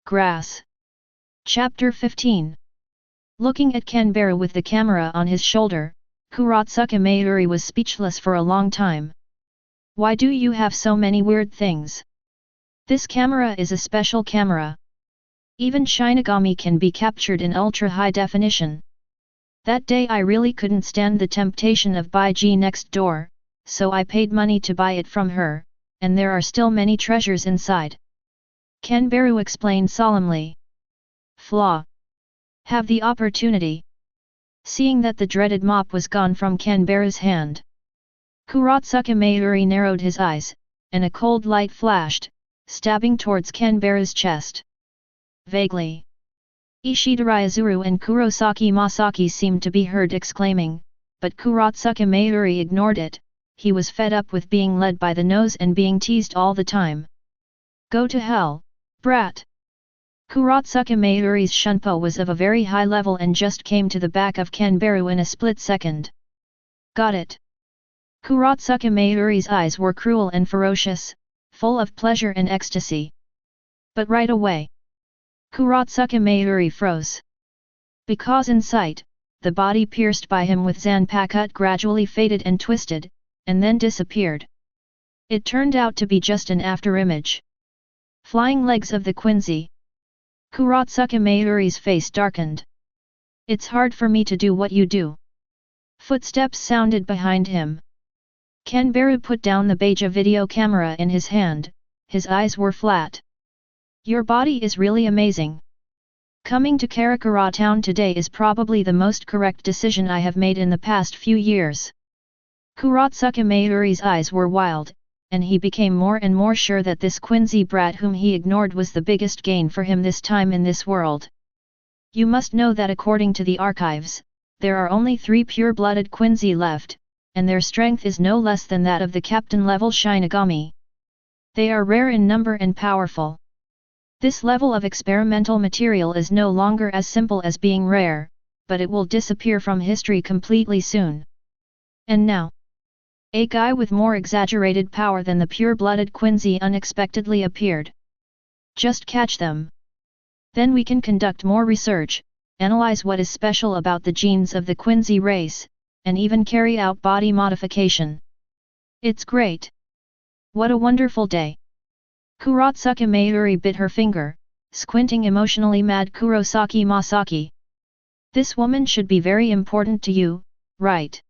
Grass. Chapter 15. Looking at Kanbaru with the camera on his shoulder, Kuratsuka Mayuri was speechless for a long time. Why do you have so many weird things? This camera is a special camera. Even Shinigami can be captured in ultra-high definition. That day I really couldn't stand the temptation of Baiji next door, so I paid money to buy it from her, and there are still many treasures inside. Kanbaru explained solemnly. Flaw. Have the opportunity. Seeing that the dreaded mop was gone from Kanbaru's hand, Kuratsuka Mayuri narrowed his eyes, and a cold light flashed, stabbing towards Kanbaru's chest. Vaguely, Ishida Ryuzuru and Kurosaki Masaki seemed to be heard exclaiming, but Kuratsuka Mayuri ignored it. He was fed up with being led by the nose and being teased all the time. Go to hell, brat! Kuratsuka Mayuri's shunpo was of a very high level and just came to the back of Kanbaru in a split second. Got it. Kuratsuka Mayuri's eyes were cruel and ferocious, full of pleasure and ecstasy. But right away, Kuratsuka Mayuri froze. Because in sight, the body pierced by him with Zanpakuto gradually faded and twisted, and then disappeared. It turned out to be just an afterimage. Flying legs of the Quincy. Kuratsuka Mayuri's face darkened. It's hard for me to do what you do. Footsteps sounded behind him. Kanbaru put down the Beija video camera in his hand, his eyes were flat. Your body is really amazing. Coming to Karakura town today is probably the most correct decision I have made in the past few years. Kuratsuka Mayuri's eyes were wild, and he became more and more sure that this Quincy brat whom he ignored was the biggest gain for him this time in this world. You must know that according to the archives, there are only 3 pure-blooded Quincy left, and their strength is no less than that of the captain-level Shinigami. They are rare in number and powerful. This level of experimental material is no longer as simple as being rare, but it will disappear from history completely soon. And now, A guy with more exaggerated power than the pure-blooded Quincy unexpectedly appeared. Just catch them. Then we can conduct more research, analyze what is special about the genes of the Quincy race, and even carry out body modification. It's great. What a wonderful day. Kurotsuka Mayuri bit her finger, squinting emotionally mad Kurosaki Masaki. This woman should be very important to you, right?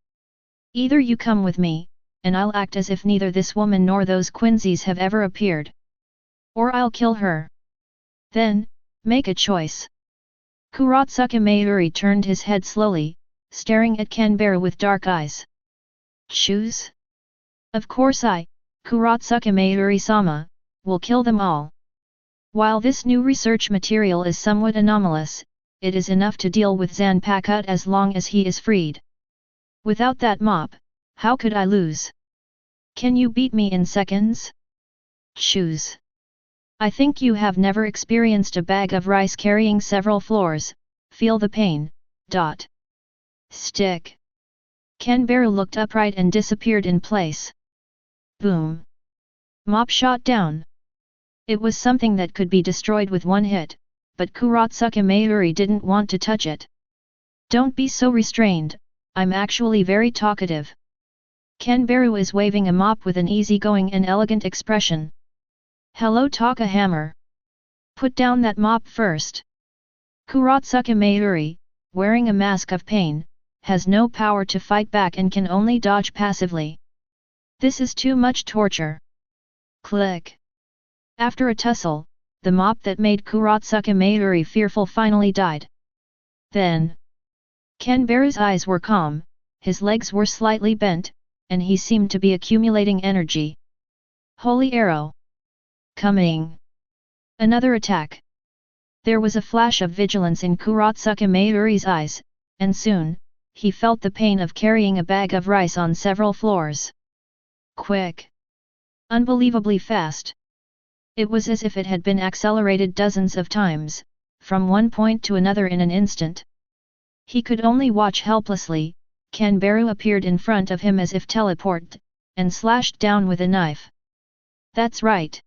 Either you come with me, and I'll act as if neither this woman nor those Quincy's have ever appeared. Or I'll kill her. Then, make a choice. Kurotsuka Mayuri turned his head slowly, staring at Kanbara with dark eyes. Choose? Of course Kurotsuka Mayuri-sama, will kill them all. While this new research material is somewhat anomalous, it is enough to deal with Zanpakuto as long as he is freed. Without that mop, how could I lose? Can you beat me in seconds? Choose. I think you have never experienced a bag of rice carrying several floors, feel the pain, ... Stick. Kanbara looked upright and disappeared in place. Boom. Mop shot down. It was something that could be destroyed with one hit, but Kurotsuka Mayuri didn't want to touch it. Don't be so restrained, I'm actually very talkative. Kanbara is waving a mop with an easygoing and elegant expression. Hello Taka Hammer. Put down that mop first. Kurotsuka Mayuri, wearing a mask of pain, has no power to fight back and can only dodge passively. This is too much torture. Click. After a tussle, the mop that made Kurotsuka Mayuri fearful finally died. Then, Kanbara's eyes were calm, his legs were slightly bent, and he seemed to be accumulating energy. Holy arrow! Coming! Another attack! There was a flash of vigilance in Kurotsuka Mayuri's eyes, and soon, he felt the pain of carrying a bag of rice on several floors. Quick! Unbelievably fast! It was as if it had been accelerated dozens of times, from one point to another in an instant. He could only watch helplessly. Kanbara appeared in front of him as if teleported, and slashed down with a knife. That's right.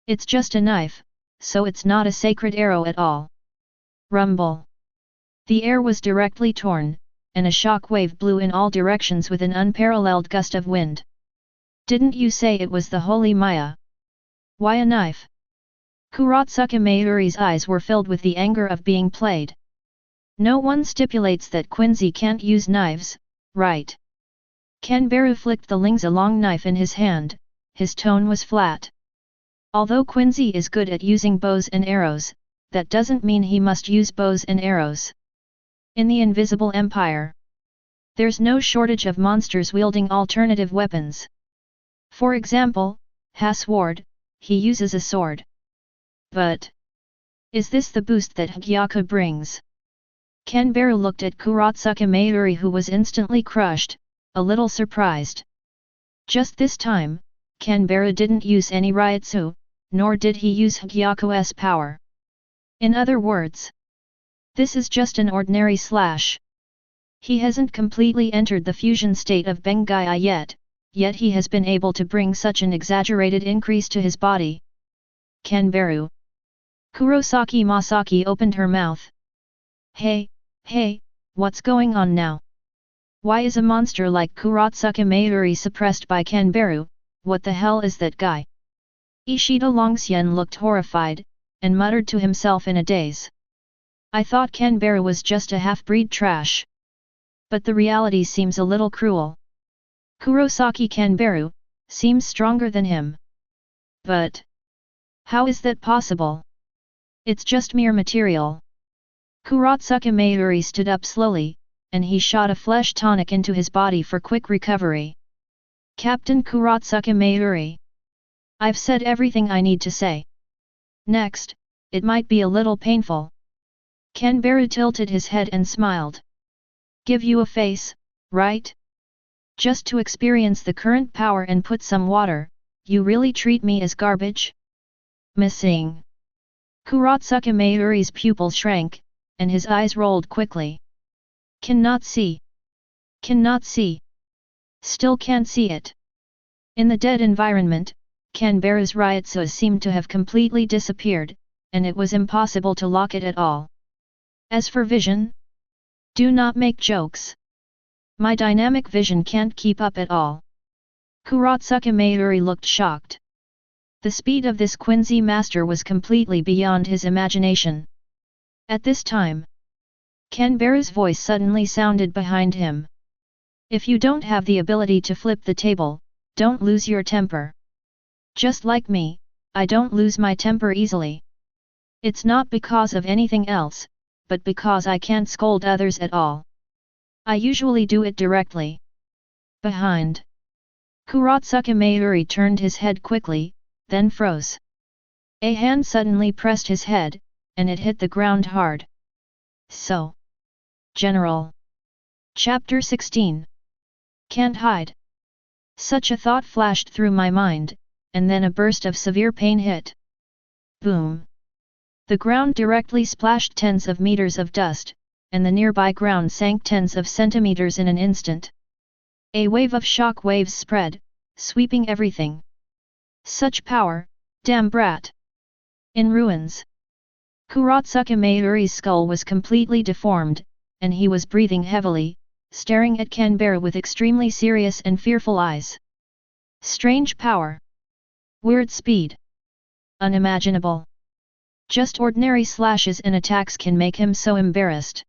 It's just a knife, so it's not a sacred arrow at all. Rumble. The air was directly torn, and a shock wave blew in all directions with an unparalleled gust of wind. Didn't you say it was the holy Maya? Why a knife? Kurotsuka Mayuri's eyes were filled with the anger of being played. No one stipulates that Quincy can't use knives, right? Kanbara flicked the ling's long knife in his hand, his tone was flat. Although Quincy is good at using bows and arrows, that doesn't mean he must use bows and arrows. In the Invisible Empire, there's no shortage of monsters wielding alternative weapons. For example, Hasward, he uses a sword. But is this the boost that Hogyoku brings? Kanbara looked at Kurotsuka Mayuri, who was instantly crushed, a little surprised. Just this time, Kanbara didn't use any Ryutsu, nor did he use Hogyoku's power. In other words, this is just an ordinary slash. He hasn't completely entered the fusion state of Bengai yet he has been able to bring such an exaggerated increase to his body. Kanbara. Kurosaki Masaki opened her mouth. Hey, what's going on now? Why is a monster like Kurotsuka Mayuri suppressed by Kanbara? What the hell is that guy? Ishida Longxian looked horrified, and muttered to himself in a daze. I thought Kanbara was just a half-breed trash. But the reality seems a little cruel. Kurosaki Kanbara seems stronger than him. But how is that possible? It's just mere material. Kurotsuka Mayuri stood up slowly, and he shot a flesh tonic into his body for quick recovery. Captain Kurotsuka Mayuri. I've said everything I need to say. Next, it might be a little painful. Kanbara tilted his head and smiled. Give you a face, right? Just to experience the current power and put some water, you really treat me as garbage? Missing. Kurotsuka Mayuri's pupils shrank, and his eyes rolled quickly. Cannot see. Cannot see. Still can't see it. In the dead environment, Canberra's Ryutsu seemed to have completely disappeared, and it was impossible to lock it at all. As for vision, do not make jokes. My dynamic vision can't keep up at all. Kurotsuka Mayuri looked shocked. The speed of this Quincy master was completely beyond his imagination. At this time, Canberra's voice suddenly sounded behind him. If you don't have the ability to flip the table, don't lose your temper. Just like me, I don't lose my temper easily. It's not because of anything else, but because I can't scold others at all. I usually do it directly. Behind. Kurotsuka Mayuri turned his head quickly, then froze. A hand suddenly pressed his head, and it hit the ground hard. So. General. Chapter 16. Can't hide. Such a thought flashed through my mind, and then a burst of severe pain hit. Boom. The ground directly splashed tens of meters of dust, and the nearby ground sank tens of centimeters in an instant. A wave of shock waves spread, sweeping everything. Such power, damn brat! In ruins. Kurotsuka Mayuri's skull was completely deformed, and he was breathing heavily, staring at Canberra with extremely serious and fearful eyes. Strange power. Weird speed. Unimaginable. Just ordinary slashes and attacks can make him so embarrassed.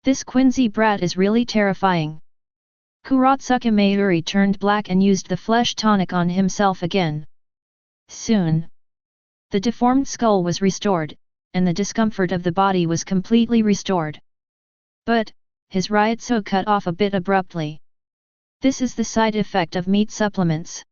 This Quincy brat is really terrifying. Kurotsuka Mayuri turned black and used the flesh tonic on himself again. Soon. The deformed skull was restored, and the discomfort of the body was completely restored. But, his Ryutsu cut off a bit abruptly. This is the side effect of meat supplements.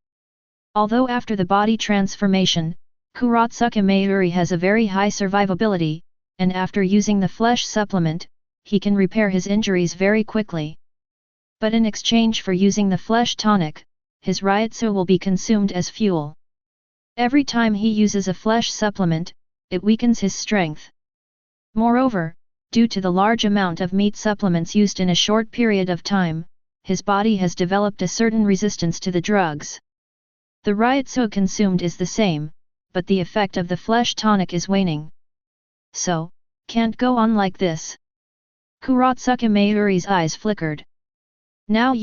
Although after the body transformation, Kurotsuka Mayuri has a very high survivability, and after using the flesh supplement, he can repair his injuries very quickly. But in exchange for using the flesh tonic, his Ryutsu will be consumed as fuel. Every time he uses a flesh supplement, it weakens his strength. Moreover, due to the large amount of meat supplements used in a short period of time, his body has developed a certain resistance to the drugs. The Ryutsu consumed is the same, but the effect of the flesh tonic is waning. So, can't go on like this. Kurotsuka Mayuri's eyes flickered. Now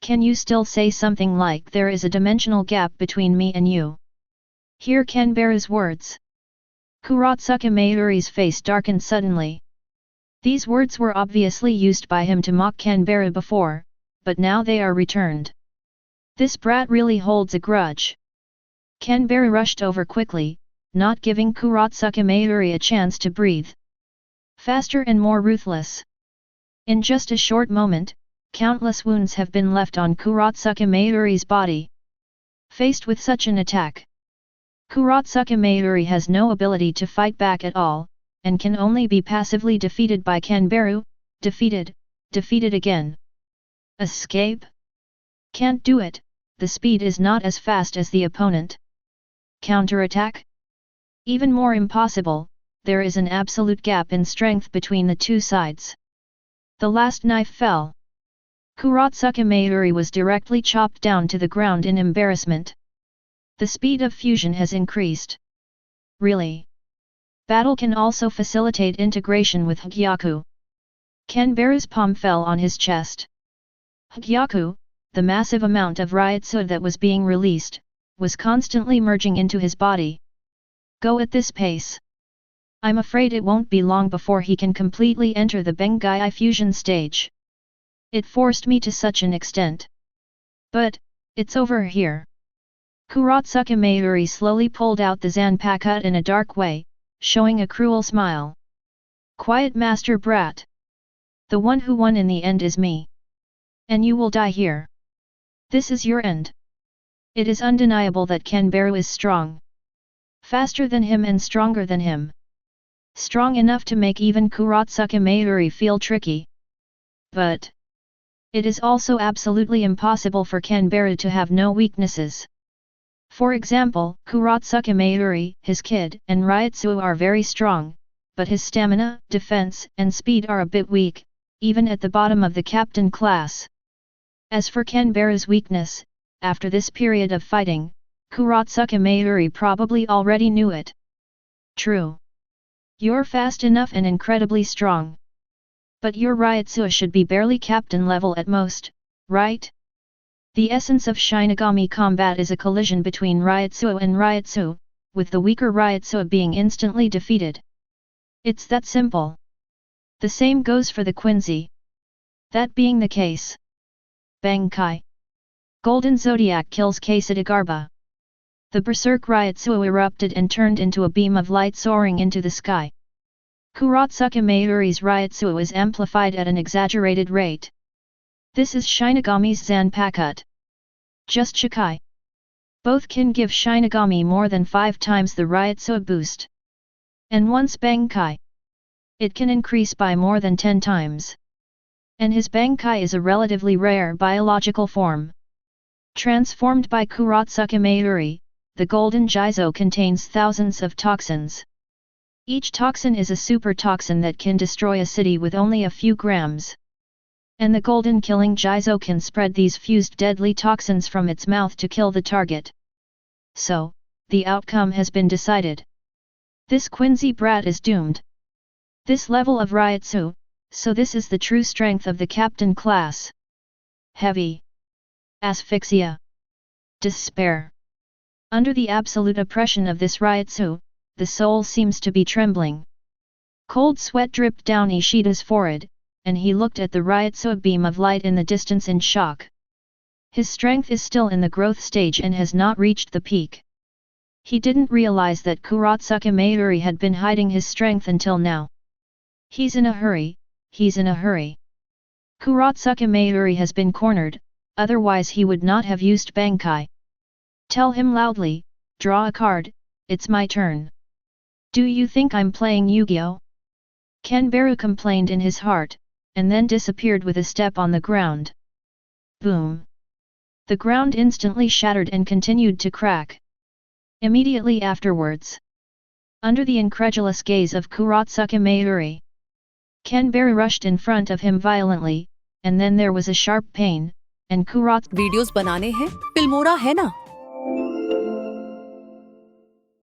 can you still say something like there is a dimensional gap between me and you? Hear Canberra's words. Kurotsuka Mayuri's face darkened suddenly. These words were obviously used by him to mock Canberra before, but now they are returned. This brat really holds a grudge. Canberra rushed over quickly, not giving Kurotsuka Mayuri a chance to breathe. Faster and more ruthless. In just a short moment, countless wounds have been left on Kurotsuka Mayuri's body. Faced with such an attack, Kurotsuka Mayuri has no ability to fight back at all, and can only be passively defeated by Canberra. Defeated again. Escape? Can't do it, the speed is not as fast as the opponent. Counterattack? Even more impossible, there is an absolute gap in strength between the two sides. The last knife fell. Kurotsuka Mayuri was directly chopped down to the ground in embarrassment. The speed of fusion has increased. Really? Battle can also facilitate integration with Hogyoku. Canberra's palm fell on his chest. Hogyoku, the massive amount of Ryutsu that was being released, was constantly merging into his body. Go at this pace. I'm afraid it won't be long before he can completely enter the Bengai fusion stage. It forced me to such an extent. But, it's over here. Kurotsuka Mayuri slowly pulled out the Zanpakuto in a dark way, showing a cruel smile. Quiet master brat. The one who won in the end is me. And you will die here. This is your end. It is undeniable that Canberra is strong. Faster than him and stronger than him. Strong enough to make even Kurotsuka Mayuri feel tricky. But it is also absolutely impossible for Canberra to have no weaknesses. For example, Kurotsuka Mayuri, his kid, and Ryutsu are very strong, but his stamina, defense, and speed are a bit weak, even at the bottom of the captain class. As for Kanbaru's weakness, after this period of fighting, Kurotsuka Mayuri probably already knew it. True. You're fast enough and incredibly strong. But your Ryutsu should be barely captain level at most, right? The essence of Shinigami combat is a collision between Ryutsu and Ryutsu, with the weaker Ryutsu being instantly defeated. It's that simple. The same goes for the Quincy. That being the case. Bankai. Golden Zodiac kills Kasetagarba. The Berserk Ryutsu erupted and turned into a beam of light soaring into the sky. Kurotsuka Mayuri's Ryutsu is amplified at an exaggerated rate. This is Shinigami's Zanpakuto. Just Shikai. Both can give Shinigami more than 5 times the Ryutsu boost. And once Bankai, it can increase by more than 10 times. And his Bankai is a relatively rare biological form. Transformed by Kurotsuka Mayuri, the Golden Jizo contains thousands of toxins. Each toxin is a super toxin that can destroy a city with only a few grams. And the Golden Killing Jizo can spread these fused deadly toxins from its mouth to kill the target. So, the outcome has been decided. This Quincy brat is doomed. This level of Ryutsu, so this is the true strength of the captain class. Heavy. Asphyxia. Despair. Under the absolute oppression of this Ryutsu, the soul seems to be trembling. Cold sweat dripped down Ishida's forehead, and he looked at the Ryutsu beam of light in the distance in shock. His strength is still in the growth stage and has not reached the peak. He didn't realize that Kurotsuka Mayuri had been hiding his strength until now. He's in a hurry, he's in a hurry. Kurotsuka Mayuri has been cornered, otherwise he would not have used Bankai. Tell him loudly, draw a card, it's my turn. Do you think I'm playing Yu-Gi-Oh? Kanbaru complained in his heart, and then disappeared with a step on the ground. Boom! The ground instantly shattered and continued to crack. Immediately afterwards, under the incredulous gaze of Kurotsuka Mayuri, Kanbaru rushed in front of him violently, and then there was a sharp pain, and videos बनाने हैं Filmora है ना।